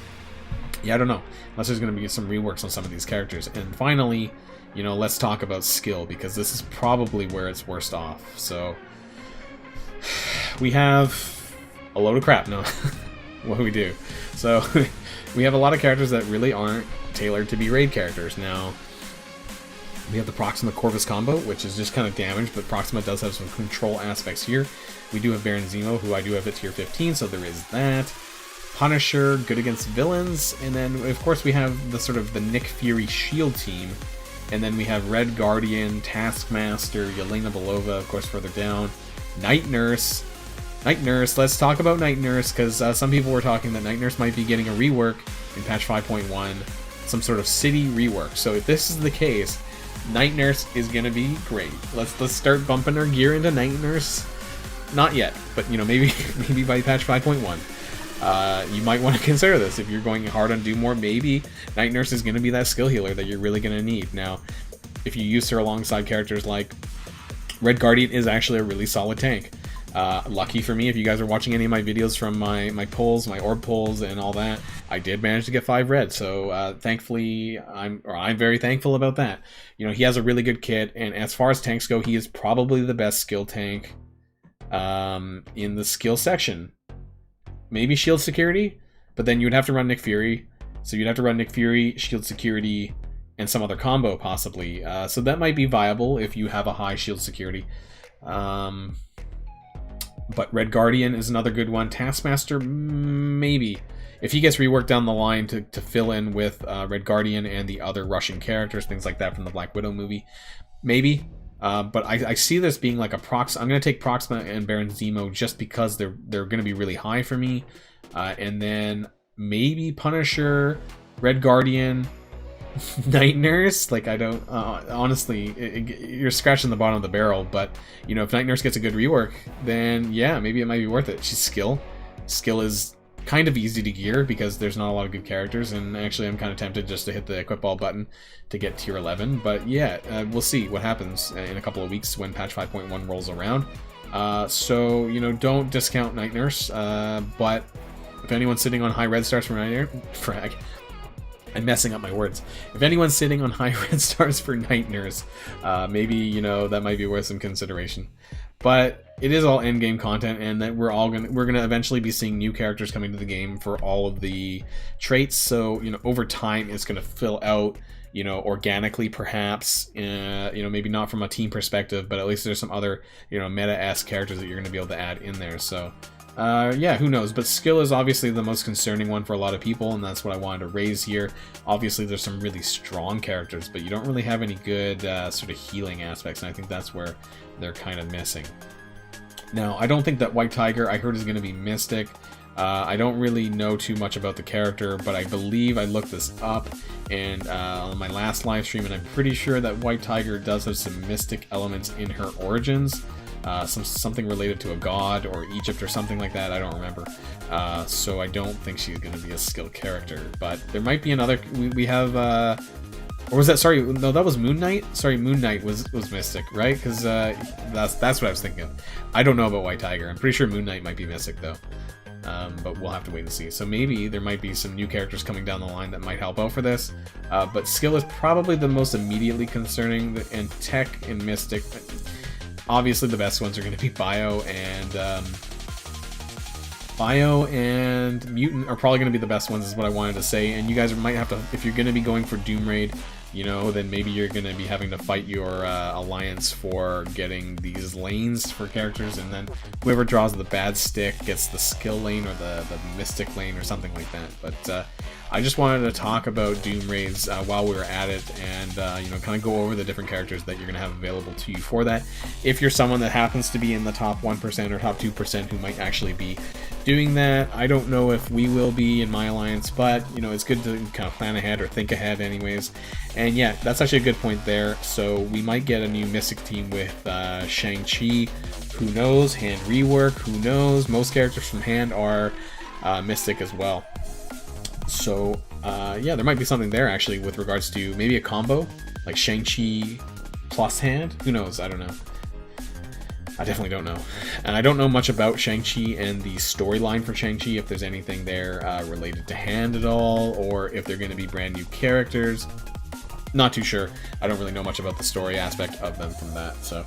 yeah, I don't know. Unless there's going to be some reworks on some of these characters. And finally, you know, let's talk about skill, because this is probably where it's worst off. So, we have a load of crap. No, what do we do? So, we have a lot of characters that really aren't tailored to be raid characters. Now, we have the Proxima Corvus combo, which is just kind of damage, but Proxima does have some control aspects here. We do have Baron Zemo, who I do have at tier 15, so there is that. Punisher, good against villains, and then of course we have the sort of the Nick Fury shield team, and then we have Red Guardian, Taskmaster, Yelena Belova, of course further down, Night Nurse. Night Nurse, let's talk about Night Nurse, because some people were talking that Night Nurse might be getting a rework in patch 5.1, some sort of city rework. So if this is the case, Night Nurse is gonna be great. Let's start bumping our gear into Night Nurse. Not yet, but you know, maybe by patch 5.1. You might want to consider this if you're going hard on Doom War. Maybe Night Nurse is going to be that skill healer that you're really going to need. Now, if you use her alongside characters like Red Guardian, is actually a really solid tank. Lucky for me, if you guys are watching any of my videos from my pulls, my orb pulls, and all that, I did manage to get 5 red. So thankfully, I'm very thankful about that. You know, he has a really good kit, and as far as tanks go, he is probably the best skill tank in the skill section. Maybe shield security, but then you would have to run Nick Fury. So you'd have to run Nick Fury, shield security, and some other combo possibly. So that might be viable if you have a high shield security. But Red Guardian is another good one. Taskmaster, maybe. If he gets reworked down the line to fill in with Red Guardian and the other Russian characters, things like that from the Black Widow movie, maybe. But I see this being like a Proxima. I'm going to take Proxima and Baron Zemo just because they're going to be really high for me. And then maybe Punisher, Red Guardian, Night Nurse. Like, I don't... honestly, you're scratching the bottom of the barrel. But, you know, if Night Nurse gets a good rework, then yeah, maybe it might be worth it. She's skill. Skill is kind of easy to gear because there's not a lot of good characters, and actually I'm kind of tempted just to hit the equip all button to get tier 11, but yeah, we'll see what happens in a couple of weeks when patch 5.1 rolls around. So, you know, don't discount Night Nurse, but if anyone's sitting on high red stars for Night Nurse, frag, I'm messing up my words. If anyone's sitting on high red stars for Night Nurse, maybe, you know, that might be worth some consideration. But it is all endgame content, and that we're gonna eventually be seeing new characters coming to the game for all of the traits. So, you know, over time it's gonna fill out, you know, organically perhaps. You know, maybe not from a team perspective, but at least there's some other, you know, meta-esque characters that you're gonna be able to add in there. So, yeah, who knows? But skill is obviously the most concerning one for a lot of people, and that's what I wanted to raise here. Obviously, there's some really strong characters, but you don't really have any good sort of healing aspects, and I think that's where they're kind of missing. Now, I don't think that White Tiger, I heard, is going to be Mystic. I don't really know too much about the character, but I believe I looked this up and on my last live stream, and I'm pretty sure that White Tiger does have some Mystic elements in her origins. Something related to a god or Egypt or something like that. I don't remember. So I don't think she's going to be a skill character. But there might be another. We have. Or was that? Sorry, no, that was Moon Knight. Sorry, Moon Knight was Mystic, right? Because that's what I was thinking of. I don't know about White Tiger. I'm pretty sure Moon Knight might be Mystic though. But we'll have to wait and see. So maybe there might be some new characters coming down the line that might help out for this. But skill is probably the most immediately concerning, and Tech and Mystic. Obviously, the best ones are going to be Bio and Mutant are probably going to be the best ones, is what I wanted to say. And you guys might have to, if you're going to be going for Doom Raid, you know, then maybe you're going to be having to fight your alliance for getting these lanes for characters, and then whoever draws the bad stick gets the skill lane or the mystic lane or something like that. But I just wanted to talk about Doom Raids while we were at it, and you know, kind of go over the different characters that you're going to have available to you for that. If you're someone that happens to be in the top 1% or top 2% who might actually be doing that, I don't know if we will be in my alliance, but you know, it's good to kind of plan ahead or think ahead anyways. And yeah, that's actually a good point there. So we might get a new Mystic team with Shang-Chi. Who knows? Hand rework. Who knows? Most characters from Hand are Mystic as well. So yeah, there might be something there actually with regards to maybe a combo like Shang-Chi plus Hand. Who knows? I don't know. I definitely don't know. And I don't know much about Shang-Chi and the storyline for Shang-Chi, if there's anything there related to Hand at all, or if they're going to be brand new characters. Not too sure. I don't really know much about the story aspect of them from that. So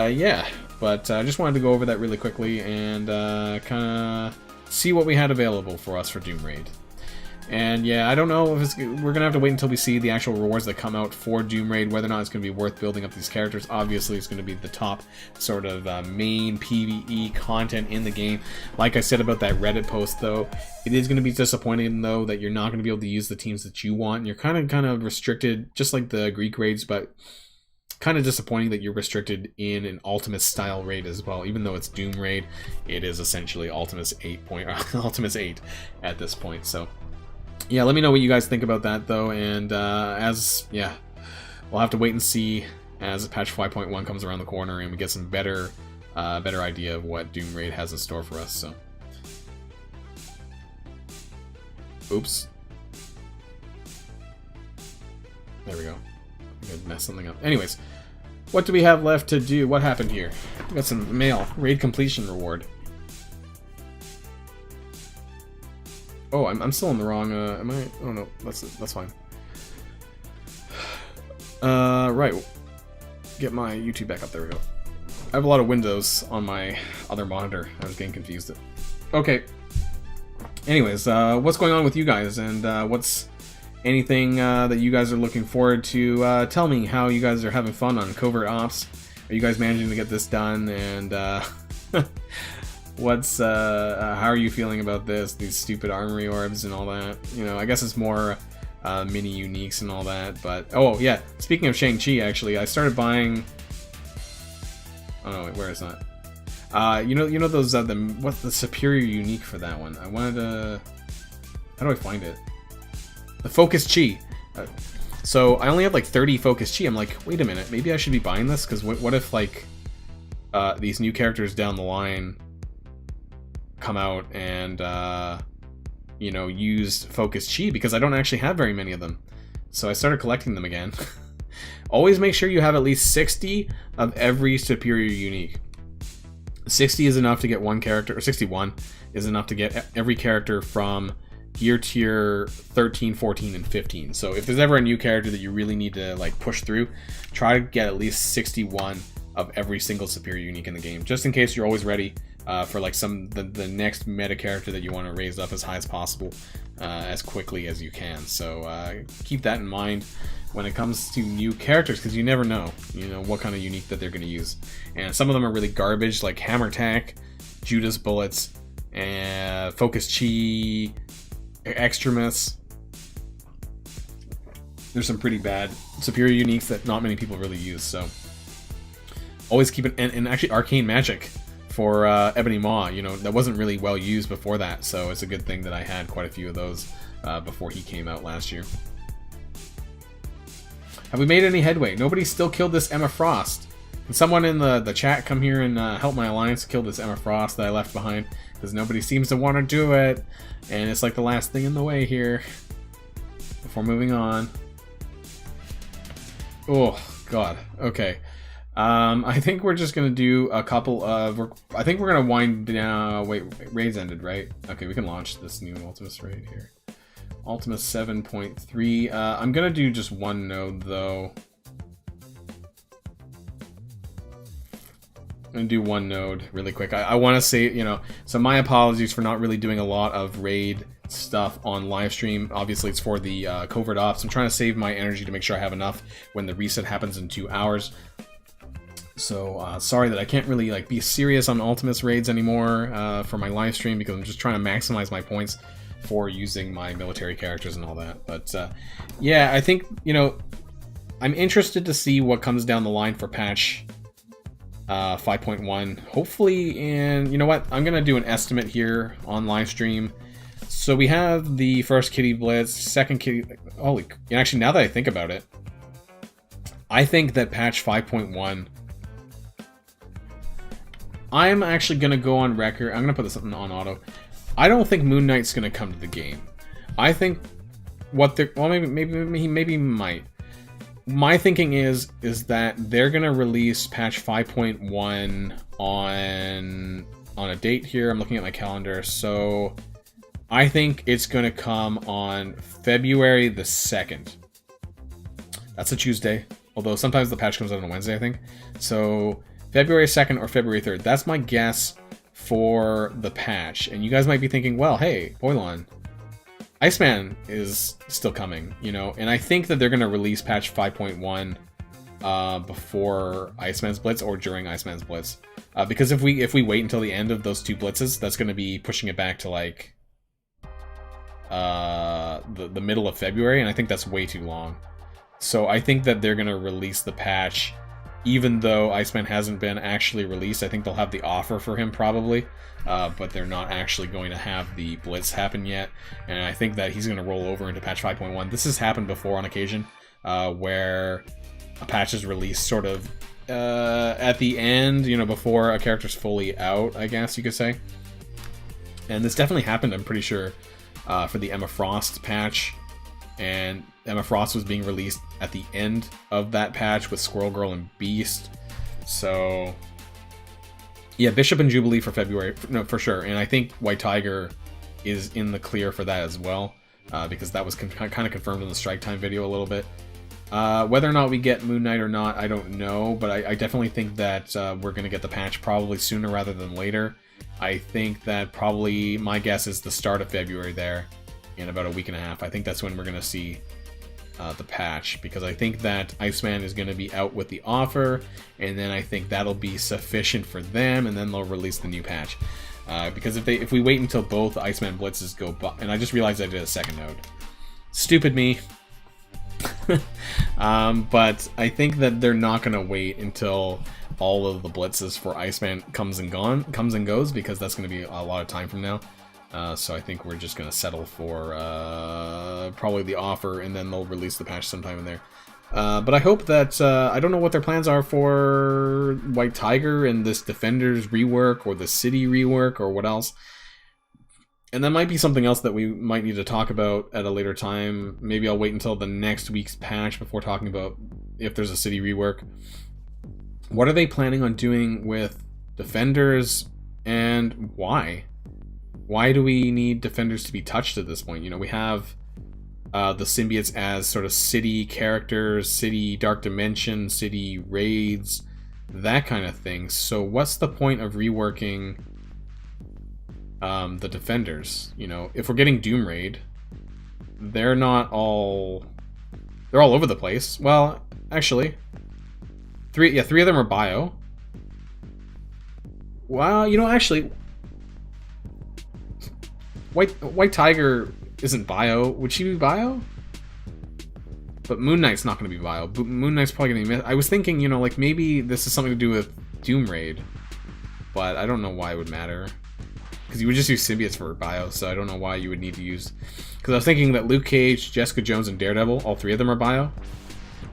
yeah, but I just wanted to go over that really quickly and kind of see what we had available for us for Doom Raid. And yeah, I don't know if we're gonna have to wait until we see the actual rewards that come out for Doom Raid, whether or not it's gonna be worth building up these characters. Obviously, it's gonna be the top sort of main PvE content in the game. Like I said about that Reddit post, though, it is gonna be disappointing though that you're not gonna be able to use the teams that you want. And you're kind of restricted, just like the Greek raids, but kind of disappointing that you're restricted in an Ultimates style raid as well. Even though it's Doom Raid, it is essentially Ultimates 8 Ultimates 8 at this point. So yeah, let me know what you guys think about that though, and yeah, we'll have to wait and see as patch 5.1 comes around the corner and we get some better idea of what Doom Raid has in store for us. So oops, there we go. I could mess something up. Anyways, what do we have left to do? What happened here? We got some mail. Raid completion reward. Oh, I'm still in the wrong. Am I? Oh no, that's fine. Right. Get my YouTube back up. There we go. I have a lot of windows on my other monitor. I was getting confused. Okay. Anyways, what's going on with you guys, and what's anything that you guys are looking forward to? Tell me how you guys are having fun on Covert Ops. Are you guys managing to get this done? And what's how are you feeling about these stupid armory orbs and all that? You know, I guess it's more mini uniques and all that. But oh yeah, speaking of Shang-Chi, actually, I started buying. Oh no, wait, where is that? You know those what's the superior unique for that one? I wanted to. How do I find it? The Focus Chi. So I only have like 30 Focus Chi. I'm like, wait a minute, maybe I should be buying this, because what if like these new characters down the line come out and you know, use Focus Chi, because I don't actually have very many of them. So I started collecting them again. Always make sure you have at least 60 of every superior unique. 60 is enough to get one character, or 61 is enough to get every character from gear tier 13, 14, and 15. So if there's ever a new character that you really need to like push through, try to get at least 61 of every single superior unique in the game, just in case you're always ready for like the next meta character that you want to raise up as high as possible, as quickly as you can. So keep that in mind when it comes to new characters, because you never know, you know, what kind of unique that they're going to use. And some of them are really garbage, like Hammer Tack, Judas Bullets, and Focus Chi, Extremis. There's some pretty bad superior uniques that not many people really use, so always keep it. And actually Arcane Magic for Ebony Maw, you know, that wasn't really well used before that, so it's a good thing that I had quite a few of those before he came out last year. Have we made any headway? Nobody still killed this Emma Frost. Can someone in the chat come here and help my alliance kill this Emma Frost that I left behind? Because nobody seems to want to do it, and it's like the last thing in the way here before moving on. Oh god. Okay. I think we're just gonna do a couple of. I think we're gonna wind down. Wait, raid's ended, right? Okay, we can launch this new Ultimus raid here. Ultimus 7.3. I'm gonna do just one node though. I'm gonna do one node really quick. I want to say, you know, so my apologies for not really doing a lot of raid stuff on live stream. Obviously, it's for the Covert Ops. I'm trying to save my energy to make sure I have enough when the reset happens in 2 hours. So sorry that I can't really be serious on Ultimus raids anymore for my live stream, because I'm just trying to maximize my points for using my military characters and all that. But yeah, I think, you know, I'm interested to see what comes down the line for patch 5.1. Hopefully, and you know what? I'm gonna do an estimate here on live stream. So we have the first kitty blitz, second kitty. Holy, actually, now that I think about it, I think that patch 5.1. I'm actually gonna go on record. I'm gonna put this on auto. I don't think Moon Knight's gonna come to the game. I think what they're, well, maybe he might. My thinking is that they're gonna release patch 5.1 on a date here. I'm looking at my calendar, so I think it's gonna come on February the 2nd. That's a Tuesday, although sometimes the patch comes out on a Wednesday, I think. So February 2nd or February 3rd. That's my guess for the patch. And you guys might be thinking, well, hey, Boilon, Iceman is still coming, you know, and I think that they're going to release patch 5.1 before Iceman's Blitz or during Iceman's Blitz. Because if we wait until the end of those two blitzes, that's going to be pushing it back to like the middle of February, and I think that's way too long. So I think that they're going to release the patch even though Iceman hasn't been actually released. I think they'll have the offer for him probably, but they're not actually going to have the Blitz happen yet. And I think that he's going to roll over into patch 5.1. This has happened before on occasion, where a patch is released sort of at the end, you know, before a character's fully out, I guess you could say. And this definitely happened, I'm pretty sure, for the Emma Frost patch. And Emma Frost was being released at the end of that patch with Squirrel Girl and Beast. So yeah, Bishop and Jubilee for February, no, for sure. And I think White Tiger is in the clear for that as well, because that was kind of confirmed in the Strike Time video a little bit. Whether or not we get Moon Knight or not, I don't know, but I definitely think that we're going to get the patch probably sooner rather than later. I think that probably, my guess is the start of February there, in about a week and a half. I think that's when we're going to see the patch, because I think that Iceman is going to be out with the offer, and then I think that'll be sufficient for them, and then they'll release the new patch. Because if we wait until both Iceman Blitzes go by, and I just realized I did a second node. Stupid me. But I think that they're not going to wait until all of the blitzes for Iceman comes and goes, because that's going to be a lot of time from now. So I think we're just going to settle for probably the offer, and then they'll release the patch sometime in there. But I hope that, I don't know what their plans are for White Tiger and this Defenders rework, or the City rework, or what else. And that might be something else that we might need to talk about at a later time. Maybe I'll wait until the next week's patch before talking about if there's a City rework. What are they planning on doing with Defenders, and why? Why do we need Defenders to be touched at this point? You know, we have the symbiotes as sort of City characters, City Dark Dimension, City raids, that kind of thing. So what's the point of reworking the Defenders? You know, if we're getting Doom Raid, they're all over the place. Well, actually, three of them are bio. Well, you know, actually, White Tiger isn't bio. Would she be bio? But Moon Knight's not going to be bio. Moon Knight's probably going to be missed. I was thinking, you know, like maybe this is something to do with Doom Raid, but I don't know why it would matter, because you would just use symbiotes for bio, so I don't know why you would need to use... Because I was thinking that Luke Cage, Jessica Jones, and Daredevil, all three of them are bio.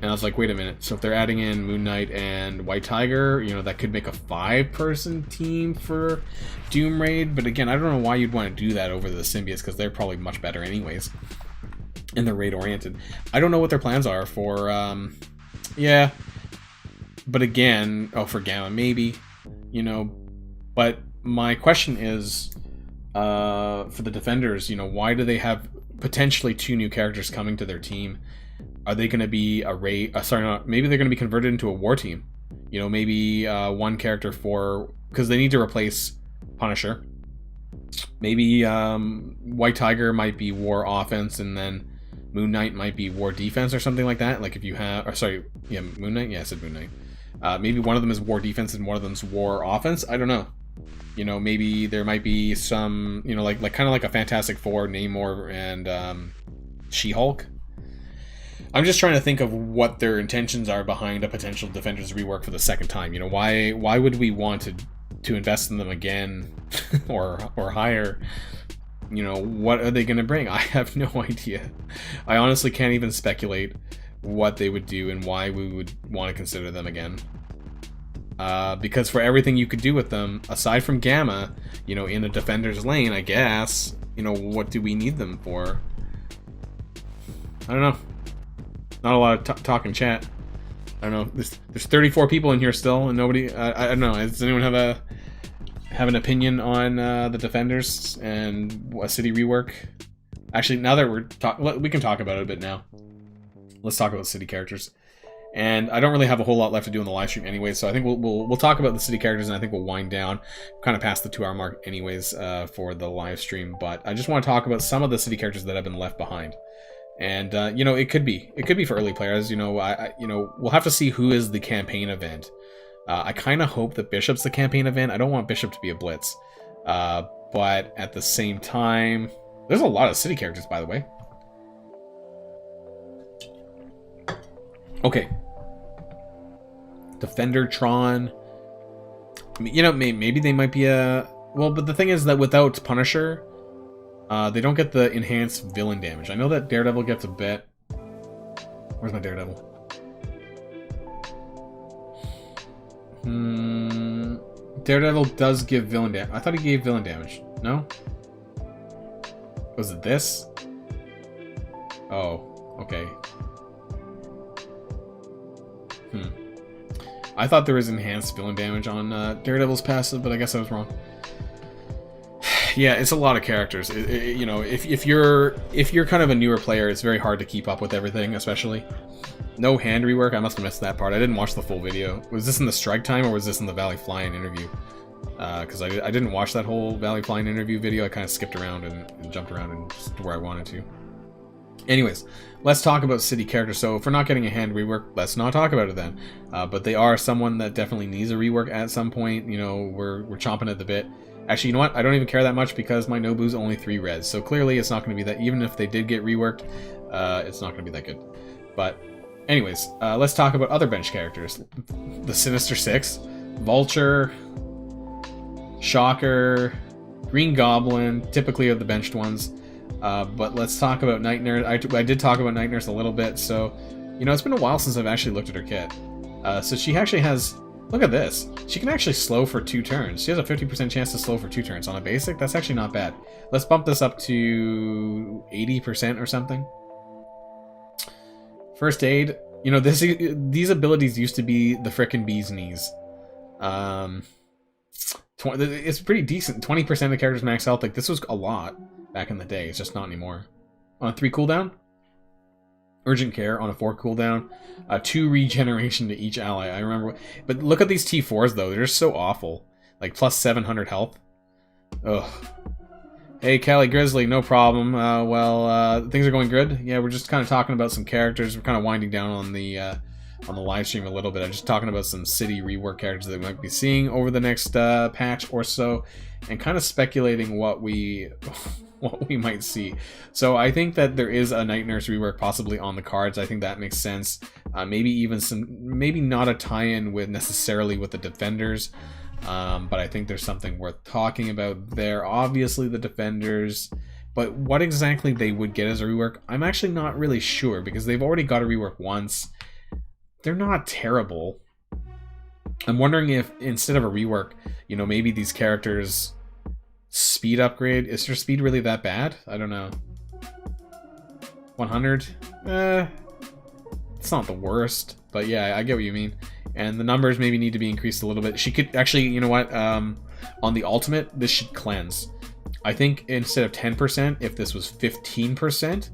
And I was like, wait a minute, so if they're adding in Moon Knight and White Tiger, you know, that could make a 5-person team for Doom Raid. But again, I don't know why you'd want to do that over the symbiotes, because they're probably much better anyways. And they're raid-oriented. I don't know what their plans are for, yeah. But again, oh, for Gamma, maybe, you know. But my question is, for the Defenders, you know, why do they have potentially 2 new characters coming to their team? Are they going to be a raid? Maybe they're going to be converted into a war team. You know, maybe one character for... Because they need to replace Punisher. Maybe White Tiger might be war offense, and then Moon Knight might be war defense or something like that. Like if you have... Or sorry, yeah, Moon Knight? Yeah, I said Moon Knight. Maybe one of them is war defense and one of them's war offense. I don't know. You know, maybe there might be some, you know, like kind of like a Fantastic Four, Namor and She-Hulk. I'm just trying to think of what their intentions are behind a potential Defenders rework for the second time. You know, why would we want to invest in them again or hire? You know, what are they going to bring? I have no idea. I honestly can't even speculate what they would do and why we would want to consider them again. Because for everything you could do with them, aside from Gamma, you know, in a Defender's lane, I guess, you know, what do we need them for? I don't know. Not a lot of talk in chat. I don't know. There's 34 people in here still, and nobody. I don't know. Does anyone have an opinion on the Defenders and a city rework? Actually, now that we can talk about it a bit now. Let's talk about city characters. And I don't really have a whole lot left to do in the live stream anyway, so I think we'll talk about the city characters, and I think we'll wind down, kind of past the 2-hour mark anyways for the live stream. But I just want to talk about some of the city characters that have been left behind. And you know, it could be for early players. You know, you know, we'll have to see who is the campaign event. I kind of hope that Bishop's the campaign event. I don't want Bishop to be a blitz, but at the same time, there's a lot of city characters, by the way. Okay. Defender Tron. You know, maybe they might be a... Well, but the thing is that without Punisher, they don't get the enhanced villain damage. I know that Daredevil gets a bit... Where's my Daredevil? Daredevil does give villain damage. I thought he gave villain damage. No? Was it this? Oh, okay. I thought there was enhanced villain damage on Daredevil's passive, but I guess I was wrong. Yeah, it's a lot of characters. You know, if you're kind of a newer player, it's very hard to keep up with everything, especially. No hand rework. I must have missed that part. I didn't watch the full video. Was this in the strike time or was this in the Valley Flying interview? Because I didn't watch that whole Valley Flying interview video. I kind of skipped around and jumped around and just to where I wanted to. Anyways, let's talk about city characters. So if we're not getting a hand rework, let's not talk about it then. But they are someone that definitely needs a rework at some point. You know, we're chomping at the bit. Actually, you know what? I don't even care that much because my Nobu's only 3 reds. So clearly it's not going to be that. Even if they did get reworked, it's not going to be that good. But anyways, let's talk about other bench characters. The Sinister Six, Vulture, Shocker, Green Goblin, typically are the benched ones. But let's talk about Night Nurse. I did talk about Night Nurse a little bit, so, you know, it's been a while since I've actually looked at her kit. So she actually has, look at this. She can actually slow for 2 turns. She has a 50% chance to slow for 2 turns on a basic. That's actually not bad. Let's bump this up to 80% or something. First Aid. You know, these abilities used to be the frickin' bee's knees. It's pretty decent. 20% of the characters max health. Like, this was a lot back in the day. It's just not anymore. On a 3 cooldown, Urgent Care on a 4 cooldown, 2 regeneration to each ally. I remember, but look at these T4s though. They're so awful. Like plus 700 health. Ugh. Hey, Callie Grizzly, no problem. Things are going good. Yeah, we're just kind of talking about some characters. We're kind of winding down on the live stream a little bit. I'm just talking about some city rework characters that we might be seeing over the next patch or so, and kind of speculating what we might see. So I think that there is a Night Nurse rework possibly on the cards. I think that makes sense. Maybe even maybe not a tie-in with necessarily with the Defenders, but I think there's something worth talking about there. Obviously the Defenders, but what exactly they would get as a rework, I'm actually not really sure, because they've already got a rework once. They're not terrible. I'm wondering if instead of a rework, you know, maybe these characters speed upgrade. Is their speed really that bad? I don't know. 100? It's not the worst, but yeah, I get what you mean. And the numbers maybe need to be increased a little bit. She could actually, you know what, on the ultimate, this should cleanse. I think instead of 10%, if this was 15%,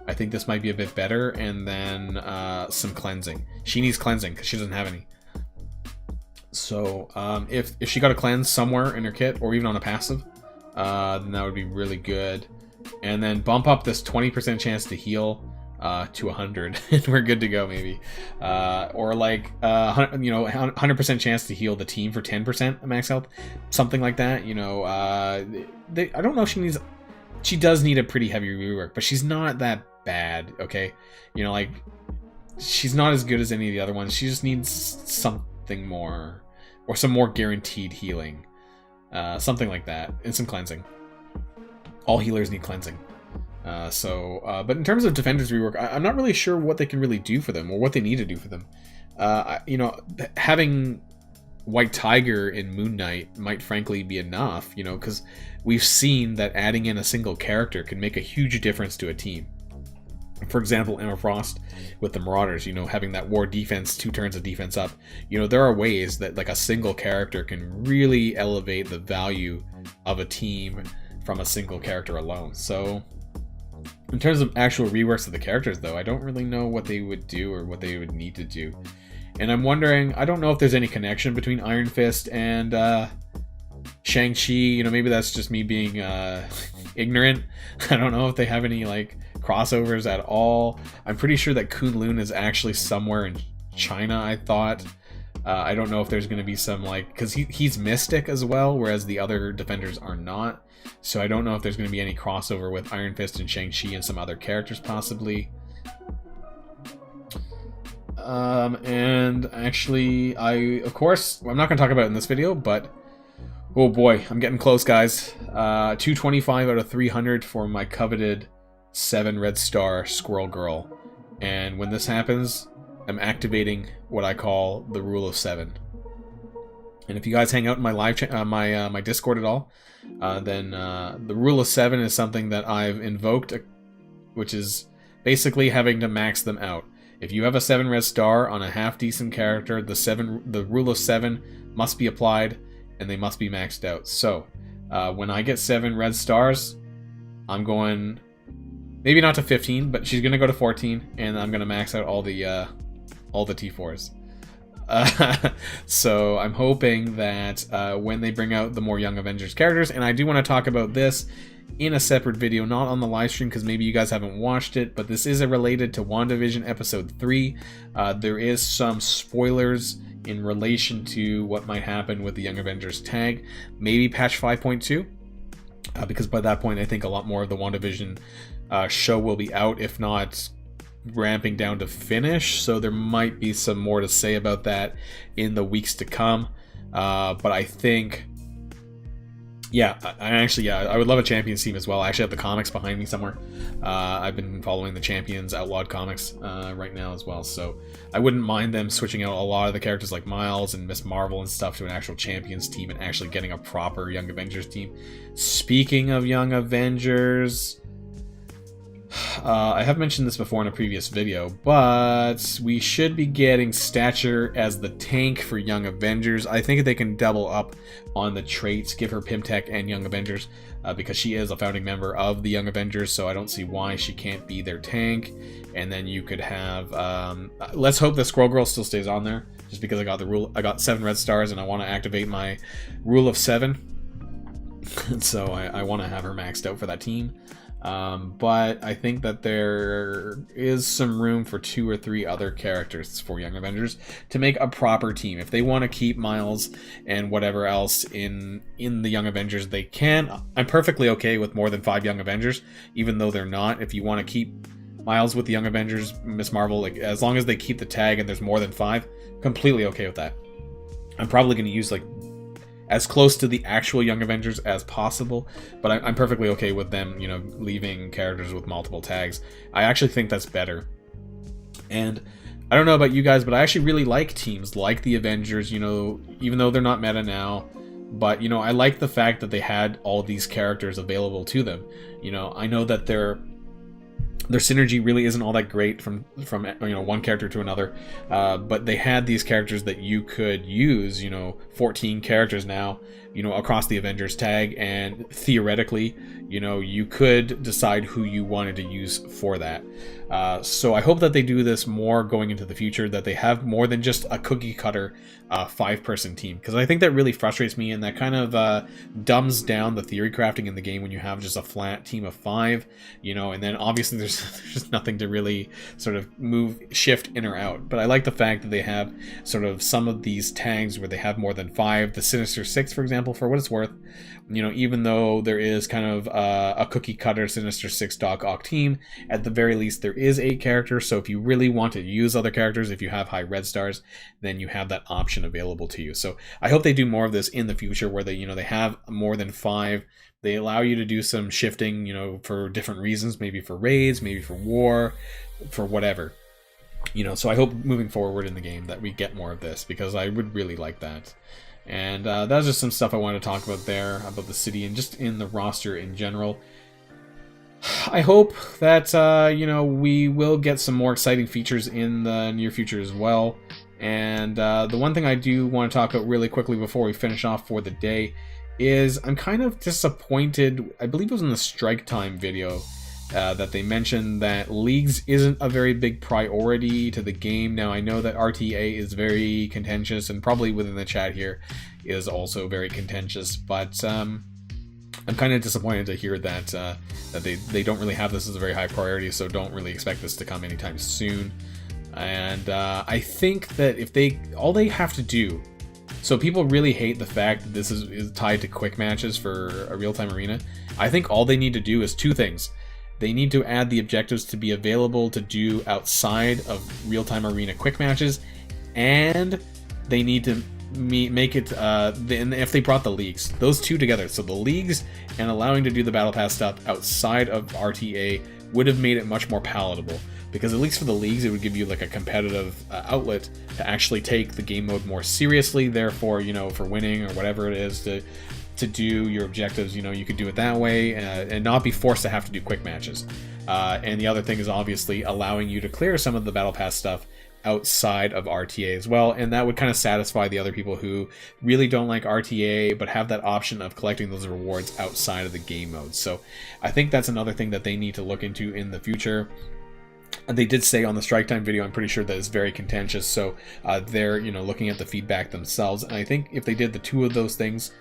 I think this might be a bit better. And then some cleansing. She needs cleansing because she doesn't have any. So if she got a cleanse somewhere in her kit, or even on a passive, then that would be really good. And then bump up this 20% chance to heal to 100 and we're good to go, maybe. Or like 100% chance to heal the team for 10% max health, something like that. I don't know if she does need a pretty heavy rework, but she's not that bad. Okay, like she's not as good as any of the other ones. She just needs something more, or some more guaranteed healing, something like that, and some cleansing. All healers need cleansing. But in terms of Defender's rework, I'm not really sure what they can really do for them, or what they need to do for them. Having White Tiger in Moon Knight might frankly be enough, because we've seen that adding in a single character can make a huge difference to a team. For example, Emma Frost with the Marauders, having that war defense, 2 turns of defense up. There are ways that like a single character can really elevate the value of a team from a single character alone. So in terms of actual reworks of the characters, though, I don't really know what they would do or what they would need to do. And I'm wondering, I don't know if there's any connection between Iron Fist and Shang-Chi. Maybe that's just me being ignorant. I don't know if they have any like crossovers at all. I'm pretty sure that Kunlun is actually somewhere in China, I thought. I don't know if there's going to be some like, because he's Mystic as well, whereas the other Defenders are not. So I don't know if there's going to be any crossover with Iron Fist and Shang-Chi and some other characters possibly. And actually, of course, I'm not going to talk about it in this video, but oh boy, I'm getting close, guys. 225 out of 300 for my coveted 7 red star Squirrel Girl. And when this happens, I'm activating what I call the Rule of 7. And if you guys hang out in my live my Discord at all, then the Rule of 7 is something that I've invoked, which is basically having to max them out. If you have a 7 red star on a half decent character, the Rule of 7 must be applied and they must be maxed out. So when I get 7 red stars, I'm going maybe not to 15, but she's gonna go to 14, and I'm gonna max out all the T4s. So I'm hoping that when they bring out the more Young Avengers characters, and I do want to talk about this in a separate video, not on the live stream because maybe you guys haven't watched it, but this is related to WandaVision episode 3. There is some spoilers in relation to what might happen with the Young Avengers tag, maybe patch 5.2, because by that point I think a lot more of the WandaVision show will be out, if not ramping down to finish, so there might be some more to say about that in the weeks to come. But I think, I would love a Champions team as well. I actually have the comics behind me somewhere. I've been following the Champions Outlawed comics right now as well, so I wouldn't mind them switching out a lot of the characters like Miles and Miss Marvel and stuff to an actual Champions team and actually getting a proper Young Avengers team. Speaking of Young Avengers, I have mentioned this before in a previous video, but we should be getting Stature as the tank for Young Avengers. I think they can double up on the traits, give her Pimtech and Young Avengers, because she is a founding member of the Young Avengers, so I don't see why she can't be their tank. And then you could have, let's hope the Squirrel Girl still stays on there, just because I got 7 red stars and I want to activate my Rule of 7. So I want to have her maxed out for that team. But I think that there is some room for 2 or 3 other characters for Young Avengers to make a proper team. If they want to keep Miles and whatever else in the Young Avengers, they can. I'm perfectly okay with more than 5 Young Avengers, even though they're not. If you want to keep Miles with the Young Avengers, Miss Marvel, like, as long as they keep the tag and there's more than 5, completely okay with that. I'm probably going to use like as close to the actual Young Avengers as possible, but I'm perfectly okay with them, leaving characters with multiple tags. I actually think that's better. And I don't know about you guys, but I actually really like teams like the Avengers, even though they're not meta now. But, I like the fact that they had all these characters available to them. I know that their synergy really isn't all that great from one character to another, but they had these characters that you could use, 14 characters now, across the Avengers tag, and theoretically, you could decide who you wanted to use for that. So I hope that they do this more going into the future, that they have more than just a cookie cutter 5-person team, because I think that really frustrates me, and that kind of dumbs down the theory crafting in the game when you have just a flat team of 5, you know, and then obviously there's just nothing to really sort of shift in or out. But I like the fact that they have sort of some of these tags where they have more than 5. The Sinister 6, for example, for what it's worth, you know, even though there is kind of a cookie cutter Sinister 6 Doc Ock team, at the very least there is 8 characters. So if you really want to use other characters, if you have high red stars, then you have that option available to you. So I hope they do more of this in the future, where they, you know, they have more than 5. They allow you to do some shifting, you know, for different reasons, maybe for raids, maybe for war, for whatever. You know, so I hope moving forward in the game that we get more of this, because I would really like that. And that's just some stuff I wanted to talk about there, about the city and just in the roster in general. I hope that, you know, we will get some more exciting features in the near future as well. And the one thing I do want to talk about really quickly before we finish off for the day is I'm kind of disappointed. I believe it was in the Strike Time video that they mentioned that leagues isn't a very big priority to the game. Now, I know that RTA is very contentious, and probably within the chat here is also very contentious, but I'm kind of disappointed to hear that that they don't really have this as a very high priority, so don't really expect this to come anytime soon. And I think that if all they have to do, so people really hate the fact that this is tied to quick matches for a real-time arena. I think all they need to do is 2 things. They need to add the objectives to be available to do outside of real-time arena quick matches, and they need to make it, and if they brought the leagues, those 2 together, so the leagues and allowing to do the battle pass stuff outside of RTA would have made it much more palatable, because at least for the leagues it would give you like a competitive outlet to actually take the game mode more seriously. Therefore, you know, for winning or whatever it is to do your objectives, you know, you could do it that way and not be forced to have to do quick matches. And the other thing is obviously allowing you to clear some of the battle pass stuff outside of RTA as well, and that would kind of satisfy the other people who really don't like RTA but have that option of collecting those rewards outside of the game mode. So I think that's another thing that they need to look into in the future. They did say on the Strike Time video, I'm pretty sure that it's very contentious, so they're, you know, looking at the feedback themselves, and I think if they did the 2 of those things,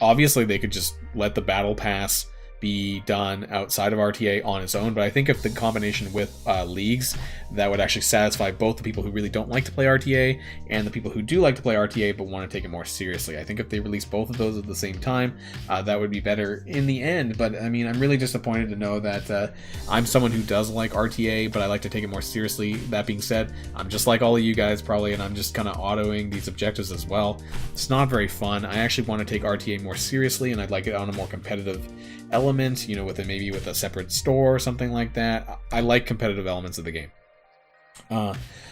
obviously they could just let the battle pass be done outside of RTA on its own, but I think if the combination with leagues, that would actually satisfy both the people who really don't like to play RTA and the people who do like to play RTA but want to take it more seriously. I think if they release both of those at the same time, that would be better in the end. But I mean, I'm really disappointed to know that I'm someone who does like RTA, but I like to take it more seriously. That being said, I'm just like all of you guys probably, and I'm just kind of autoing these objectives as well. It's not very fun. I actually want to take RTA more seriously, and I'd like it on a more competitive element, you know, maybe with a separate store or something like that. I like competitive elements of the game.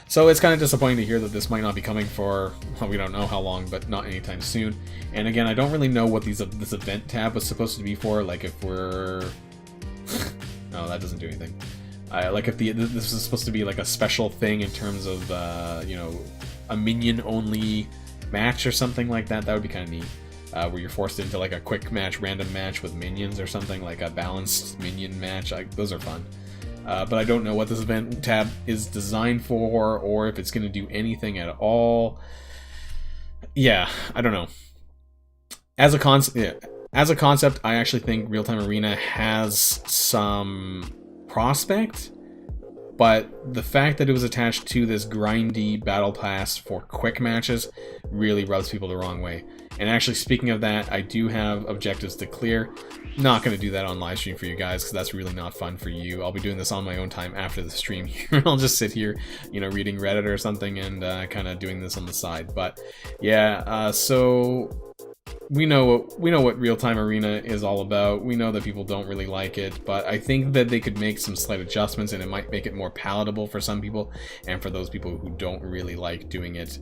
So it's kind of disappointing to hear that this might not be coming for, well, we don't know how long, but not anytime soon. And again, I don't really know what this event tab was supposed to be for. Like if we're... no, that doesn't do anything. Like if this is supposed to be like a special thing in terms of, you know, a minion-only match or something like that, that would be kind of neat. Where you're forced into like a quick match, random match with minions or something, like a balanced minion match. Those are fun. But I don't know what this event tab is designed for, or if it's going to do anything at all. Yeah, I don't know. As a concept, I actually think Real-Time Arena has some prospect, but the fact that it was attached to this grindy battle pass for quick matches really rubs people the wrong way. And actually, speaking of that, I do have objectives to clear. Not going to do that on live stream for you guys, because that's really not fun for you. I'll be doing this on my own time after the stream here. I'll just sit here, you know, reading Reddit or something and kind of doing this on the side. But yeah, so we know what Real-Time Arena is all about. We know that people don't really like it, but I think that they could make some slight adjustments, and it might make it more palatable for some people and for those people who don't really like doing it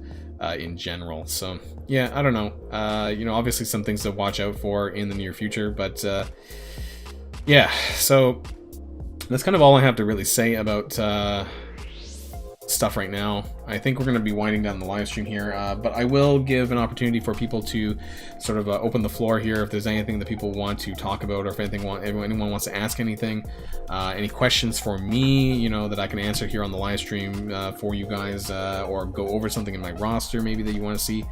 in general. So yeah, I don't know. You know, obviously some things to watch out for in the near future, but yeah, so that's kind of all I have to really say about stuff right now. I think we're going to be winding down the live stream here, but I will give an opportunity for people to sort of open the floor here if there's anything that people want to talk about, or if anyone wants to ask anything, any questions for me, you know, that I can answer here on the live stream for you guys, or go over something in my roster maybe that you want to see.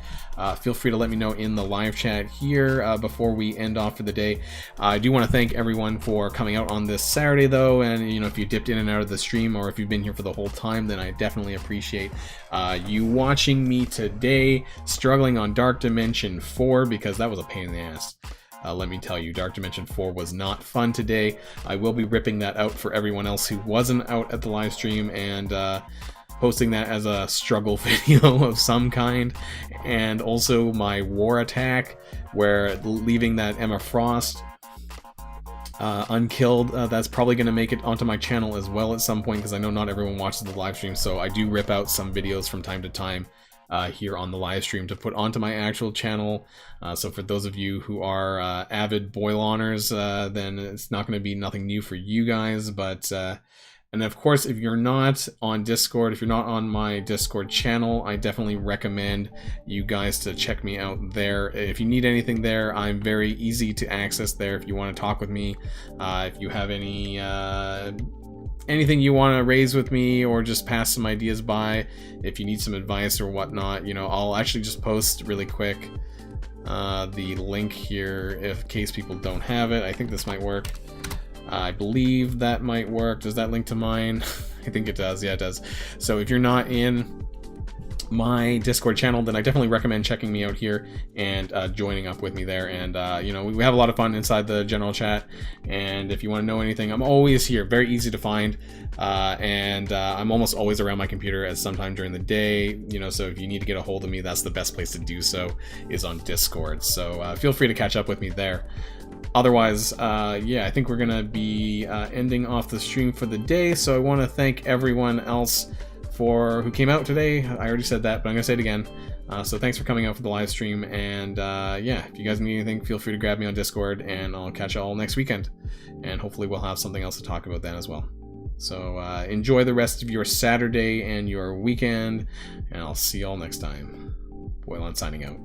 Feel free to let me know in the live chat here before we end off for the day. I do want to thank everyone for coming out on this Saturday though, and you know, if you dipped in and out of the stream, or if you've been here for the whole time, then I definitely appreciate you watching me today, struggling on Dark Dimension 4, because that was a pain in the ass. Let me tell you, Dark Dimension 4 was not fun today. I will be ripping that out for everyone else who wasn't out at the live stream, and posting that as a struggle video of some kind. And also my war attack, where leaving that Emma Frost unkilled, that's probably going to make it onto my channel as well at some point, because I know not everyone watches the live stream, so I do rip out some videos from time to time here on the live stream to put onto my actual channel. So for those of you who are avid Boiloners, then it's not going to be nothing new for you guys, but and of course, if you're not on Discord, if you're not on my Discord channel, I definitely recommend you guys to check me out there. If you need anything there, I'm very easy to access there if you want to talk with me. If you have any anything you want to raise with me, or just pass some ideas by, if you need some advice or whatnot, you know, I'll actually just post really quick the link here in case people don't have it. I think this might work. I believe that might work. Does that link to mine? I think it does. Yeah, it does. So if you're not in my Discord channel, then I definitely recommend checking me out here and joining up with me there. And you know, we have a lot of fun inside the general chat, and if you want to know anything, I'm always here, very easy to find, and I'm almost always around my computer at some time during the day, you know, so if you need to get a hold of me, that's the best place to do so, is on Discord. So feel free to catch up with me there. Otherwise, yeah, I think we're gonna be ending off the stream for the day. So I want to thank everyone else who came out today. I already said that, but I'm gonna say it again. So thanks for coming out for the live stream, and yeah, if you guys need anything, feel free to grab me on Discord, and I'll catch you all next weekend, and hopefully we'll have something else to talk about then as well. So enjoy the rest of your Saturday and your weekend, and I'll see you all next time. Boilon signing out.